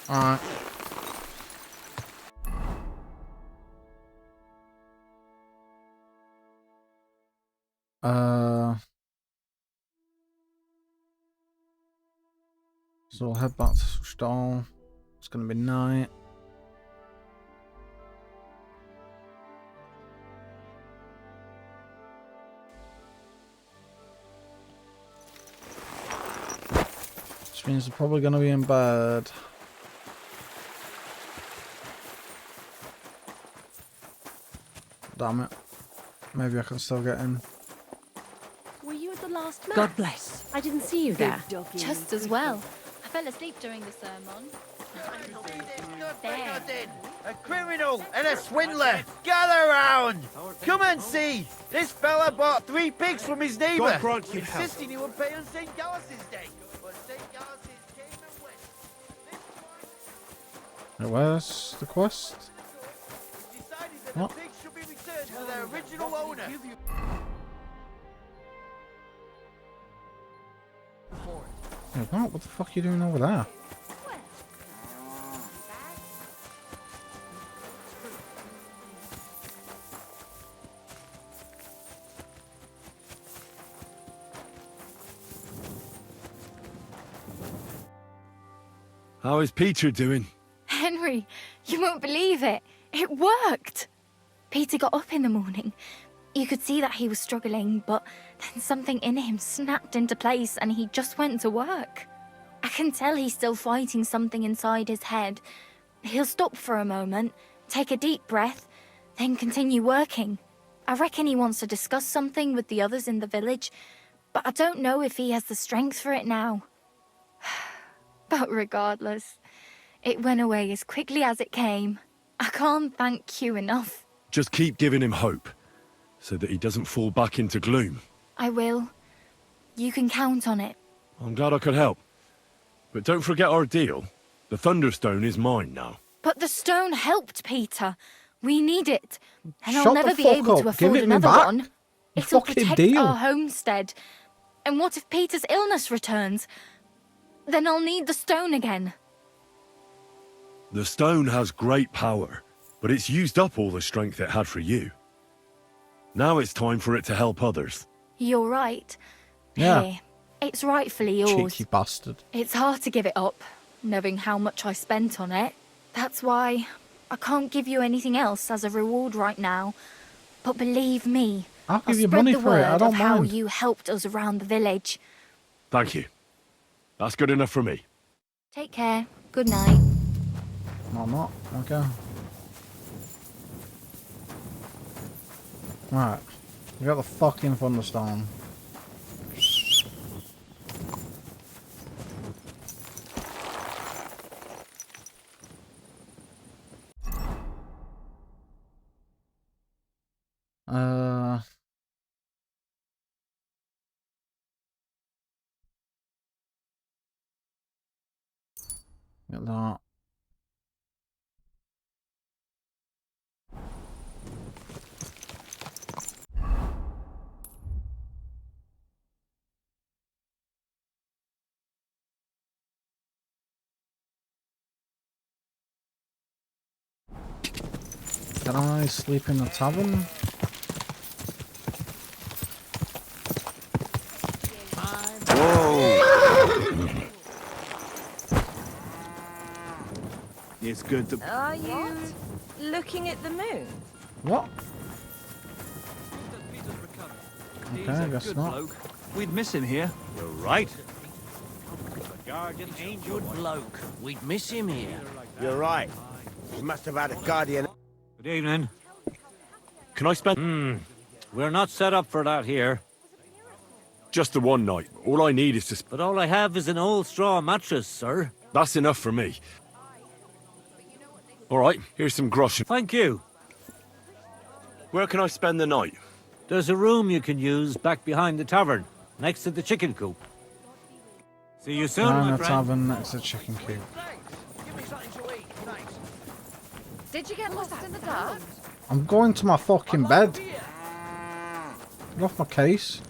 Alright. So we'll head back to Stall. It's gonna be night. Which means they're probably gonna be in bed. Damn it. Maybe I can still get in. you at the last mass? God bless. I didn't see you there. Just as well. I fell asleep during the sermon. There. A criminal and a swindler! Gather round! Come and see! This fella bought 3 pigs from his neighbour, God grant you help. insisting he would pay on St. Gallus' day. But St. Gallus came and went. Where's the quest? Decided that What? the pigs should be returned to their original owner. What the fuck are you doing over there? How is Peter doing? Henry, you won't believe it. It worked. Peter got up in the morning. You could see that he was struggling, but then something in him snapped into place and he just went to work. I can tell he's still fighting something inside his head. He'll stop for a moment, take a deep breath, then continue working. I reckon he wants to discuss something with the others in the village, but I don't know if he has the strength for it now. But regardless, it went away as quickly as it came. I can't thank you enough. Just keep giving him hope, so that he doesn't fall back into gloom. I will. You can count on it. I'm glad I could help. But don't forget our deal. The Thunderstone is mine now. But the stone helped, Peter. We need it. And I'll Shut never the be fuck able up. to Give afford it me another back. one. The It'll fucking protect deal. our homestead. And what if Peter's illness returns? Then I'll need the stone again. The stone has great power, but it's used up all the strength it had for you. Now it's time for it to help others. You're right. Yeah. Here, it's rightfully yours. Cheeky bastard. It's hard to give it up, knowing how much I spent on it. That's why I can't give you anything else as a reward right now. But believe me, I'll give you spread money the for it. I word don't of how mind. you helped us around the village. Thank you. That's good enough for me. Take care. Good night. No, I'm not. Okay. Right. We got the fucking thunderstorm. Get that. Can I sleep in the tavern? It's good to... Are you looking at the moon? What? Okay, I guess not. We'd miss him here. You're right. The guardian ain't good bloke. We'd miss him here. You're right. He must have had a guardian. Good evening. Can I spend... We're not set up for that here. Just the one night. All I need is to... But all I have is an old straw mattress, sir. That's enough for me. All right, here's some groschen. Thank you. Where can I spend the night? There's a room you can use back behind the tavern, next to the chicken coop. See you soon, Behind my the friend. tavern next to the chicken coop. Did you get lost in the dark? I'm going to my fucking bed. Get off my case.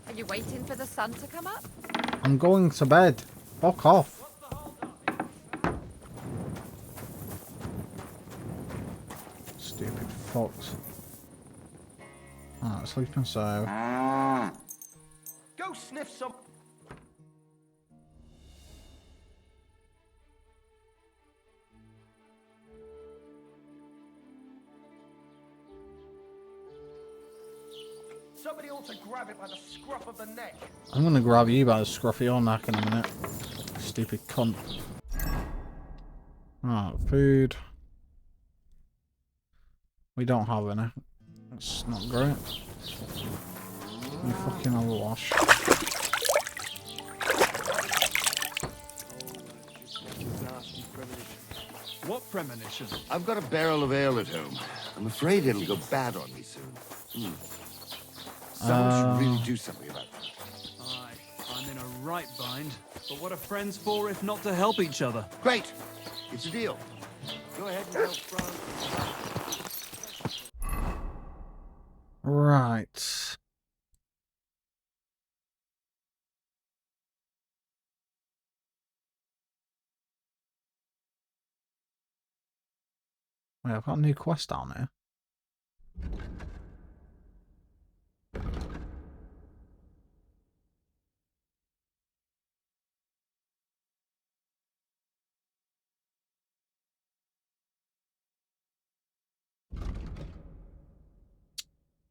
Are you waiting for the sun to come up? I'm going to bed. Fuck off. Stupid fucks. Alright, sleeping so. Go sniff some. Somebody ought to grab it by the scruff of the neck. I'm gonna grab you by the scruff of your neck in a minute. Stupid cunt. Alright, food. We don't have any. That's not great. You fucking wash. What premonition? I've got a barrel of ale at home. I'm afraid it'll go bad on me soon. Someone should really do something about that. Aye, I'm in a right bind. But what are friends for if not to help each other? Great! It's a deal. Go ahead and help Franz. Right. Wait, I've got a new quest down here.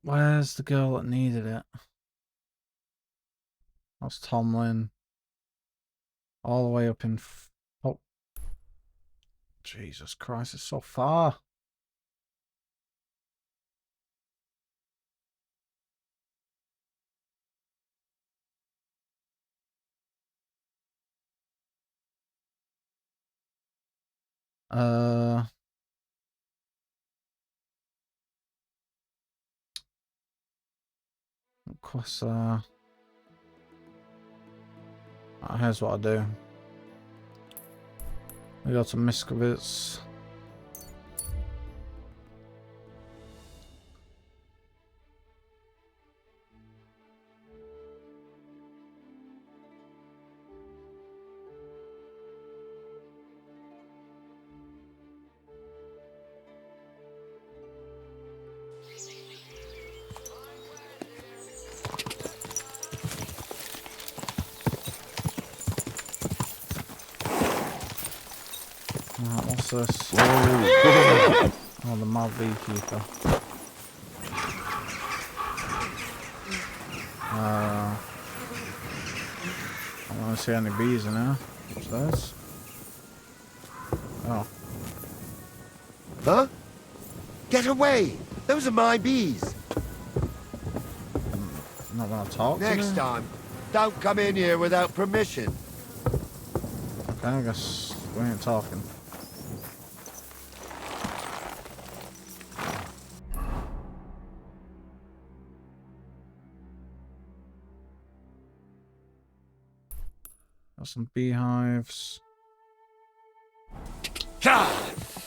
Where's the girl that needed it? That's Tomlin. All the way up in... Oh. Jesus Christ, it's so far. Quest, here's what I do. We got some Miskovitz. Right, what's this? Oh, the mad beekeeper. I don't want to see any bees in here. What's this? Oh. Huh? Get away! Those are my bees! I'm not gonna talk to Next them? time, don't come in here without permission. Okay, I guess we ain't talking. Got some beehives. Don't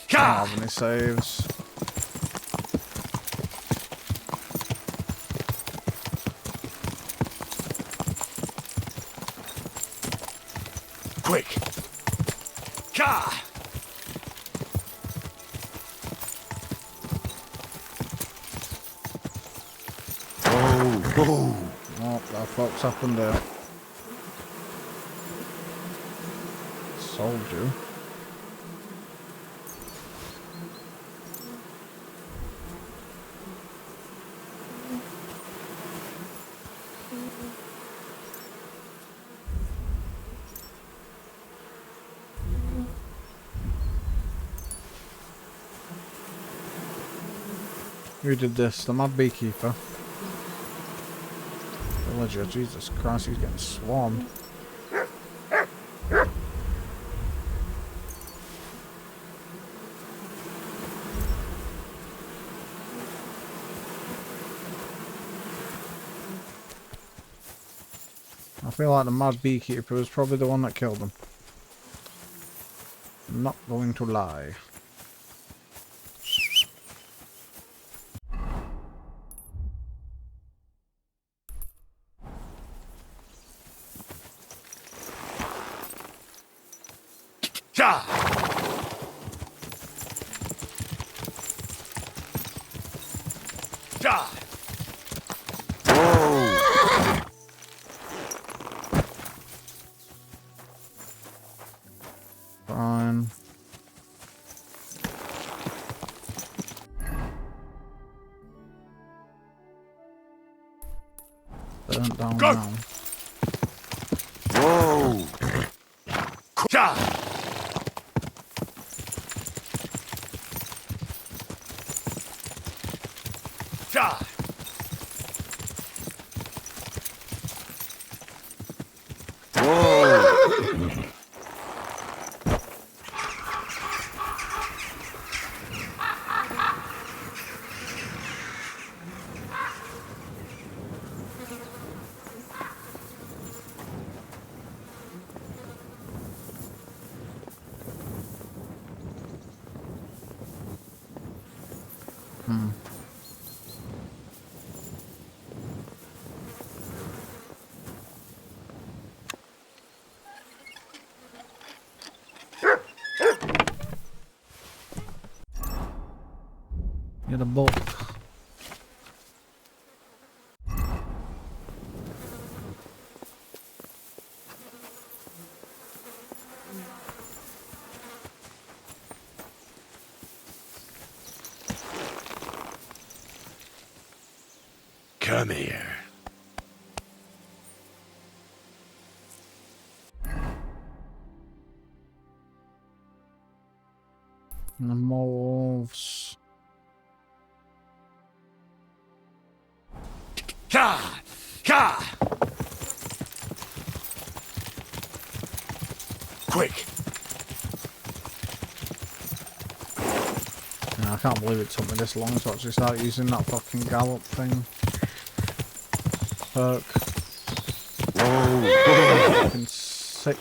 have any saves. Quick! Ka! Oh, oh, that fucks up and down. Soldier. Who did this? The mad beekeeper. Villager, Jesus Christ, he's getting swarmed. I feel like the mad beekeeper was probably the one that killed him. I'm not going to lie. Fine. Burnt down now. Whoa! Get a book. Come here. And the wolves. Ka! Ka! Quick! Yeah, I can't believe it took me this long to actually start using that fucking gallop thing. Perk. Whoa! Fucking sick.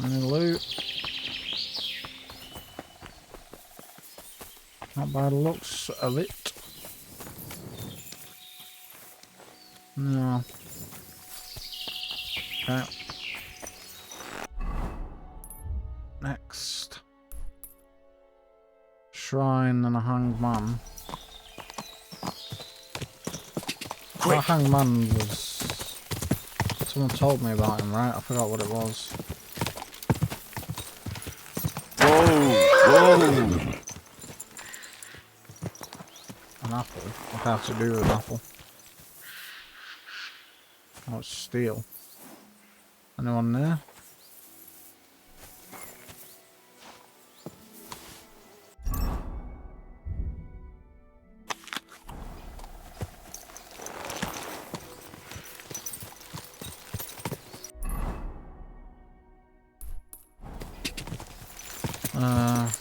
Any loot? Not by the looks of it. No. Okay. Next. Shrine and a hanged man. That hanged man was... Someone told me about him, right? I forgot what it was. Whoa! An apple? What have to do with an apple? Oh, it's steel. Anyone there?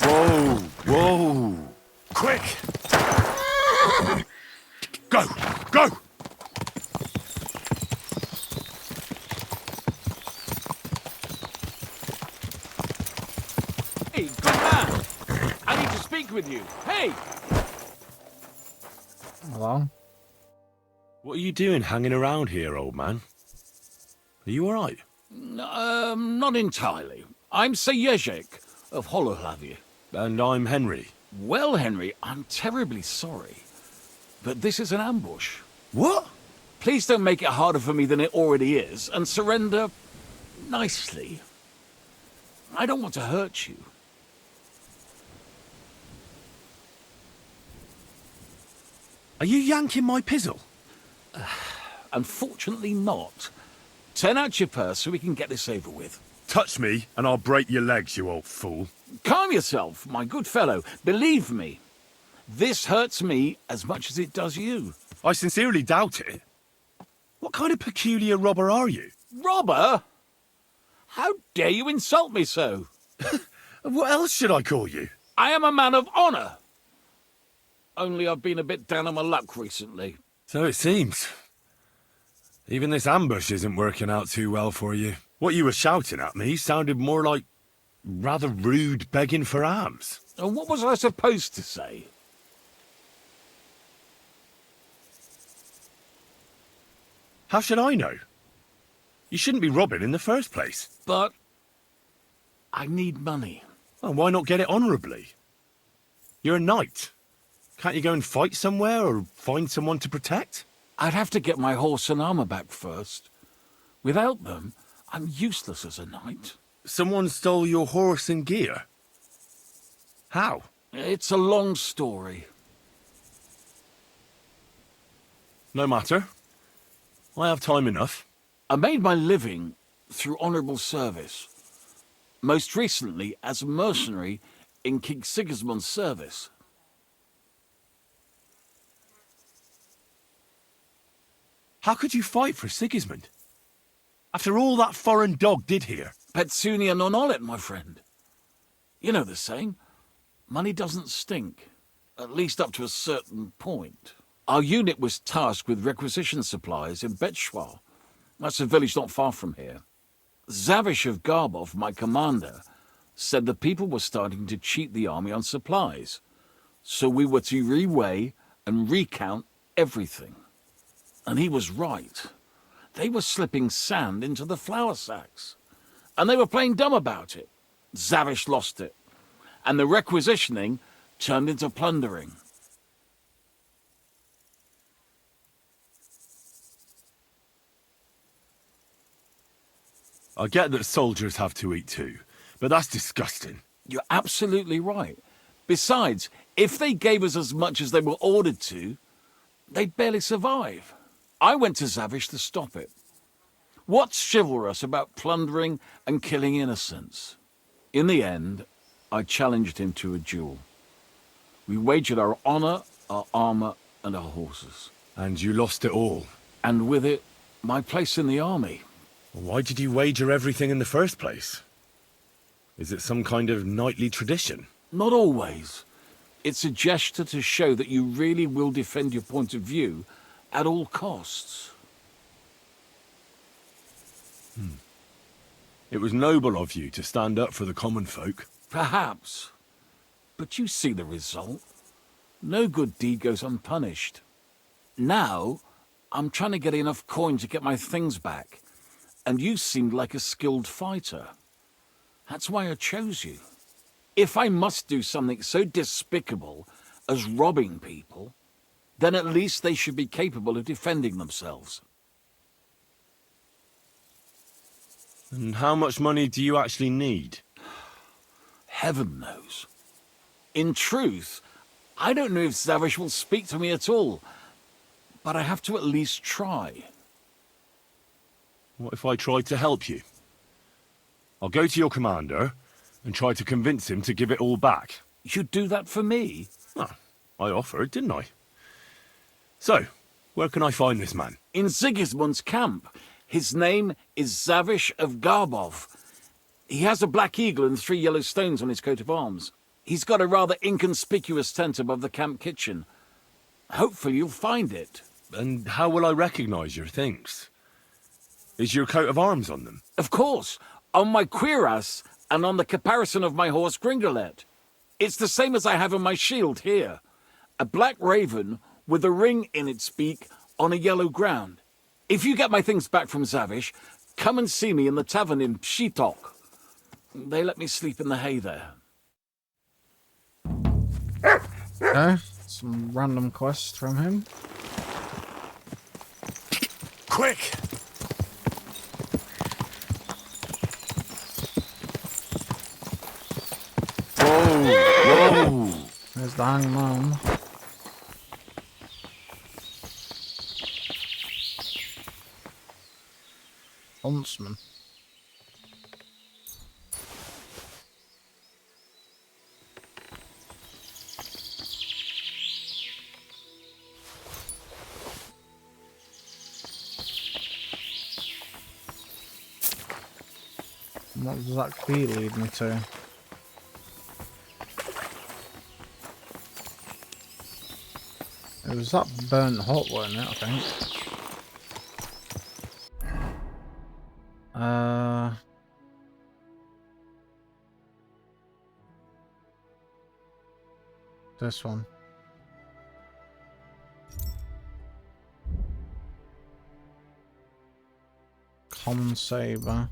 Whoa! Whoa! Quick! Go! Go! Hey, good man! I need to speak with you. Hey! Hello? What are you doing hanging around here, old man? Are you alright? Not entirely. I'm Sir Ježek of Holohlavie. And I'm Henry. Well, Henry, I'm terribly sorry. But this is an ambush. What? Please don't make it harder for me than it already is, and surrender nicely. I don't want to hurt you. Are you yanking my pizzle? Unfortunately not. Turn out your purse so we can get this over with. Touch me, and I'll break your legs, you old fool. Calm yourself, my good fellow. Believe me, this hurts me as much as it does you. I sincerely doubt it. What kind of peculiar robber are you? Robber? How dare you insult me so? What else should I call you? I am a man of honor. Only I've been a bit down on my luck recently. So it seems. Even this ambush isn't working out too well for you. What you were shouting at me sounded more like rather rude begging for alms. And what was I supposed to say? How should I know? You shouldn't be robbing in the first place. But I need money. Well, why not get it honourably? You're a knight. Can't you go and fight somewhere or find someone to protect? I'd have to get my horse and armor back first. Without them, I'm useless as a knight. Someone stole your horse and gear? How? It's a long story. No matter. I have time enough. I made my living through honourable service. Most recently as a mercenary in King Sigismund's service. How could you fight for Sigismund? After all that foreign dog did here? Petsunia non olet, my friend. You know the saying, money doesn't stink, at least up to a certain point. Our unit was tasked with requisition supplies in Betschwar. That's a village not far from here. Zavish of Garbov, my commander, said the people were starting to cheat the army on supplies, so we were to reweigh and recount everything. And he was right. They were slipping sand into the flour sacks, and they were playing dumb about it. Zavish lost it, and the requisitioning turned into plundering. I get that soldiers have to eat too, but that's disgusting. You're absolutely right. Besides, if they gave us as much as they were ordered to, they'd barely survive. I went to Zavish to stop it. What's chivalrous about plundering and killing innocents? In the end, I challenged him to a duel. We wagered our honor, our armor, and our horses. And you lost it all? And with it, my place in the army. Why did you wager everything in the first place? Is it some kind of knightly tradition? Not always. It's a gesture to show that you really will defend your point of view at all costs. It was noble of you to stand up for the common folk. Perhaps. But you see the result. No good deed goes unpunished. Now, I'm trying to get enough coin to get my things back. And you seemed like a skilled fighter. That's why I chose you. If I must do something so despicable as robbing people, then at least they should be capable of defending themselves. And how much money do you actually need? Heaven knows. In truth, I don't know if Zavish will speak to me at all, but I have to at least try. What if I tried to help you? I'll go to your commander and try to convince him to give it all back. You'd do that for me? Well, I offered, didn't I? So, where can I find this man? In Sigismund's camp. His name is Zavish of Garbov. He has a black eagle and 3 yellow stones on his coat of arms. He's got a rather inconspicuous tent above the camp kitchen. Hopefully you'll find it. And how will I recognize your things? Is your coat of arms on them? Of course, on my cuirass and on the caparison of my horse Gringolet. It's the same as I have on my shield here. A black raven with a ring in its beak on a yellow ground. If you get my things back from Zavish, come and see me in the tavern in Pshitok. They let me sleep in the hay there. Okay, some random quests from him. Quick! Whoa! There's the hangman. Huntsman. What does that key lead me to? It was that burnt hut, wasn't it, I think? This one. Common saber.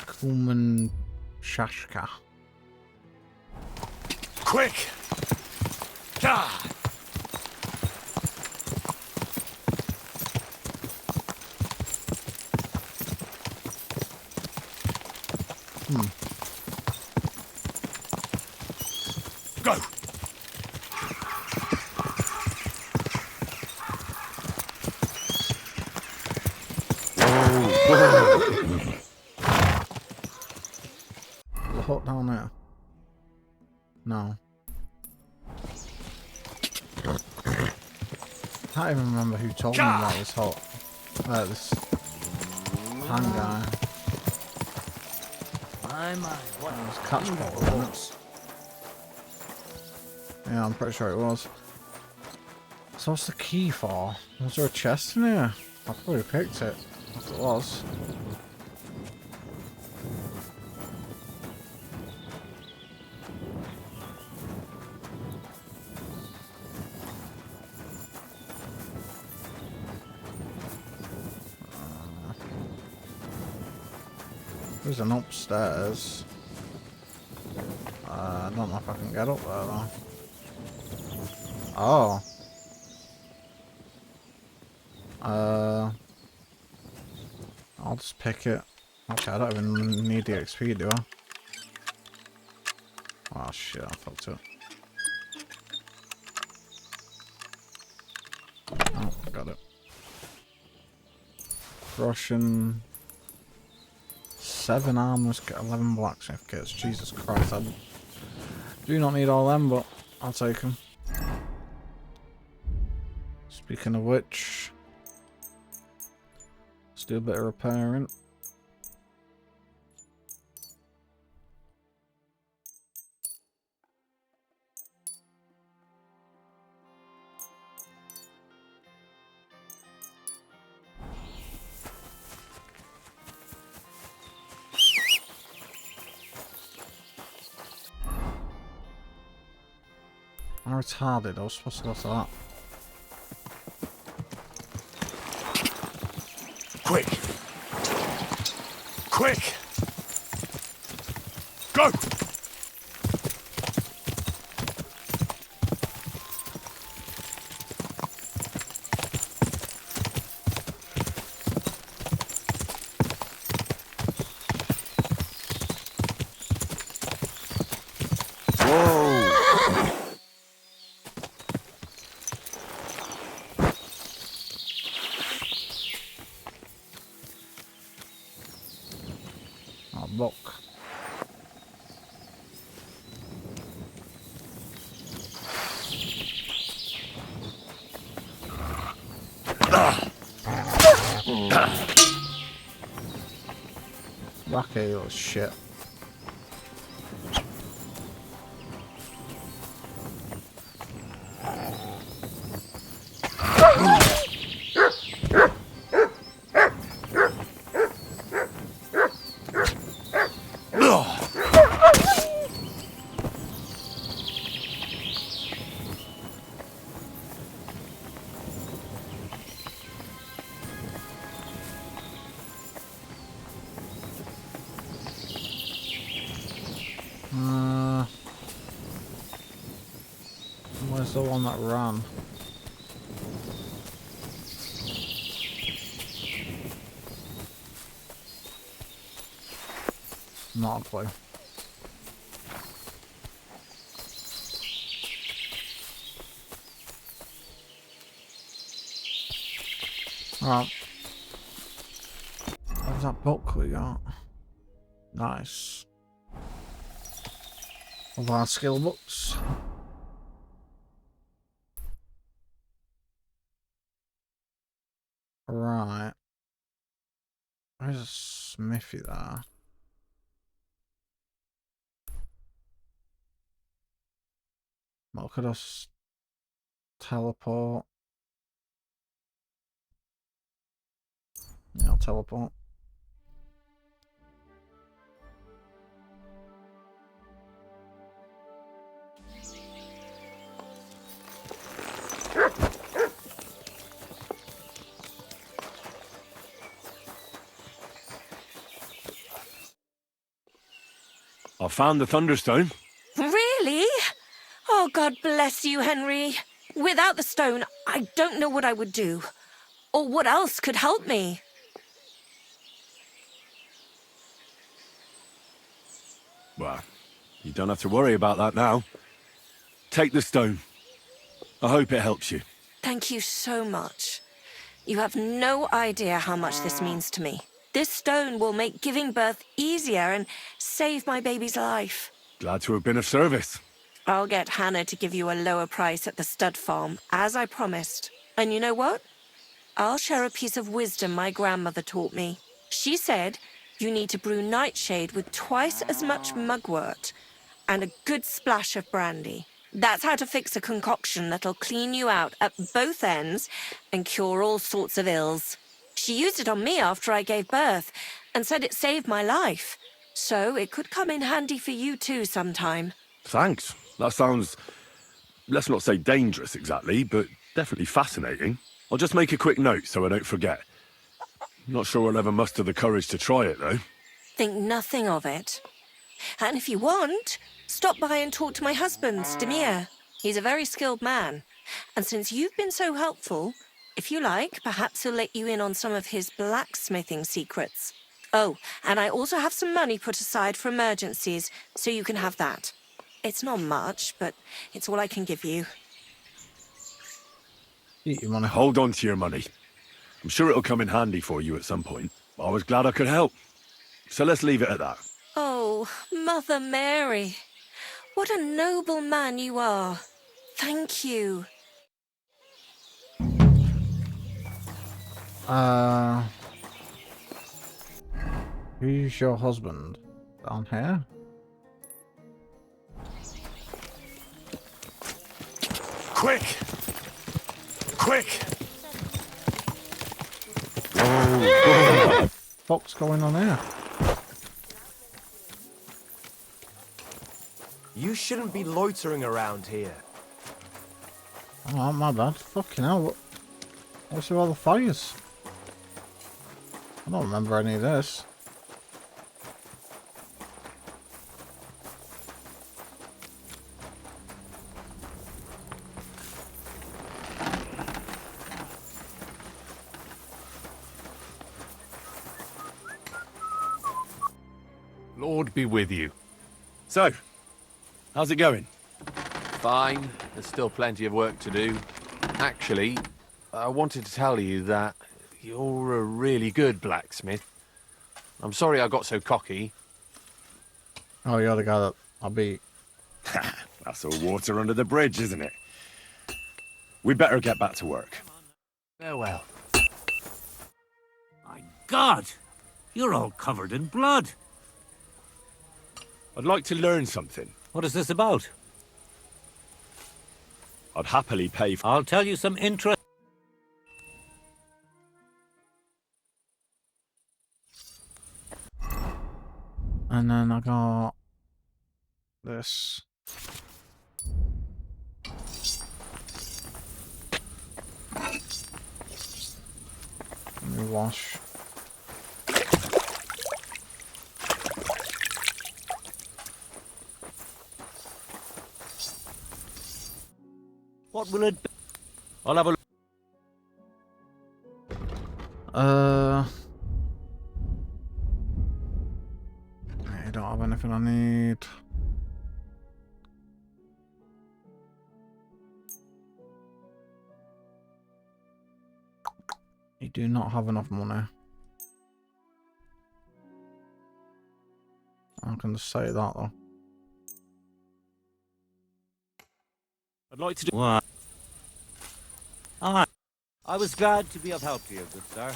Kuman Shashka. Quick! Gah! Go. on here? No. I can't even remember who told me about this whole... this... hand guy. My, what was catch bottle, wasn't it? Yeah, I'm pretty sure it was. So what's the key for? Was there a chest in here? I probably picked it. If it was. There's an upstairs. I don't know if I can get up there though. Oh. I'll just pick it. Okay, I don't even need the XP, do I? Oh shit, I fucked it. Oh, got it. Russian. 7 armors, get 11 blacksmith kits. Jesus Christ, I do not need all them, but I'll take them. Speaking of which, let's do a bit of repairing. I'm retarded, I was supposed to go to that. Quick! Quick! Go! Look. Rocky little shit. Where's the one that ran? Not a clue. Alright. What was that book we got? Nice. Of our skill books. Right. There's a smithy there. What could us teleport? Yeah, I'll teleport. I found the Thunderstone. Really? Oh, God bless you, Henry. Without the stone, I don't know what I would do. Or what else could help me. Well, you don't have to worry about that now. Take the stone. I hope it helps you. Thank you so much. You have no idea how much this means to me. This stone will make giving birth easier and save my baby's life. Glad to have been of service. I'll get Hannah to give you a lower price at the stud farm, as I promised. And you know what? I'll share a piece of wisdom my grandmother taught me. She said you need to brew nightshade with twice as much mugwort and a good splash of brandy. That's how to fix a concoction that'll clean you out at both ends and cure all sorts of ills. She used it on me after I gave birth and said it saved my life. So it could come in handy for you too sometime. Thanks. That sounds, let's not say dangerous exactly, but definitely fascinating. I'll just make a quick note so I don't forget. Not sure I'll ever muster the courage to try it, though. Think nothing of it. And if you want, stop by and talk to my husband, Demir. He's a very skilled man. And since you've been so helpful, if you like, perhaps he'll let you in on some of his blacksmithing secrets. Oh, and I also have some money put aside for emergencies, so you can have that. It's not much, but it's all I can give you. Eat your money. Hold on to your money. I'm sure it'll come in handy for you at some point. I was glad I could help. So let's leave it at that. Oh, Mother Mary. What a noble man you are. Thank you. Who's your husband? Down here? Quick! Quick! What the fuck's going on here? You shouldn't be loitering around here. Oh, my bad. Fucking hell. What's with all the fires? I don't remember any of this. Lord be with you. So, how's it going? Fine. There's still plenty of work to do. Actually, I wanted to tell you that you're a really good blacksmith. I'm sorry I got so cocky. Oh, you're the guy that I beat. That's all water under the bridge, isn't it? We better get back to work. Farewell. My God! You're all covered in blood. I'd like to learn something. What is this about? I'd happily pay for... I'll tell you some interest... And then I got this. Let me wash. What will it be? I'll have a look. I don't have anything I need. You do not have enough money. I can just say that though. I'd like to do... What? I was glad to be of help to you, good sir.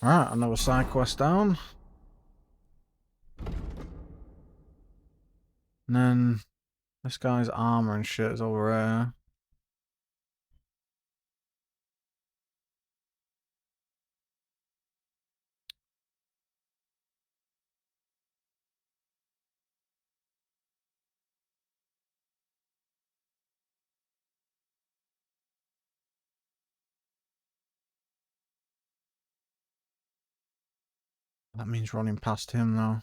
Alright, another side quest down. And then this guy's armor and shit is over here. That means running past him now.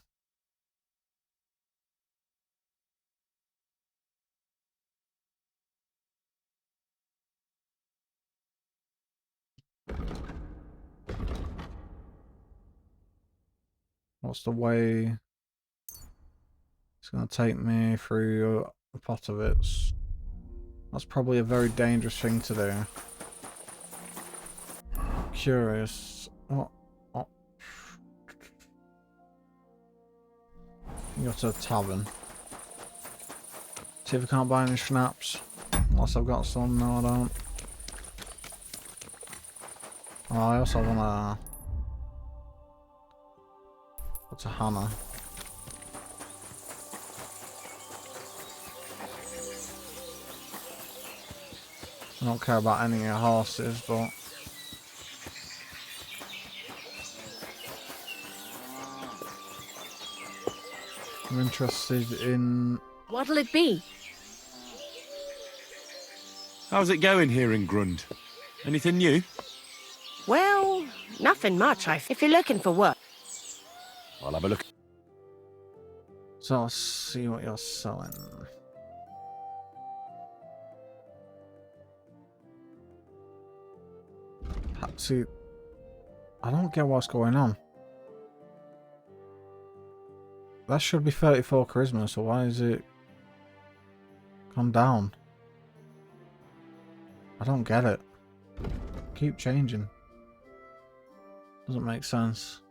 What's the way? It's going to take me through a pot of it. That's probably a very dangerous thing to do. curious. What? Oh. Go to a tavern. See if I can't buy any schnapps. Unless I've got some. No, I don't. Oh, I also want to... What's a hammer? I don't care about any of your horses, but... I'm interested in... What'll it be? How's it going here in Grund? Anything new? Well, nothing much. If you're looking for work. I'll have a look. So I'll see what you're selling. See, I don't get what's going on. That should be 34 charisma, so why is it gone down? I don't get it. Keep changing. Doesn't make sense.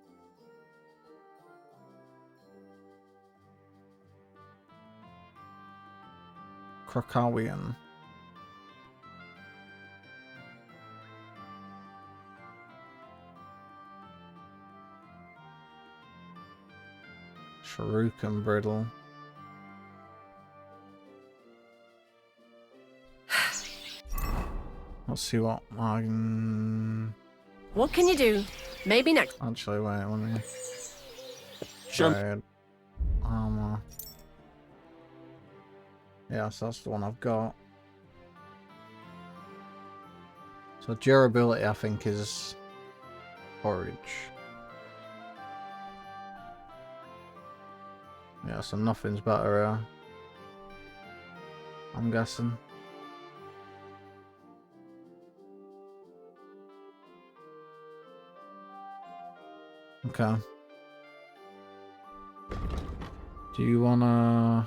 Krakowian. Shuriken Brittle. Let's see what I can... What can you do? Maybe next. Actually, wait, let me... Sure. Trade. Armor. Yes, that's the one I've got. So durability, I think, is forage. Yeah, so nothing's better here. I'm guessing. Okay. Do you wanna...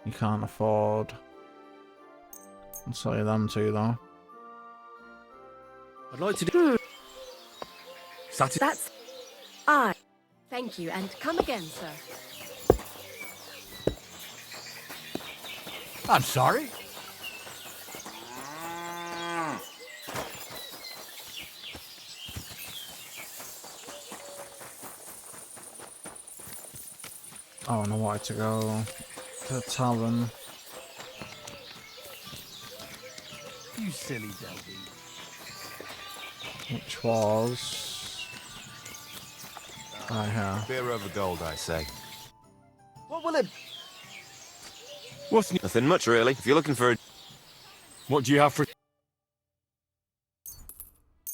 You can't afford... I'll sell you them too, though. I'd like to do... That's... I. Thank you, and come again, sir. I'm sorry. Oh, and I wanted to go to the tavern. You silly Delby. Which was... Right here. Beer over gold, I say. What will it... What's new? Nothing much, really. If you're looking for a... What do you have for...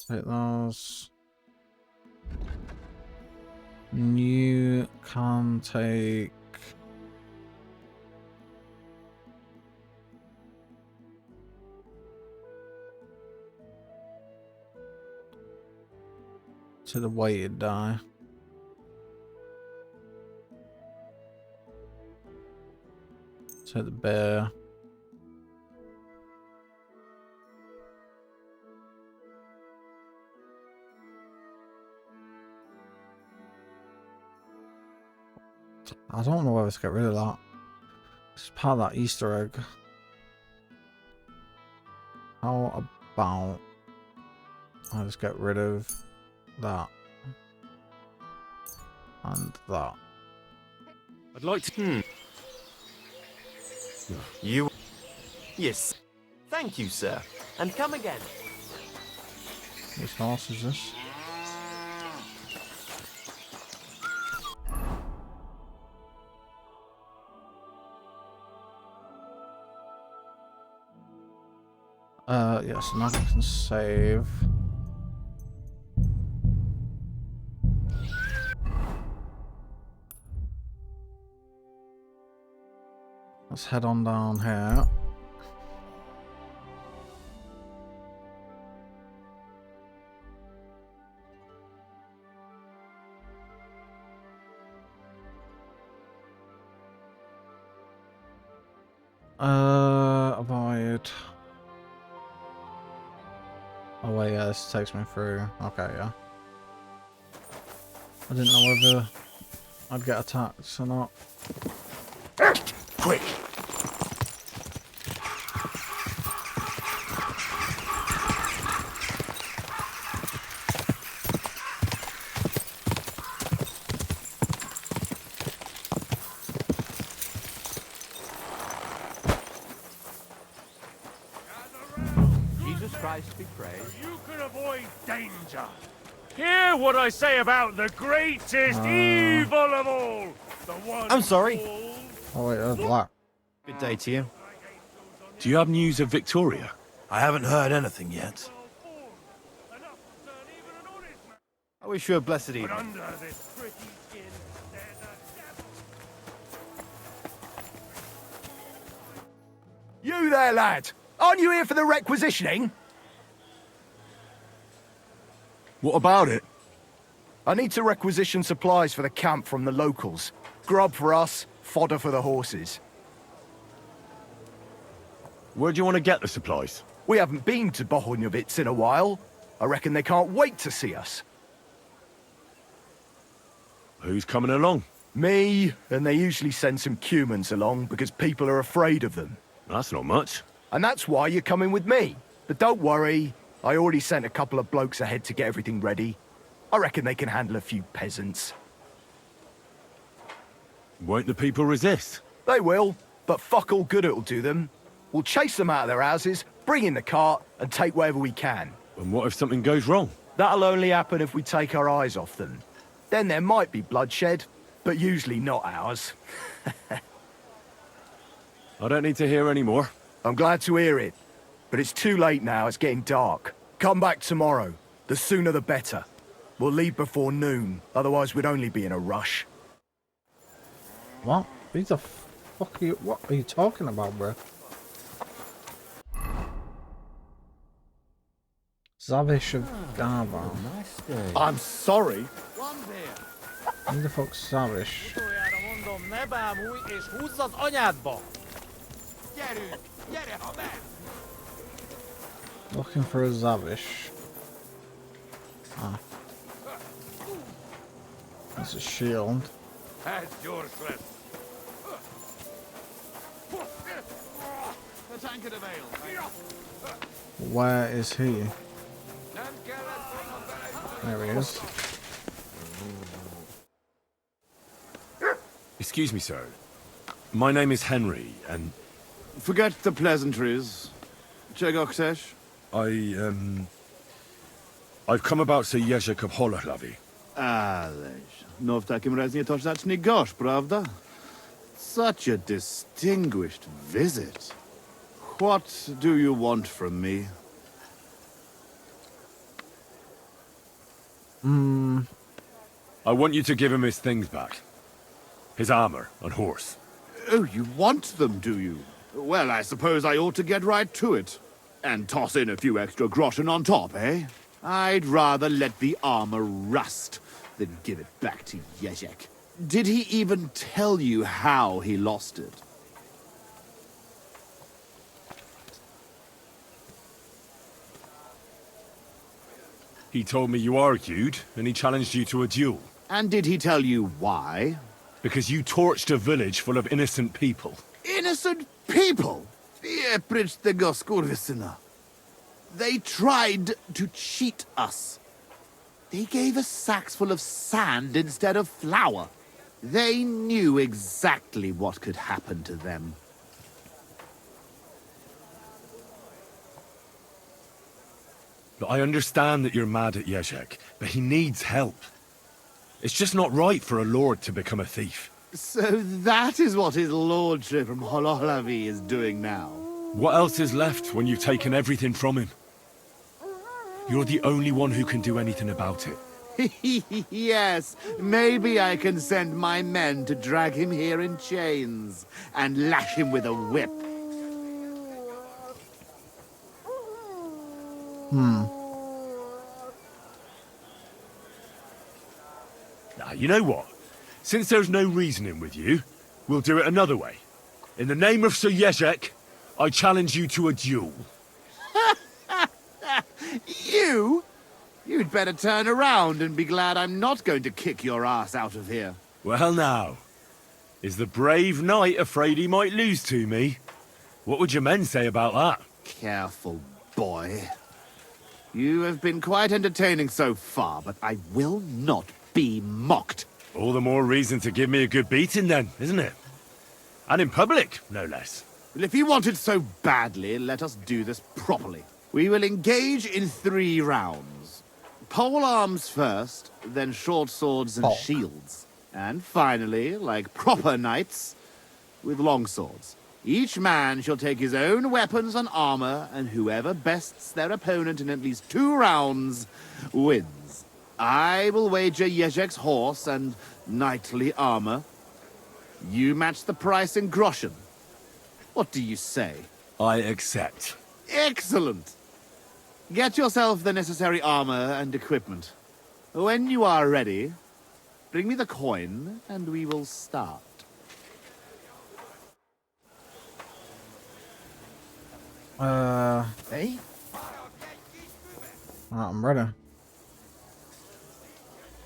Take those. You can take... To the weighted die. Take the bear. I don't know whether to get rid of that. It's part of that Easter egg. How about I just get rid of that and that? I'd like to... You... Yes. Thank you, sir. And come again. Whose horse is this? Yes, now I can save. Let's head on down here. Avoid. Oh wait, yeah, this takes me through. Okay, yeah. I didn't know whether I'd get attacked or not. Quick! Jesus Christ be praised. You can avoid danger. Hear what I say about the greatest evil of all. The one. I'm sorry. Oh wait, that's black. Good day to you. Do you have news of Victoria? I haven't heard anything yet. I wish you a blessed evening. Under this pretty skin, there's a You there, lad! Aren't you here for the requisitioning? What about it? I need to requisition supplies for the camp from the locals. Grub for us, fodder for the horses. Where do you want to get the supplies? We haven't been to Bohunjovitz in a while. I reckon they can't wait to see us. Who's coming along? Me, and they usually send some Cumans along because people are afraid of them. That's not much. And that's why you're coming with me. But don't worry, I already sent a couple of blokes ahead to get everything ready. I reckon they can handle a few peasants. Won't the people resist? They will, but fuck all good it'll do them. We'll chase them out of their houses, bring in the cart, and take whatever we can. And what if something goes wrong? That'll only happen if we take our eyes off them. Then there might be bloodshed, but usually not ours. I don't need to hear any more. I'm glad to hear it, but it's too late now, it's getting dark. Come back tomorrow. The sooner the better. We'll leave before noon, otherwise we'd only be in a rush. What? Who the fuck are you? What are you talking about, bro? Zavish of Garvan. I'm sorry. Who the fuck's Zavish? Looking for a Zavish. Ah. That's a shield. That's your slip. The tankard of ale. Where is he? There he is. Excuse me, sir. My name is Henry, and... Forget the pleasantries. Czego chcesz? I've come about Sir Jerzek of Holochlawi. Ależ, no w takim razie to zacznij gorzh, prawda? Such a distinguished visit. What do you want from me? I want you to give him his things back. His armor and horse. Oh, you want them, do you? Well, I suppose I ought to get right to it. And toss in a few extra groschen on top, eh? I'd rather let the armor rust than give it back to Jerzek. Did he even tell you how he lost it? He told me you argued, and he challenged you to a duel. And did he tell you why? Because you torched a village full of innocent people. Innocent people? They tried to cheat us. They gave us sacks full of sand instead of flour. They knew exactly what could happen to them. But I understand that you're mad at Jerzek, but he needs help. It's just not right for a lord to become a thief. So that is what his lordship from Holochlawi is doing now. What else is left when you've taken everything from him? You're the only one who can do anything about it. Yes, maybe I can send my men to drag him here in chains and lash him with a whip. Now, you know what? Since there's no reasoning with you, we'll do it another way. In the name of Sir Jerzek, I challenge you to a duel. You? You'd better turn around and be glad I'm not going to kick your ass out of here. Well now, is the brave knight afraid he might lose to me? What would your men say about that? Careful, boy. You have been quite entertaining so far, but I will not be mocked. All the more reason to give me a good beating then, isn't it? And in public, no less. Well, if you want it so badly, let us do this properly. We will engage in 3 rounds. Pole arms first, then short swords and shields. And finally, like proper knights, with long swords. Each man shall take his own weapons and armor, and whoever bests their opponent in at least 2 rounds wins. I will wager Jezek's horse and knightly armor. You match the price in groschen. What do you say? I accept. Excellent! Get yourself the necessary armor and equipment. When you are ready, bring me the coin, and we will start. Hey? I'm ready.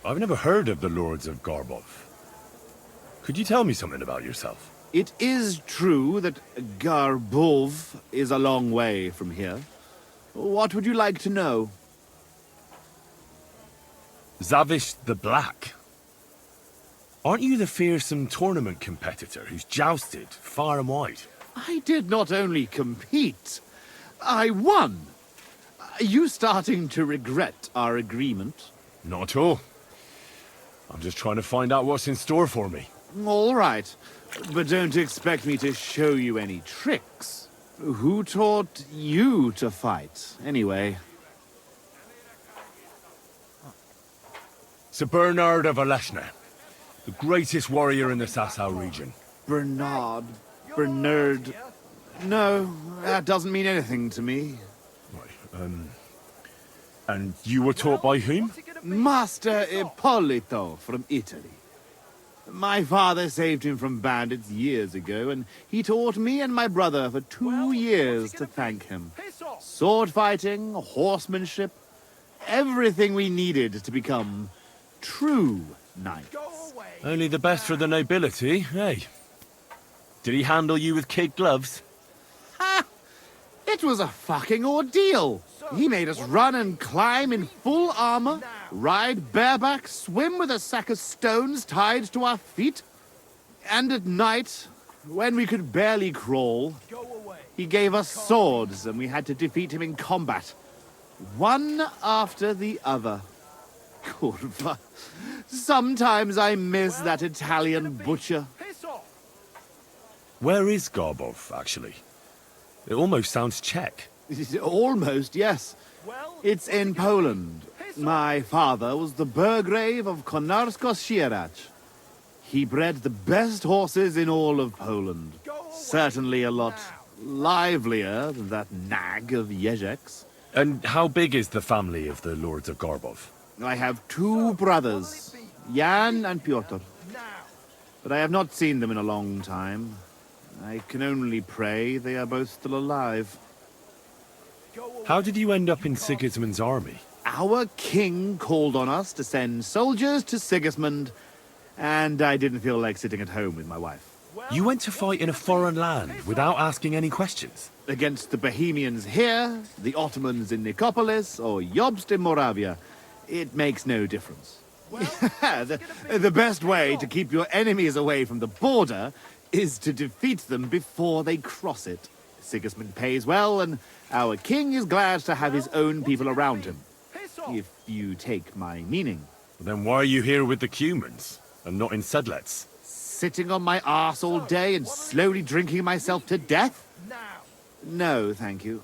I've never heard of the Lords of Garbov. Could you tell me something about yourself? It is true that Garbov is a long way from here. What would you like to know? Zavish the Black. Aren't you the fearsome tournament competitor who's jousted far and wide? I did not only compete, I won. Are you starting to regret our agreement? Not at all. I'm just trying to find out what's in store for me. All right, but don't expect me to show you any tricks. Who taught you to fight, anyway? Sir Bernard of Aleshna, the greatest warrior in the Sasau region. Bernard. No, that doesn't mean anything to me. And you were taught by whom? Master Ippolito from Italy. My father saved him from bandits years ago, and he taught me and my brother for 2 years to thank him. Sword fighting, horsemanship, everything we needed to become true knights. Only the best for the nobility, hey? Did he handle you with kid gloves? Ha! It was a fucking ordeal. He made us run and climb in full armor, ride bareback, swim with a sack of stones tied to our feet. And at night, when we could barely crawl, he gave us swords and we had to defeat him in combat. One after the other. Kurva. Sometimes I miss that Italian butcher. Where is Garbov, actually? It almost sounds Czech. Almost, yes. It's in Poland. My father was the Burgrave of Konarsko-Sierać. He bred the best horses in all of Poland. Certainly a lot livelier than that nag of Jezek's. And how big is the family of the Lords of Garbov? I have 2 brothers, Jan and Piotr. But I have not seen them in a long time. I can only pray they are both still alive. How did you end up in Sigismund's army? Our king called on us to send soldiers to Sigismund, and I didn't feel like sitting at home with my wife. You went to fight in a foreign land without asking any questions? Against the Bohemians here, the Ottomans in Nicopolis, or Jobst in Moravia. It makes no difference. The best way to keep your enemies away from the border is to defeat them before they cross it. Sigismund pays well, and our king is glad to have his own people around him. If you take my meaning. Then why are you here with the Cumans, and not in Sedlets? Sitting on my arse all day and slowly drinking myself to death? No, thank you.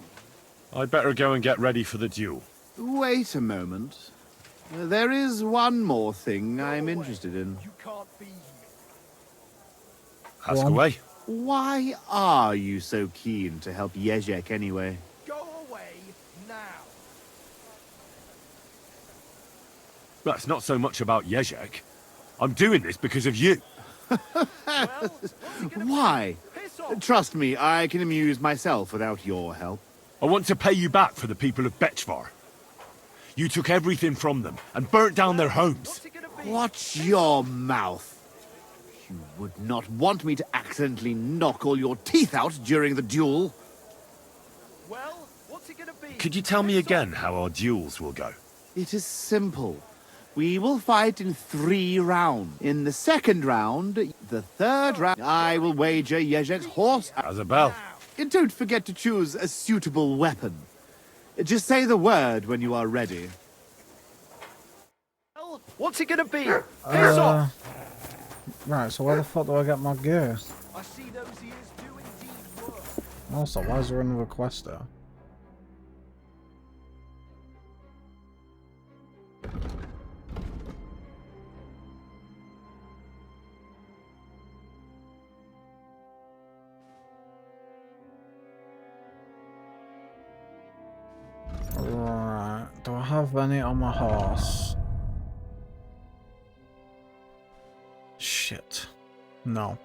I'd better go and get ready for the duel. Wait a moment. There is one more thing I'm interested in. Ask away. Why are you so keen to help Jezek anyway? That's not so much about Jezek. I'm doing this because of you. Why? Trust me, I can amuse myself without your help. I want to pay you back for the people of Bechvar. You took everything from them and burnt down their homes. Watch your mouth. You would not want me to accidentally knock all your teeth out during the duel. Well, what's it gonna be? Could you tell me again how our duels will go? It is simple. We will fight in 3 rounds. In the second round, the third round, I will wager Yezhek's horse. As a bell. And don't forget to choose a suitable weapon. Just say the word when you are ready. Well, what's it gonna be? Piss off! Right, so where the fuck do I get my gear? I see those ears do indeed work. Also, why is there another quest there? Right, do I have any on my horse? Shit. No.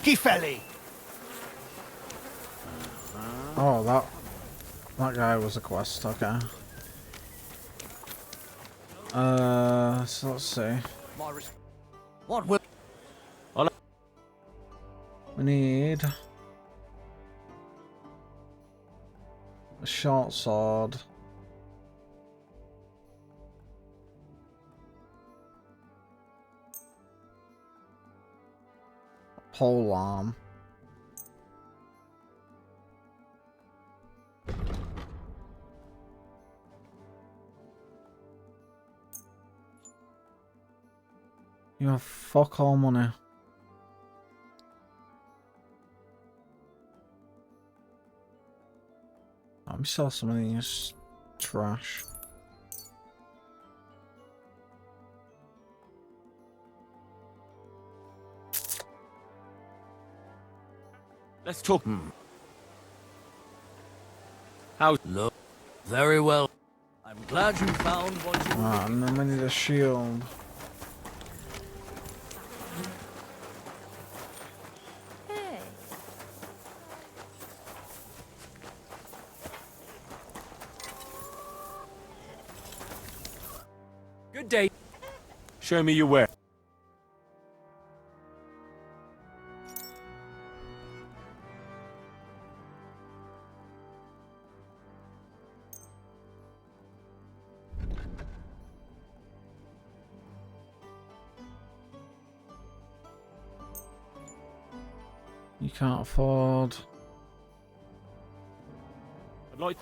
Kifelli! Oh, that guy was a quest, okay. So let's see. What will... We need a short sword. A pole arm. You have fuck all money. Let me sell some of these trash. Let's talk. How? Look, very well. I'm glad you found what you... Ah, and then we need a shield. Good day. Show me your way. You can't afford. I'd like.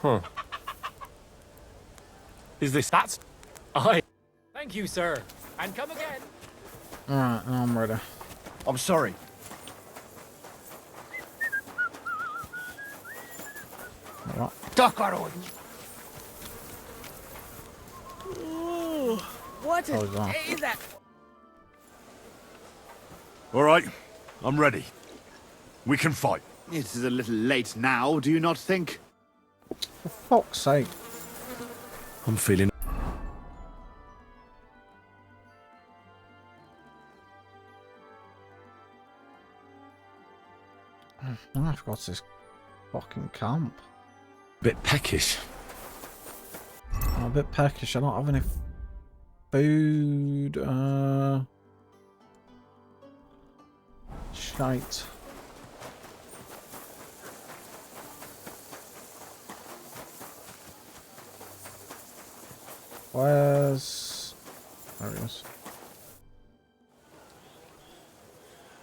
Is this... That's... Thank you, sir. And come again. Alright, now I'm ready. I'm sorry. What? What Oh, he's on. is that? All right, I'm ready. We can fight. It is a little late now, do you not think? For fuck's sake. I'm feeling. I forgot this fucking camp. Bit peckish. I'm a bit peckish. I don't have any food. Shite. Where's... There he is.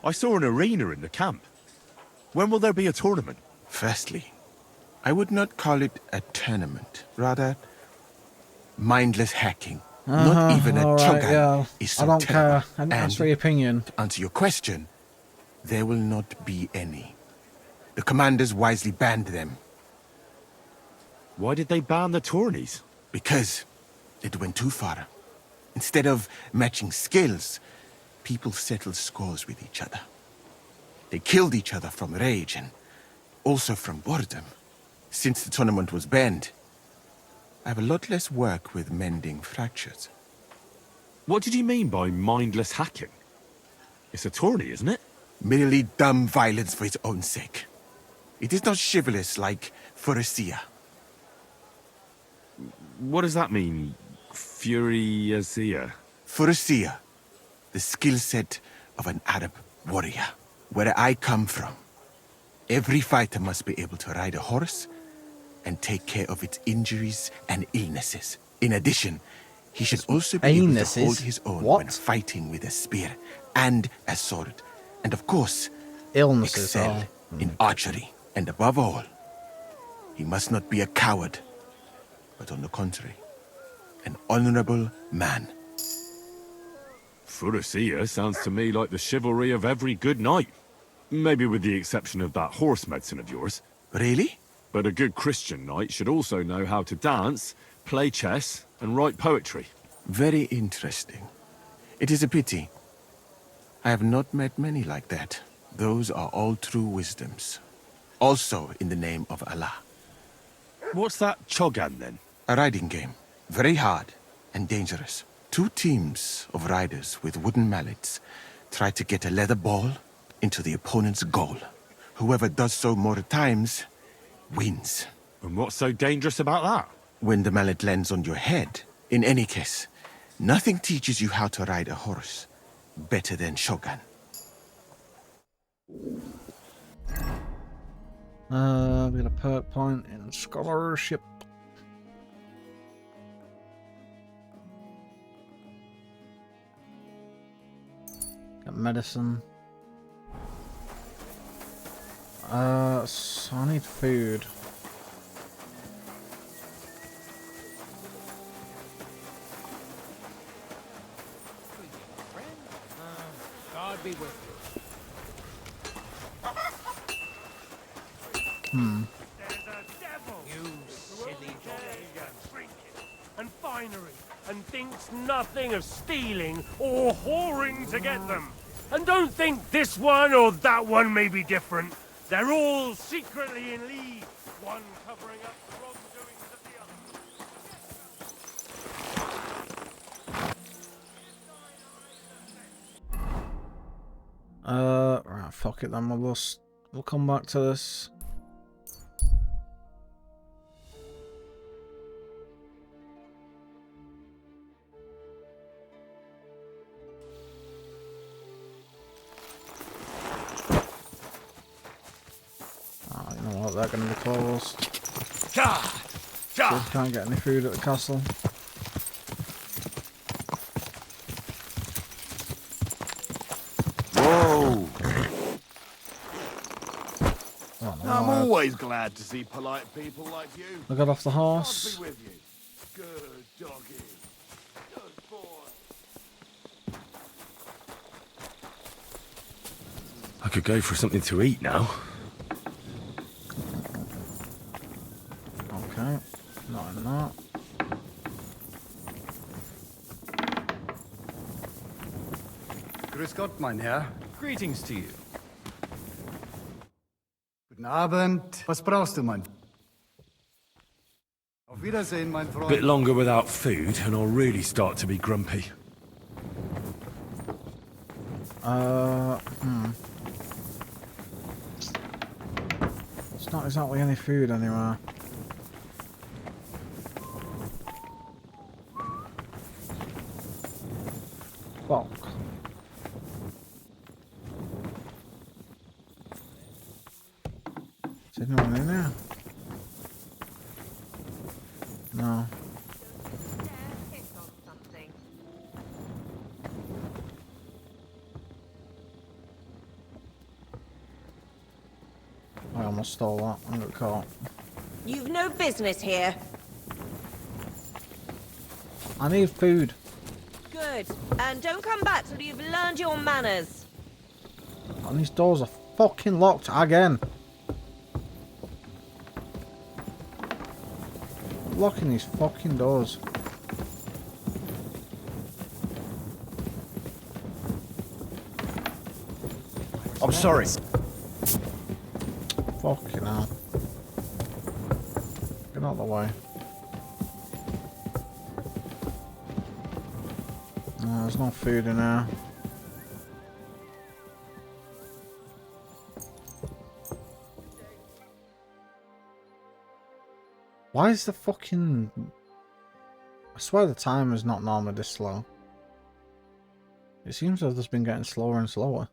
I saw an arena in the camp. When will there be a tournament? Firstly, I would not call it a tournament. Rather, mindless hacking. Not even a chugga yeah. is so I don't terrible. care. I didn't ask for your opinion. To answer your question, there will not be any. The commanders wisely banned them. Why did they ban the tourneys? Because it went too far. Instead of matching skills, people settled scores with each other. They killed each other from rage and also from boredom. Since the tournament was banned, I have a lot less work with mending fractures. What did you mean by mindless hacking? It's a tourney, isn't it? Merely dumb violence for its own sake. It is not chivalrous like Furussia. What does that mean? Furussia? Furussia, the skill set of an Arab warrior. Where I come from, every fighter must be able to ride a horse and take care of its injuries and illnesses. In addition, he should also be able to hold his own when fighting with a spear and a sword. And of course, excel in archery. And above all, he must not be a coward, but on the contrary, an honorable man. Furussia sounds to me like the chivalry of every good knight. Maybe with the exception of that horse medicine of yours. Really? But a good Christian knight should also know how to dance, play chess, and write poetry. Very interesting. It is a pity. I have not met many like that. Those are all true wisdoms. Also in the name of Allah. What's that Chogan then? A riding game. Very hard and dangerous. 2 teams of riders with wooden mallets try to get a leather ball into the opponent's goal. Whoever does so more times wins. And what's so dangerous about that? When the mallet lands on your head. In any case, nothing teaches you how to ride a horse better than Shogun. We got a perk point in scholarship. Got medicine. So I need food. God be with you. There's a devil. You silly trinket and finery, and thinks nothing of stealing or whoring to get them. And don't think this one or that one may be different. They're all secretly in league, one covering up the wrongdoings of the other. Right, fuck it then, we'll come back to this. Oh, you know what, they're gonna be closed. So can't get any food at the castle. Whoa! Oh, no, I'm always glad to see polite people like you. I got off the horse. God be with you. Good doggy. Good boy. I could go for something to eat now. Okay, not in that. Grüß Gott, mein Herr. Greetings to you. Guten Abend. Was brauchst du, mein? Auf Wiedersehen, mein Freund. Bit longer without food, and I'll really start to be grumpy. It's not exactly any food anywhere. Fuck. Is anyone in there? No. I almost stole that. I got caught. You've no business here. I need food. Good. And don't come back till you've learned your manners. And these doors are fucking locked again. I'm locking these fucking doors. I'm sorry. Fucking hell. Get out of the way. No, there's no food in there. Why is the fucking... I swear the time is not normally this slow. It seems to have just been getting slower and slower.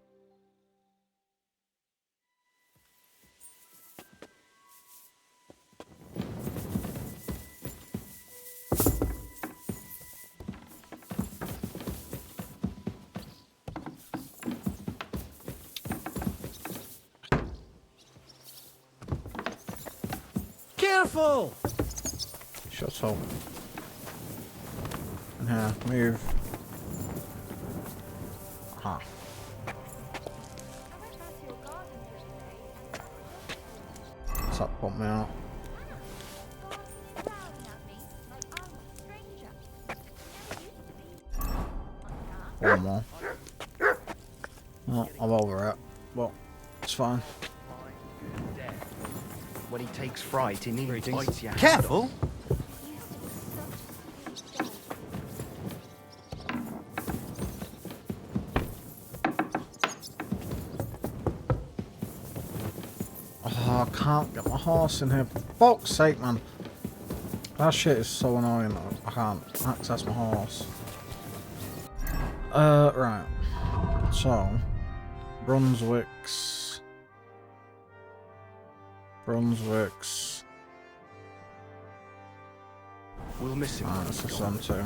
Careful! Shut up. And here, move. Aha. What's that put me out? One more. Oh, I'm over it. Well, it's fine. When he takes fright, he needs bites you. Careful! Oh, I can't get my horse in here. For fuck's sake, man. That shit is so annoying. I can't access my horse. Right. So, Brunswick's. We'll miss him. That's the sun too.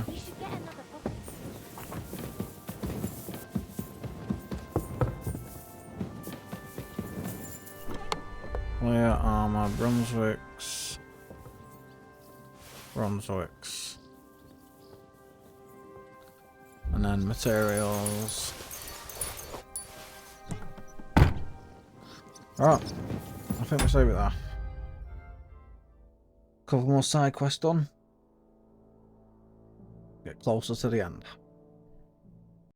Clear armor, Brunswick's. And then materials. Alright. I think we'll save it there. Couple more side quests done. Get closer to the end.